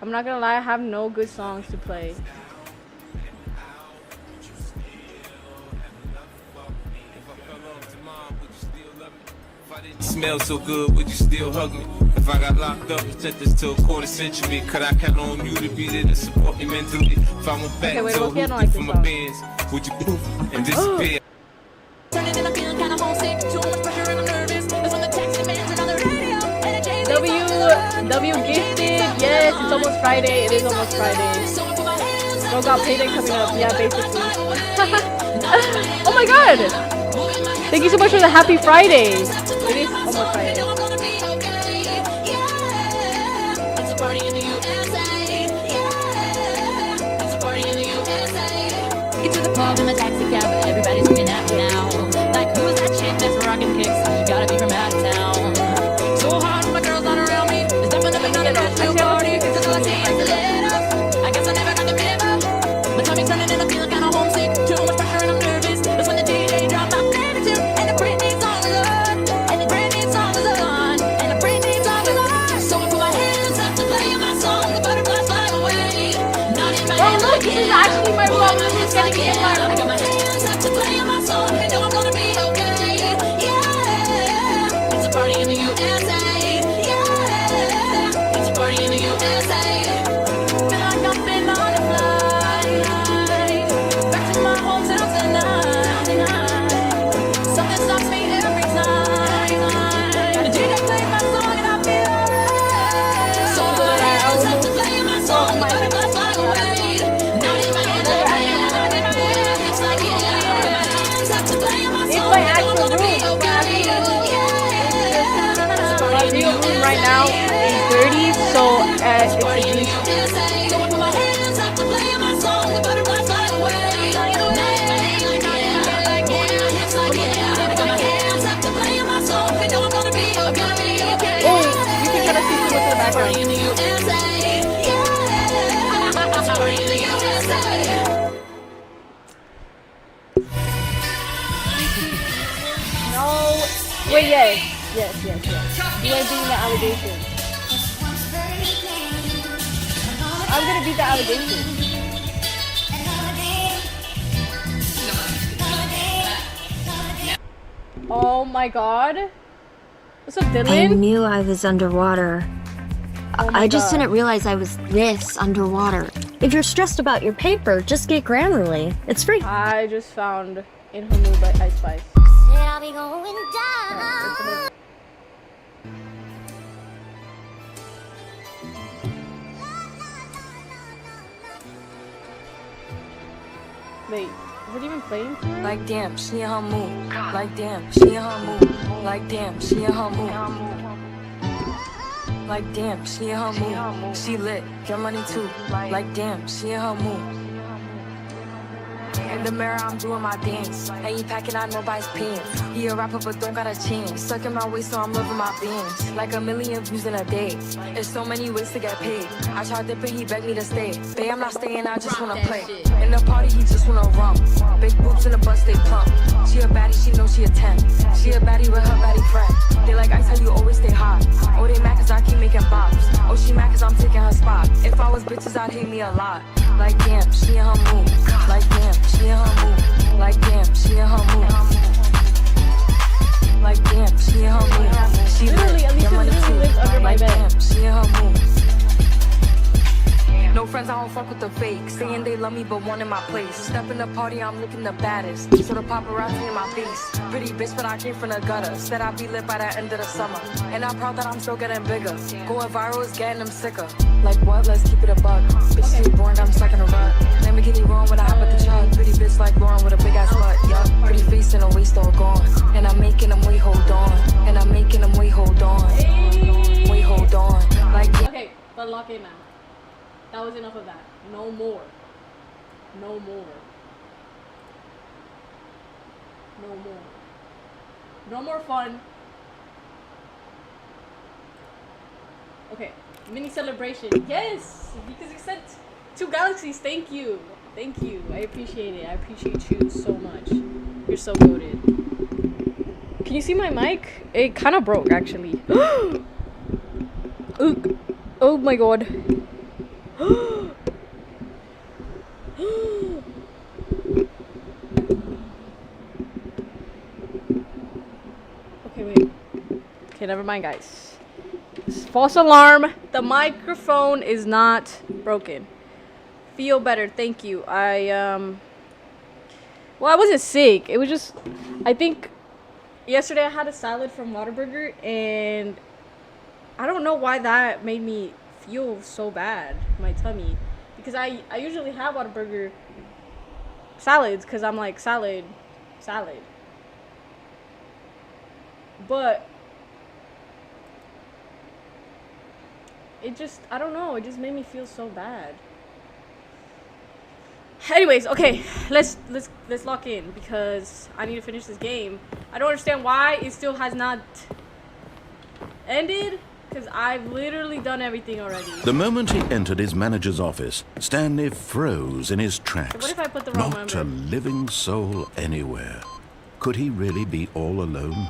I'm not gonna lie, I have no good songs to play. Smell so good, would you still hug me? If I got locked up, sent this to a quarter century, could I count on you to be there to support me mentally? If I went back to looking for my bands, would you poof and disappear? Turning and I feel kind of homesick. Too much pressure and I'm nervous. That's when the taxi man's on the radio. W gifted. Yes, it's almost Friday. It is almost Friday. Bro got payday coming up. Yeah, basically. Oh my god. Thank you so much for the happy Friday. It is almost Friday. to the club in my taxi cab, but everybody's looking at me now. Like, who is that chick that's rocking kicks? She gotta be from out of town. So hard when my girls not around me. There's definitely another Nashville party. It's all I see is the letters. I guess I never got the memo. My tummy's turning and I feel kinda homesick. Too much pressure and I'm nervous. That's when the DJ dropped my favorite tune. And the Britney song is on. And the Britney song is on. And the Britney song is on. So I put my hands up to play my song. The butterflies fly away. Not in my hand. Look, this is actually my vlog. This is gonna get my I got my hands up to play my song. And know I'm gonna be okay. Yeah. It's a party in the USA. Yeah. It's a party in the USA. Feel like I'm been on a flight. Back to my hometown tonight. Something stops me every time. The DJ plays my song and I feel alright. So I put my hands up to play my song. The butterflies fly away. Not in my hand, not in my hand, not in my hand. It's like, yeah. I put my hands up to play my song. my I know I'm actual gonna be room. okay. Yeah. It's a My party in the real room USA. right now is dirty, so it's a Party in the glitch. USA. So I put my hands up to play my song. The butterflies fly away. Not in my hand, like, yeah, like, yeah. It's like, yeah. I got my hands up to play my song. I know I'm gonna be okay. Oh, you can try to see what's in the background. Party in the USA. Yeah. It's a party in the USA. No. Wait, yes. Yes. You ain't beating the allegation. I'm gonna beat the allegation. Oh my god. What's up, Dylan? I knew I was underwater. Oh my I just God. didn't realize I was this underwater. If you're stressed about your paper, just get Grammarly. It's free. I just found In Her Mood by Ice Spice. I'll be going down. Wait, is it even playing for her? Like damn, she in her mood. Like damn, she in her mood. Like damn, she in her mood. Like damn, she in her mood. She lit, get money too. Like damn, she in her mood. In the mirror, I'm doing my dance. Ain't he packing out nobody's pants. He a rapper, but don't got a chance. Sucking my waist, so I'm loving my bands. Like 1 million views in a day. There's so many ways to get paid. I tried dipping, he begged me to stay. Babe, I'm not staying, I just wanna play. In the party, he just wanna rump. Big boobs in the bus, they plump. She a baddie, she knows she a 10. She a baddie with her baddie friend. They like ice, how you always stay hot. Oh, they mad cause I keep making bops. Oh, she mad cause I'm taking her spot. If I was bitches, I'd hate me a lot. Like damn, she in her mood. Like damn, she in her mood. Like damn, she in her mood. Like damn, she in her mood. She Literally, Alicia literally lives under my like bed. damn, she in her mood. No friends, I don't fuck with the fake. Saying they love me, but one in my place. Step in the party, I'm looking the baddest. So the paparazzi in my face. Pretty bitch, but I came from the gutter. Said I'd be lit by the end of the summer. And I'm proud that I'm still getting bigger. Going viral is getting them sicker. Like what? Let's keep it a bug. Bitch, stay boring, I'm stuck in a rut. Lamborghini wrong when I hop at the truck. Pretty bitch like Lauren with a big ass butt. Yup, pretty face and a waist all gone. And I'm making them wait, hold on. And I'm making them wait, hold on. Wait, hold on. Like Okay, but lock in now. That was enough of that. No more. No more. No more. No more fun. Okay, mini celebration. Yes, because you sent 2 galaxies. Thank you. Thank you. I appreciate it. I appreciate you so much. You're so goated. Can you see my mic? It kind of broke actually. Oog. Oh my god. Okay, wait. Okay, never mind, guys. False alarm. The microphone is not broken. Feel better. Thank you. Well, I wasn't sick. It was just, I think yesterday I had a salad from Whataburger, and I don't know why that made me feel so bad in my tummy, because I usually have Whataburger salads because I'm like salad, but it just, I don't know, it just made me feel so bad. Anyways, okay, let's lock in because I need to finish this game. I don't understand why it still has not ended because I've literally done everything already. The moment he entered his manager's office, Stanley froze in his tracks. What if I put the wrong Not number? a living soul anywhere. Could he really be all alone?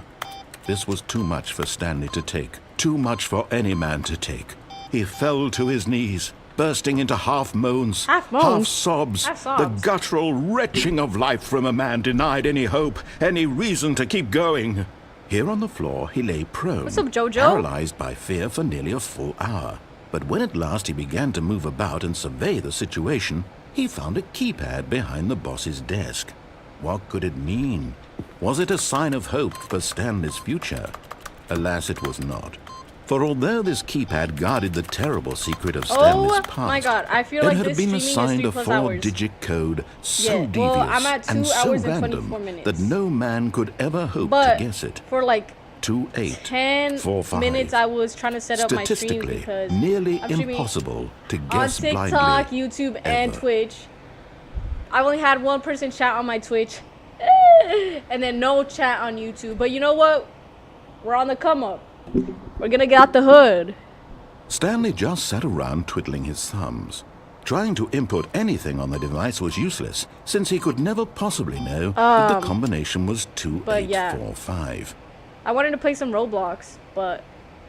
This was too much for Stanley to take. Too much for any man to take. He fell to his knees, bursting into half moans, half sobs, the guttural retching of life from a man denied any hope, any reason to keep going. Here on the floor, he lay prone, What's up, Jojo? paralyzed by fear for nearly a full hour. But when at last he began to move about and survey the situation, he found a keypad behind the boss's desk. What could it mean? Was it a sign of hope for Stanley's future? Alas, it was not. For although this keypad guarded the terrible secret of Stanley's past, my God, I feel it like had this been streaming assigned is a 3+ hours. 4-digit code so Yeah, devious well, I'm at 2 and so hours and random 24 minutes. that no man could ever hope But to guess it. for like 10 minutes, I was trying to set up my stream Statistically, because nearly I'm streaming impossible to on guess TikTok, blindly. YouTube, and Twitch. I only had one person chat on my Twitch, and then no chat on YouTube. But you know what? We're on the come up. We're gonna get out the hood. Stanley just sat around twiddling his thumbs. Trying to input anything on the device was useless, since he could never possibly know that the combination was 2845. I wanted to play some Roblox, but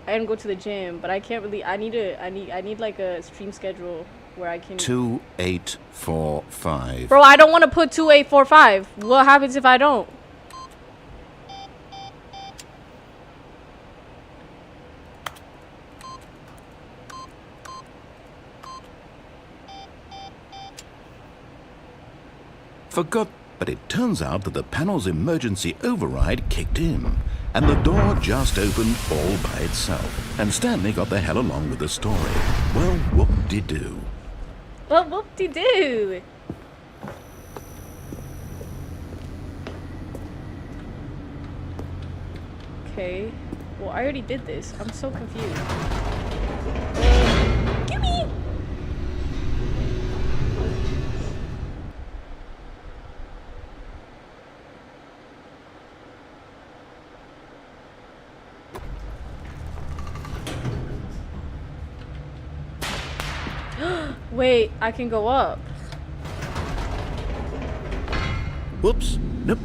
I didn't go to the gym. But I can't really. I need like a stream schedule where I can. 2845. Bro, I don't want to put 2845. What happens if I don't? Forgot, but it turns out that the panel's emergency override kicked in, and the door just opened all by itself, and Stanley got the hell along with the story. Well, whoop-de-doo. Well, whoop-de-doo. Okay. Well, I already did this. I'm so confused. Gimme! Wait, I can go up. Whoops. Nope.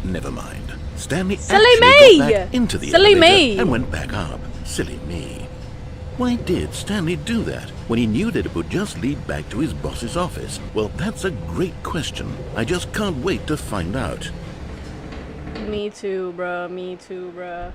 Never mind. Stanley Silly actually got me! back into the Silly elevator me! and went back up. Silly me. Why did Stanley do that when he knew that it would just lead back to his boss's office? Well, that's a great question. I just can't wait to find out. Me too, bruh. Me too, bruh.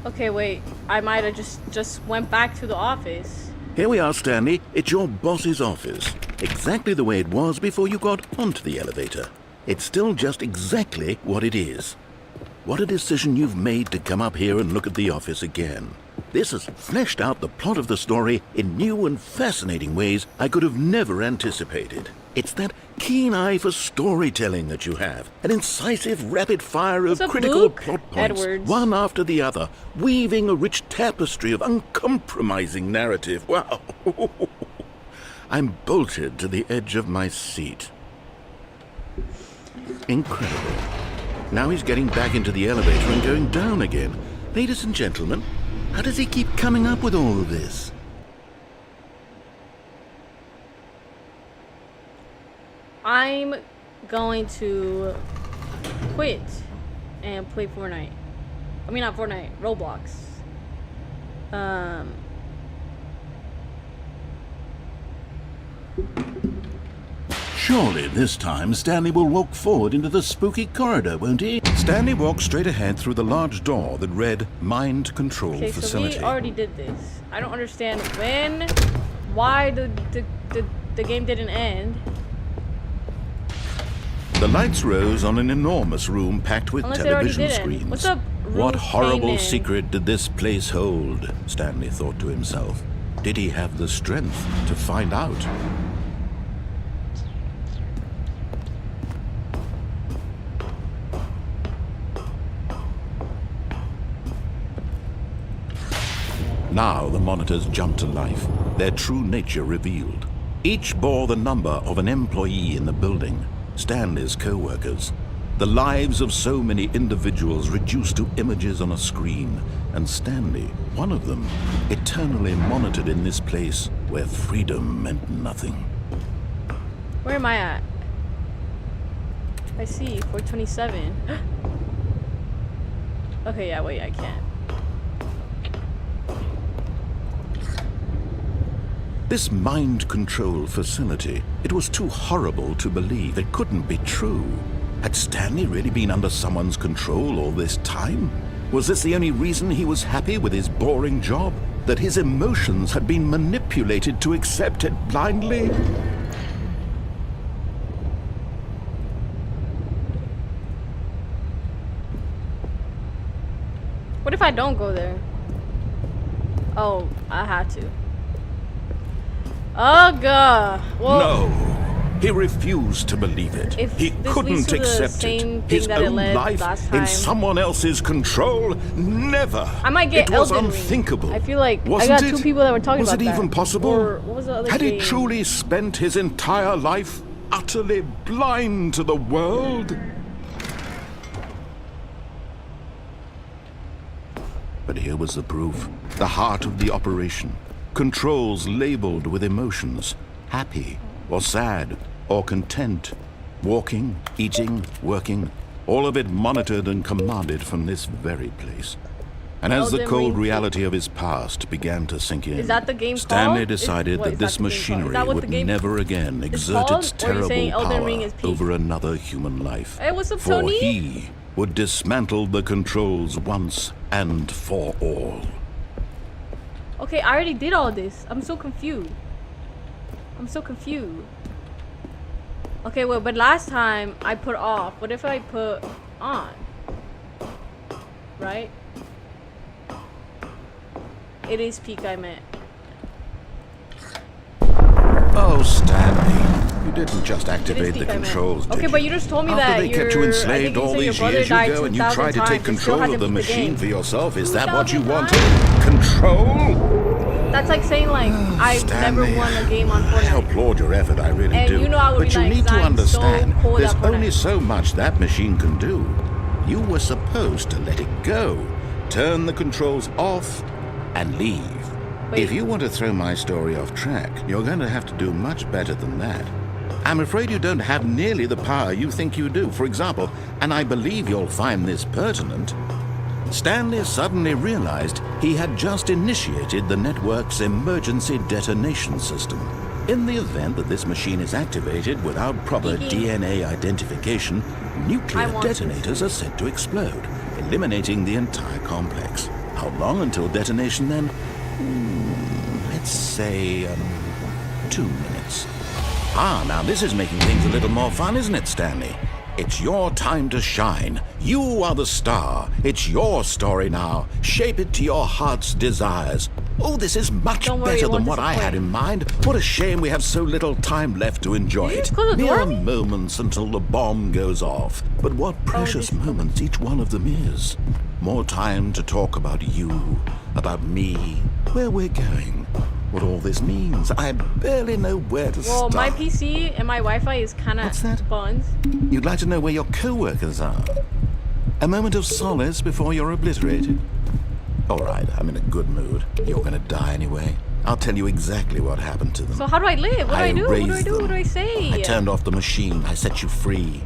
Okay, wait. I might have just went back to the office. Here we are, Stanley. It's your boss's office. Exactly the way it was before you got onto the elevator. It's still just exactly what it is. What a decision you've made to come up here and look at the office again. This has fleshed out the plot of the story in new and fascinating ways I could have never anticipated. It's that keen eye for storytelling that you have, an incisive rapid fire of critical Luke? plot points, Edwards. one after the other, weaving a rich tapestry of uncompromising narrative. Wow! I'm bolted to the edge of my seat. Incredible. Now he's getting back into the elevator and going down again. Ladies and gentlemen, how does he keep coming up with all of this? I'm going to quit and play Fortnite. I mean, not Fortnite, Roblox. Surely this time Stanley will walk forward into the spooky corridor, won't he? Stanley walked straight ahead through the large door that read Mind Control Okay, so Facility. we already did this. I don't understand why the game didn't end. The lights rose on an enormous room packed with Unless it already television didn't. screens. What's up, What Ruth horrible Kanan? secret did this place hold? Stanley thought to himself. Did he have the strength to find out? Now the monitors jumped to life, their true nature revealed. Each bore the number of an employee in the building, Stanley's co-workers. The lives of so many individuals reduced to images on a screen, and Stanley, one of them, eternally monitored in this place where freedom meant nothing. Where am I at? I see, 427. Okay, yeah, wait, I can't. This mind control facility, it was too horrible to believe. It couldn't be true. Had Stanley really been under someone's control all this time? Was this the only reason he was happy with his boring job? That his emotions had been manipulated to accept it blindly? What if I don't go there? Oh, I had to. Oh god. Well, no, he refused to believe it. He couldn't accept it. His own life in someone else's control? Never. I might get It was Elden Ring. unthinkable. I feel like Wasn't I got it? two people that were talking was about that. Was it even possible? Or what was the other Had he game? truly spent his entire life utterly blind to the world? But here was the proof. The heart of the operation. Controls labeled with emotions. Happy, or sad, or content. Walking, eating, working. All of it monitored and commanded from this very place. And as the cold reality of his past began to sink in, Is that the game Stanley called? decided What, that is this that the game called? Is machinery that what the would game never again is exert called? its Or are you terrible saying Elden power Ring is peak? over another human life. Hey, what's up, For Tony? he would dismantle the controls once and for all. Okay, I already did all this. I'm so confused. I'm so confused. Okay, well, but last time I put off. What if I put on? Right? It is peak, I meant. Oh, Stanley, you didn't just activate the peak, I meant. controls, did Okay, you? but you just told me After that they kept you enslaved all these years, you go and you try to take control of the machine for yourself. Is that what you wanted? Control? That's like saying like I've never won a game on Fortnite. I applaud your effort, I really And do. you know I would but be you like, need to I'm understand, so cold there's at only Fortnite. so much that machine can do. You were supposed to let it go, turn the controls off, and leave. Wait. If you want to throw my story off track, you're going to have to do much better than that. I'm afraid you don't have nearly the power you think you do. For example, and I believe you'll find this pertinent, Stanley suddenly realized he had just initiated the network's emergency detonation system. In the event that this machine is activated without proper DNA identification, nuclear detonators are set to explode, eliminating the entire complex. How long until detonation then? Let's say 2 minutes. Now this is making things a little more fun, isn't it, Stanley? It's your time to shine. You are the star. It's your story now. Shape it to your heart's desires. Oh, this is much better than what I had in mind. What a shame we have so little time left to enjoy it. Mere moments until the bomb goes off. But what precious moments each one of them is. More time to talk about you, about me, where we're going, what all this means. I barely know where to Well, start. my PC and my Wi-Fi is kind of buns. You'd like to know where your co-workers are? A moment of solace before you're obliterated? All right, I'm in a good mood. You're gonna die anyway. I'll tell you exactly what happened to them. So how do I live? What do I do? What do I do? What do I say? I turned off the machine. I set you free.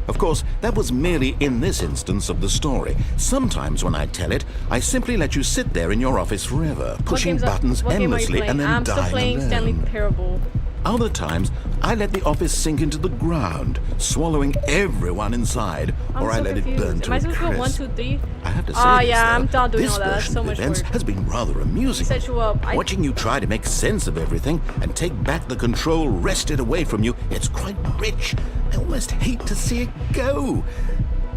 Of course, that was merely in this instance of the story. Sometimes when I tell it, I simply let you sit there in your office forever, pushing buttons endlessly and then I'm dying still playing alone. Stanley Parable. Other times, I let the office sink into the ground, swallowing everyone inside, or I let it burn to Am I a supposed to go 1, crisp. 2, 3? I have to say Oh this, yeah, though, I'm not doing this all that. That's version so of much events work. has been rather amusing. Set you up. Watching you try to make sense of everything and take back the control wrested away from you, it's quite rich. I almost hate to see it go.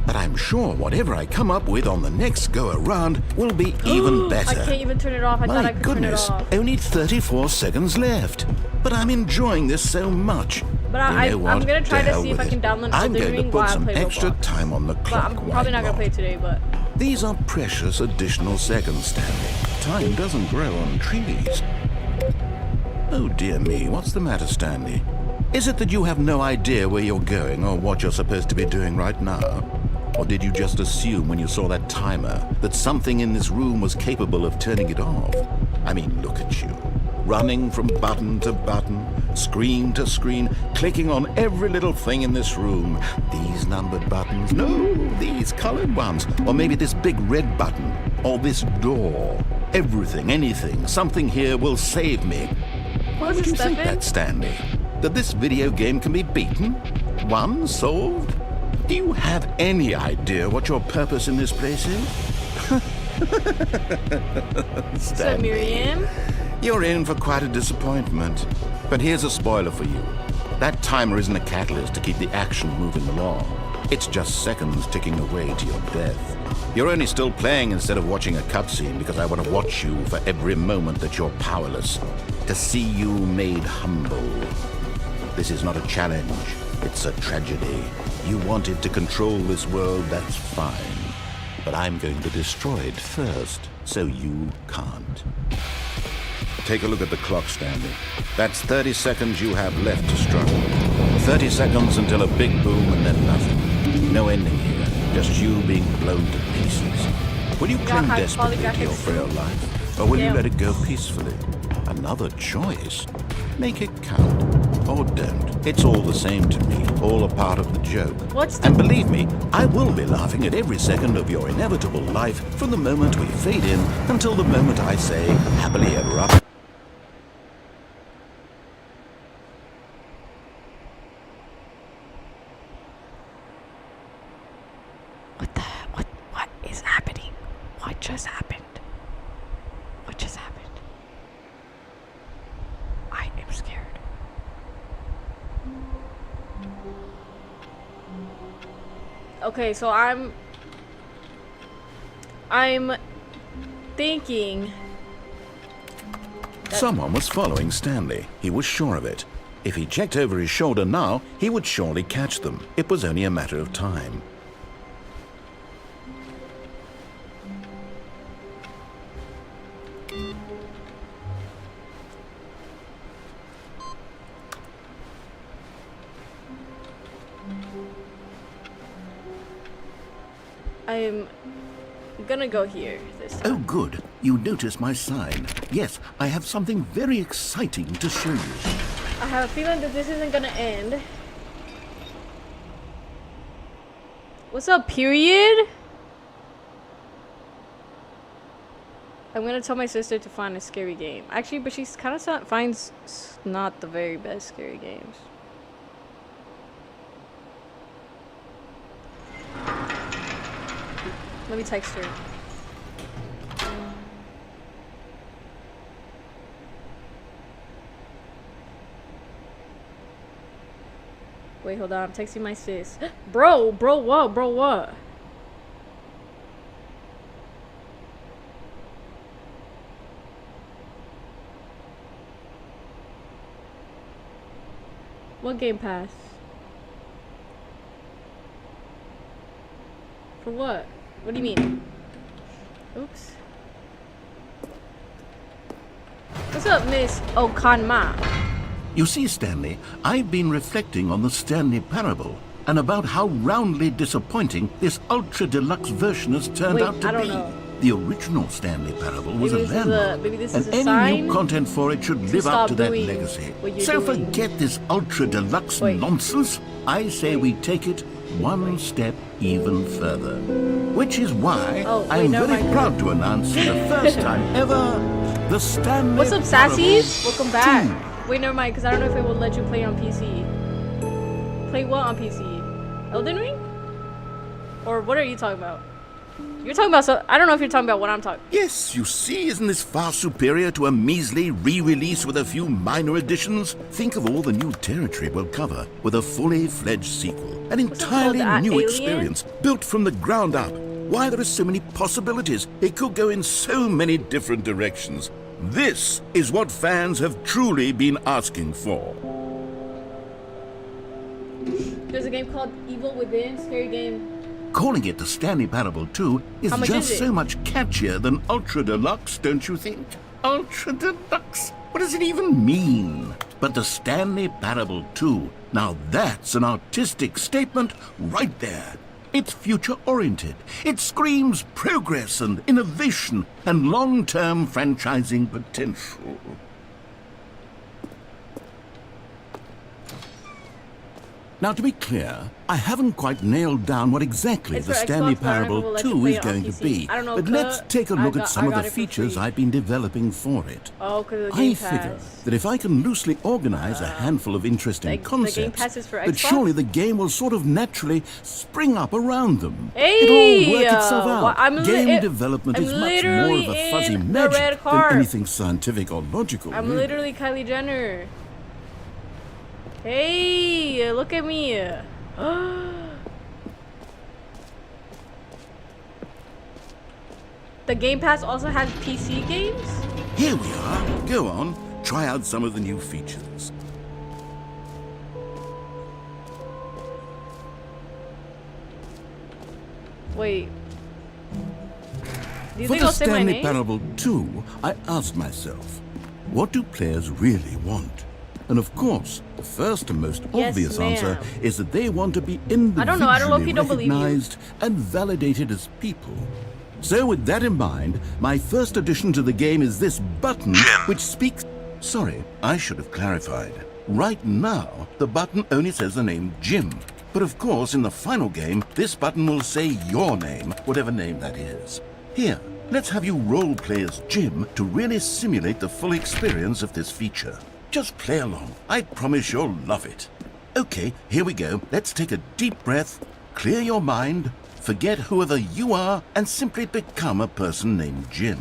But I'm sure whatever I come up with on the next go-around will be even better. I can't even turn it off. I thought I could goodness, turn it off. only 34 seconds left. But I'm enjoying this so much. But You know what? I'm gonna try To to hell see if with I can it. download I'm Elden going to Ring while put I some play extra Roblox. time on the But clock. I'm why probably not gonna not? play today, but These are precious additional seconds, Stanley. time doesn't grow on trees. Oh dear me, what's the matter, Stanley? Is it that you have no idea where you're going or what you're supposed to be doing right now? Or did you just assume when you saw that timer that something in this room was capable of turning it off? I mean, look at you. Running from button to button, screen to screen, clicking on every little thing in this room. These numbered buttons, no, these colored ones. Or maybe this big red button, or this door. Everything, anything, something here will save me. Why would you think that, Stanley? That this video game can be beaten? Won? Solved? Do you have any idea what your purpose in this place is? So Miriam? You're in for quite a disappointment. But here's a spoiler for you. That timer isn't a catalyst to keep the action moving along. It's just seconds ticking away to your death. You're only still playing instead of watching a cutscene because I want to watch you for every moment that you're powerless. To see you made humble. This is not a challenge. It's a tragedy. You wanted to control this world, that's fine. But I'm going to destroy it first, so you can't. Take a look at the clock, Stanley. That's 30 seconds you have left to struggle. 30 seconds until a big boom and then nothing. No ending here, just you being blown to pieces. Will you cling desperately to your frail life, or will you let it go peacefully? Another choice. Make it count, or don't. It's all the same to me, all a part of the joke. And believe me, I will be laughing at every second of your inevitable life from the moment we fade in until the moment I say, happily ever after. What is happening? What just happened? What just happened? I am scared. Okay, so I'm thinking Someone was following Stanley. He was sure of it. If he checked over his shoulder now, he would surely catch them. It was only a matter of time. I'm gonna go here this time. Oh, good. You noticed my sign. Yes, I have something very exciting to show you. I have a feeling that this isn't gonna end. What's up, period? I'm gonna tell my sister to find a scary game. Actually, but she's kind of finds not the very best scary games. Let me text her. Wait, hold on. I'm texting my sis. Bro, what? Bro, what? What Game Pass? For what? What do you mean? Oops. What's up, Miss Okanma? You see, Stanley, I've been reflecting on the Stanley Parable and about how roundly disappointing this ultra-deluxe version has turned out to I don't be. know. The original Stanley Parable was Maybe a this is landmark, maybe this and is a any sign new content for it should to live up stop to that doing legacy. what you're So doing. forget this ultra-deluxe nonsense. I say we take it one step even further. Which is why I'm very proud to announce for the first time ever, the Stanley What's up, Parable sassies? Welcome back. 2. Wait, never mind, because I don't know if it will let you play on PC. Play what on PC? Elden Ring? Or what are you talking about? You're talking about I don't know if you're talking about what I'm talking. Yes, you see, isn't this far superior to a measly re-release with a few minor additions? Think of all the new territory we'll cover with a fully fledged sequel. An entirely new experience, built from the ground up. Why, there are so many possibilities. It could go in so many different directions. This is what fans have truly been asking for. There's a game called Evil Within, scary game Calling it the Stanley Parable 2 is How much just is it? so much catchier than Ultra Deluxe, don't you think? Ultra Deluxe? What does it even mean? But the Stanley Parable 2, now that's an artistic statement right there. It's future-oriented. It screams progress and innovation and long-term franchising potential. Now, to be clear, I haven't quite nailed down what exactly It's the for Stanley Xbox, but I don't know if Parable we'll let you 2 play is it on going to PC. be. I don't know, But let's take a look at some of the features I've been developing for it. Oh, because of the I Game figure Pass. that if I can loosely organize a handful of interesting the Game concepts, Pass is for that Xbox? surely the game will sort of naturally spring up around them. Hey, It'll work itself well, out. Game development I'm is much more literally of a fuzzy in the red magic car. than anything scientific or logical. I'm really. literally Kylie Jenner. Hey, look at me. The Game Pass also has PC games? Here we are. Go on. Try out some of the new features. Wait. Do you For think the I'll say my Stanley name? Parable 2, I asked myself, what do players really want? And of course, the first and most Yes, obvious ma'am. answer is that they want to be I don't know if individually you don't believe you. recognized and validated as people. So with that in mind, my first addition to the game is this button which speaks... Sorry, I should have clarified. Right now, the button only says the name Jim. But of course, in the final game, this button will say your name, whatever name that is. Here, let's have you role-play as Jim to really simulate the full experience of this feature. Just play along. I promise you'll love it. Okay, here we go. Let's take a deep breath, clear your mind, forget whoever you are, and simply become a person named Jim.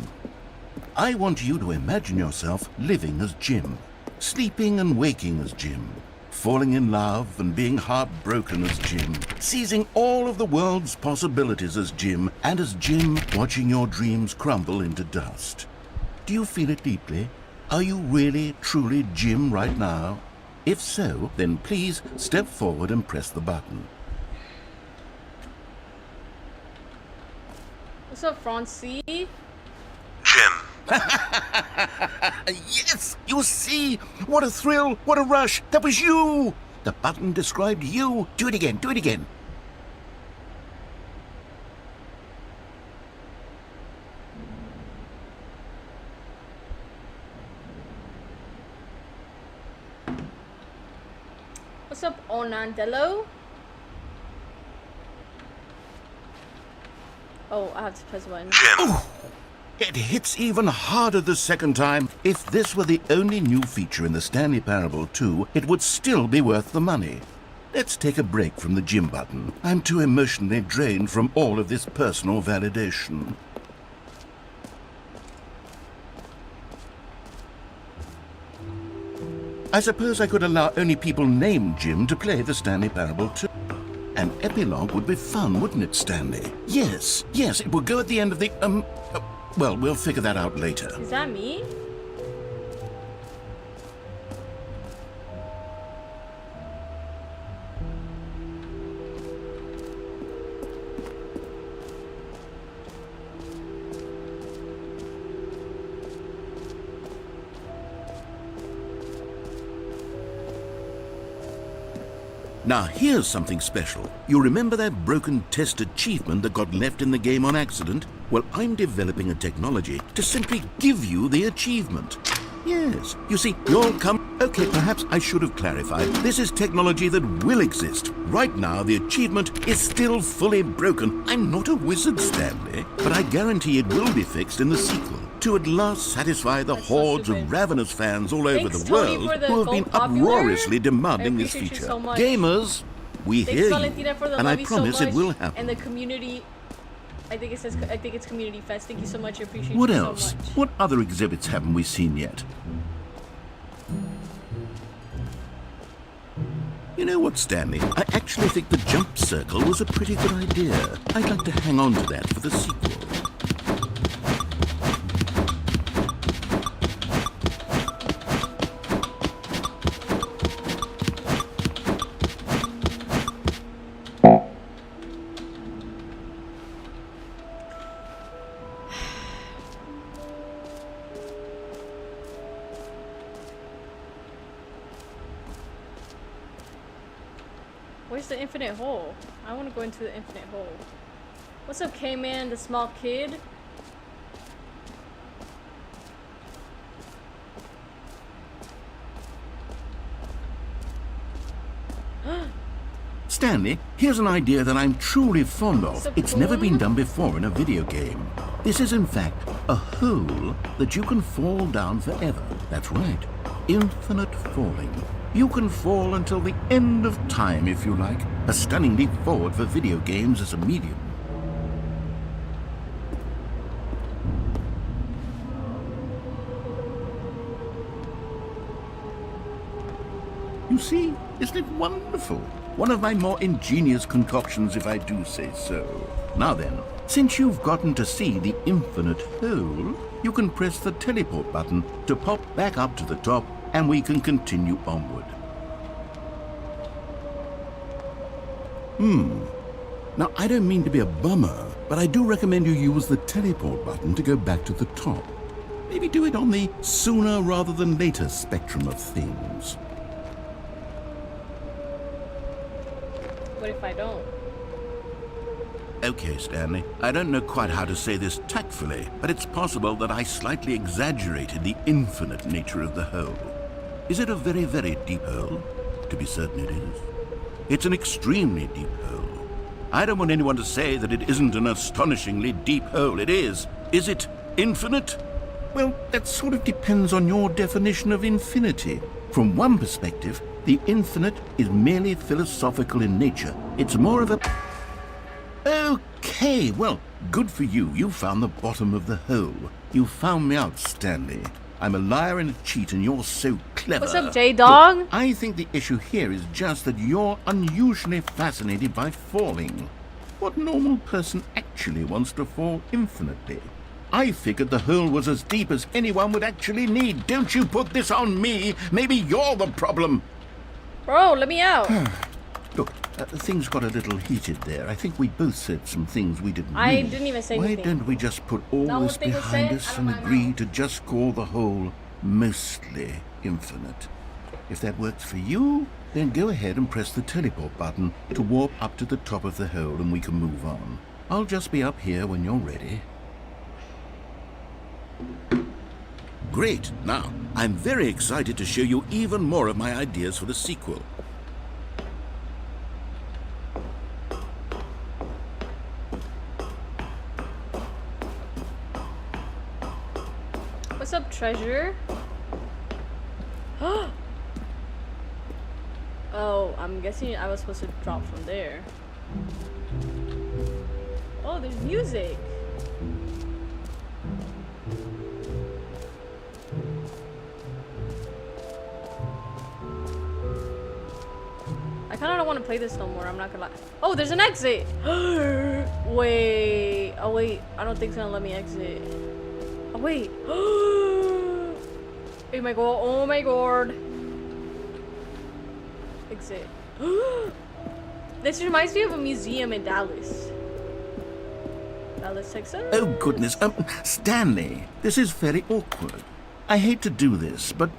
I want you to imagine yourself living as Jim, sleeping and waking as Jim, falling in love and being heartbroken as Jim, seizing all of the world's possibilities as Jim, and as Jim watching your dreams crumble into dust. Do you feel it deeply? Are you really, truly Jim right now? If so, then please step forward and press the button. What's up, Francie? Jim. Yes, you see? What a thrill, what a rush. That was you. The button described you. Do it again, do it again. What's up, Onandello? Oh, I have to press one. Ooh, it hits even harder the second time. If this were the only new feature in the Stanley Parable 2, it would still be worth the money. Let's take a break from the Jim button. I'm too emotionally drained from all of this personal validation. I suppose I could allow only people named Jim to play the Stanley Parable 2. An epilogue would be fun, wouldn't it, Stanley? Yes, yes, it will go at the end of the, well, we'll figure that out later. Is that me? Now, here's something special. You remember that broken test achievement that got left in the game on accident? Well, I'm developing a technology to simply give you the achievement. Yes, you see, you'll come... Okay, perhaps I should have clarified. This is technology that will exist. Right now, the achievement is still fully broken. I'm not a wizard, Stanley, but I guarantee it will be fixed in the sequel to at last satisfy the hordes of ravenous fans all over the world who have been uproariously demanding this feature. Gamers, we Thanks, hear you, Valentina, for the and I love you promise so it much. will happen. And the community, I think it's Community Fest. Thank you so much. I appreciate What you else? so much. What other exhibits haven't we seen yet? You know what, Stanley? I actually think the jump circle was a pretty good idea. I'd like to hang on to that for the sequel. Where's the infinite hole? I want to go into the infinite hole. What's up, K-Man, the small kid? Stanley, here's an idea that I'm truly fond of. It's never been done before in a video game. This is in fact a hole that you can fall down forever. That's right. Infinite falling. You can fall until the end of time if you like. A stunning leap forward for video games as a medium. You see, isn't it wonderful? One of my more ingenious concoctions, if I do say so. Now then, since you've gotten to see the infinite hole, you can press the teleport button to pop back up to the top, and we can continue onward. Now, I don't mean to be a bummer, but I do recommend you use the teleport button to go back to the top. Maybe do it on the sooner rather than later spectrum of things. What if I don't? Okay, Stanley, I don't know quite how to say this tactfully, but it's possible that I slightly exaggerated the infinite nature of the hole. Is it a very, very deep hole? To be certain it is. It's an extremely deep hole. I don't want anyone to say that it isn't an astonishingly deep hole. It is. Is it infinite? Well, that sort of depends on your definition of infinity. From one perspective, the infinite is merely philosophical in nature. It's more of a... Okay, well, good for you. You found the bottom of the hole. You found me out, Stanley. I'm a liar and a cheat, and you're so clever. What's up, J-Dog? Look, I think the issue here is just that you're unusually fascinated by falling. What normal person actually wants to fall infinitely? I figured the hole was as deep as anyone would actually need. Don't you put this on me. Maybe you're the problem. Bro, let me out. Look, things got a little heated there. I think we both said some things we didn't I mean. didn't even say Why anything. don't we just put all Not this what they were behind said, us out of and my agree mouth. to just call the hole mostly infinite? If that works for you, then go ahead and press the teleport button to warp up to the top of the hole and we can move on. I'll just be up here when you're ready. Great! Now, I'm very excited to show you even more of my ideas for the sequel. What's up, treasure? Oh, I'm guessing I was supposed to drop from there. Oh, there's music. I kind of don't want to play this no more. I'm not gonna lie. Oh, there's an exit. Wait. Oh wait. I don't think it's gonna let me exit. Oh wait. Oh my god. Oh my god. Exit. This reminds me of a museum in Dallas. Dallas, Texas. Oh, goodness. Stanley, this is very awkward. I hate to do this, but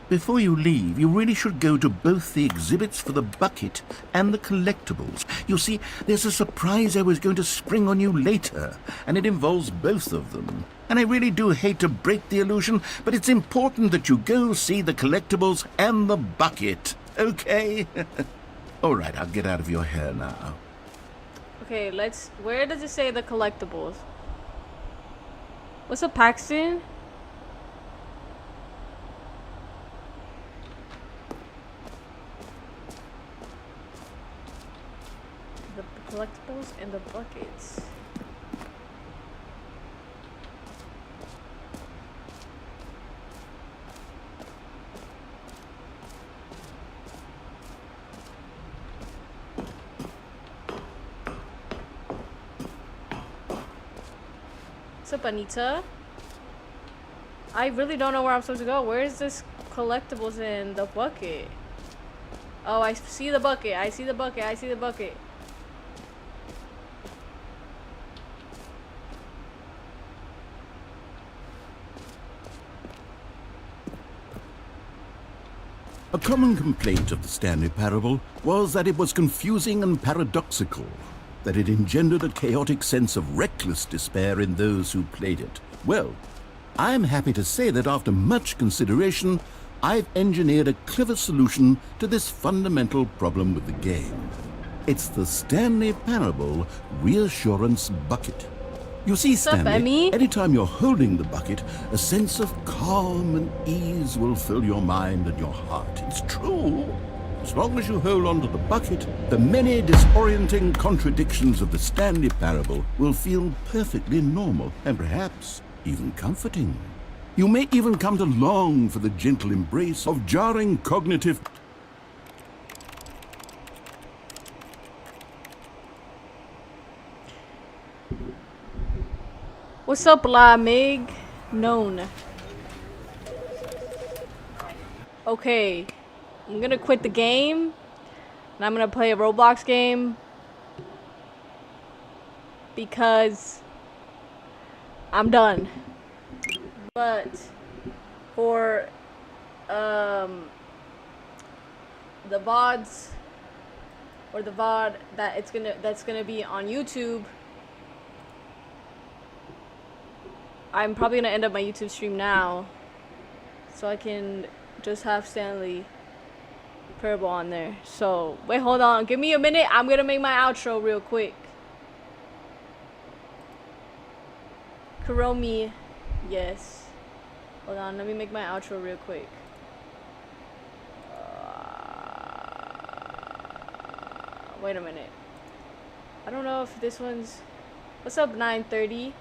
before you leave, you really should go to both the exhibits for the bucket and the collectibles. You see, there's a surprise I was going to spring on you later, and it involves both of them. And I really do hate to break the illusion, but it's important that you go see the collectibles and the bucket, okay? All right, I'll get out of your hair now. Okay, let's... Where does it say the collectibles? What's up, Paxton? The collectibles and the buckets. What's up, Anita? I really don't know where I'm supposed to go. Where is this collectibles in the bucket? Oh, I see the bucket. I see the bucket. I see the bucket. A common complaint of the Stanley Parable was that it was confusing and paradoxical, that it engendered a chaotic sense of reckless despair in those who played it. Well, I'm happy to say that after much consideration, I've engineered a clever solution to this fundamental problem with the game. It's the Stanley Parable Reassurance Bucket. You see, Stanley, anytime you're holding the bucket, a sense of calm and ease will fill your mind and your heart. It's true. As long as you hold on to the bucket, the many disorienting contradictions of the Stanley Parable will feel perfectly normal and perhaps even comforting. You may even come to long for the gentle embrace of jarring cognitive... What's up, La Mig? Known. Okay. I'm gonna quit the game. And I'm gonna play a Roblox game. Because I'm done. But for the VODs or the VOD that's gonna be on YouTube, I'm probably gonna end up my YouTube stream now, so I can just have Stanley Parable on there. So wait, hold on, give me a minute. I'm gonna make my outro real quick. Kuromi, yes. Hold on, let me make my outro real quick. Wait a minute. I don't know if this one's... What's up, 930?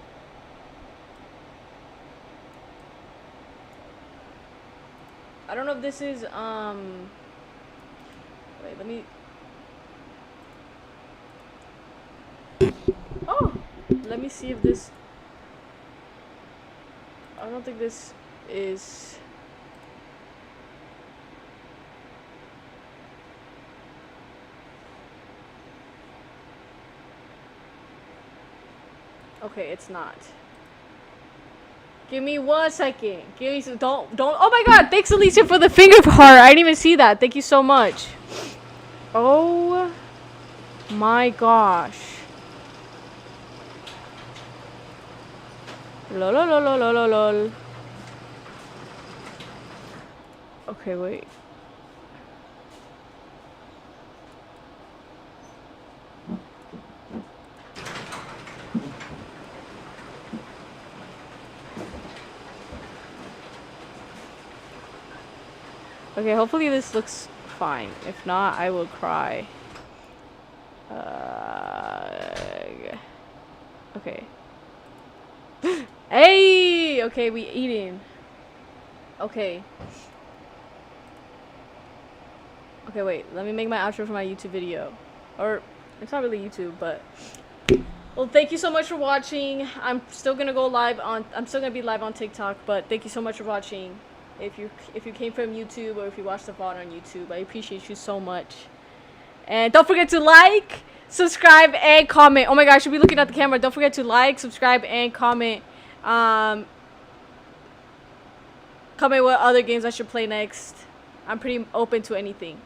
I don't know if this is, wait, let me... Oh! Let me see if this... I don't think this is... Okay, it's not. Give me 1 second. Give me some, don't, oh my god, thanks Alicia for the finger heart. I didn't even see that. Thank you so much. Oh my gosh. Lol, lol, lol, lol, lol, lol. Okay, wait. Okay, hopefully this looks fine. If not, I will cry. Okay. Hey! Okay, we eating. Okay. Okay, wait. Let me make my outro for my YouTube video. Or, it's not really YouTube, but... Well, thank you so much for watching. I'm still gonna go live on... I'm still gonna be live on TikTok, but thank you so much for watching. If you came from YouTube or if you watched the VOD on YouTube, I appreciate you so much. And don't forget to like, subscribe, and comment. Oh my gosh, I should be looking at the camera. Don't forget to like, subscribe, and comment. Comment what other games I should play next. I'm pretty open to anything.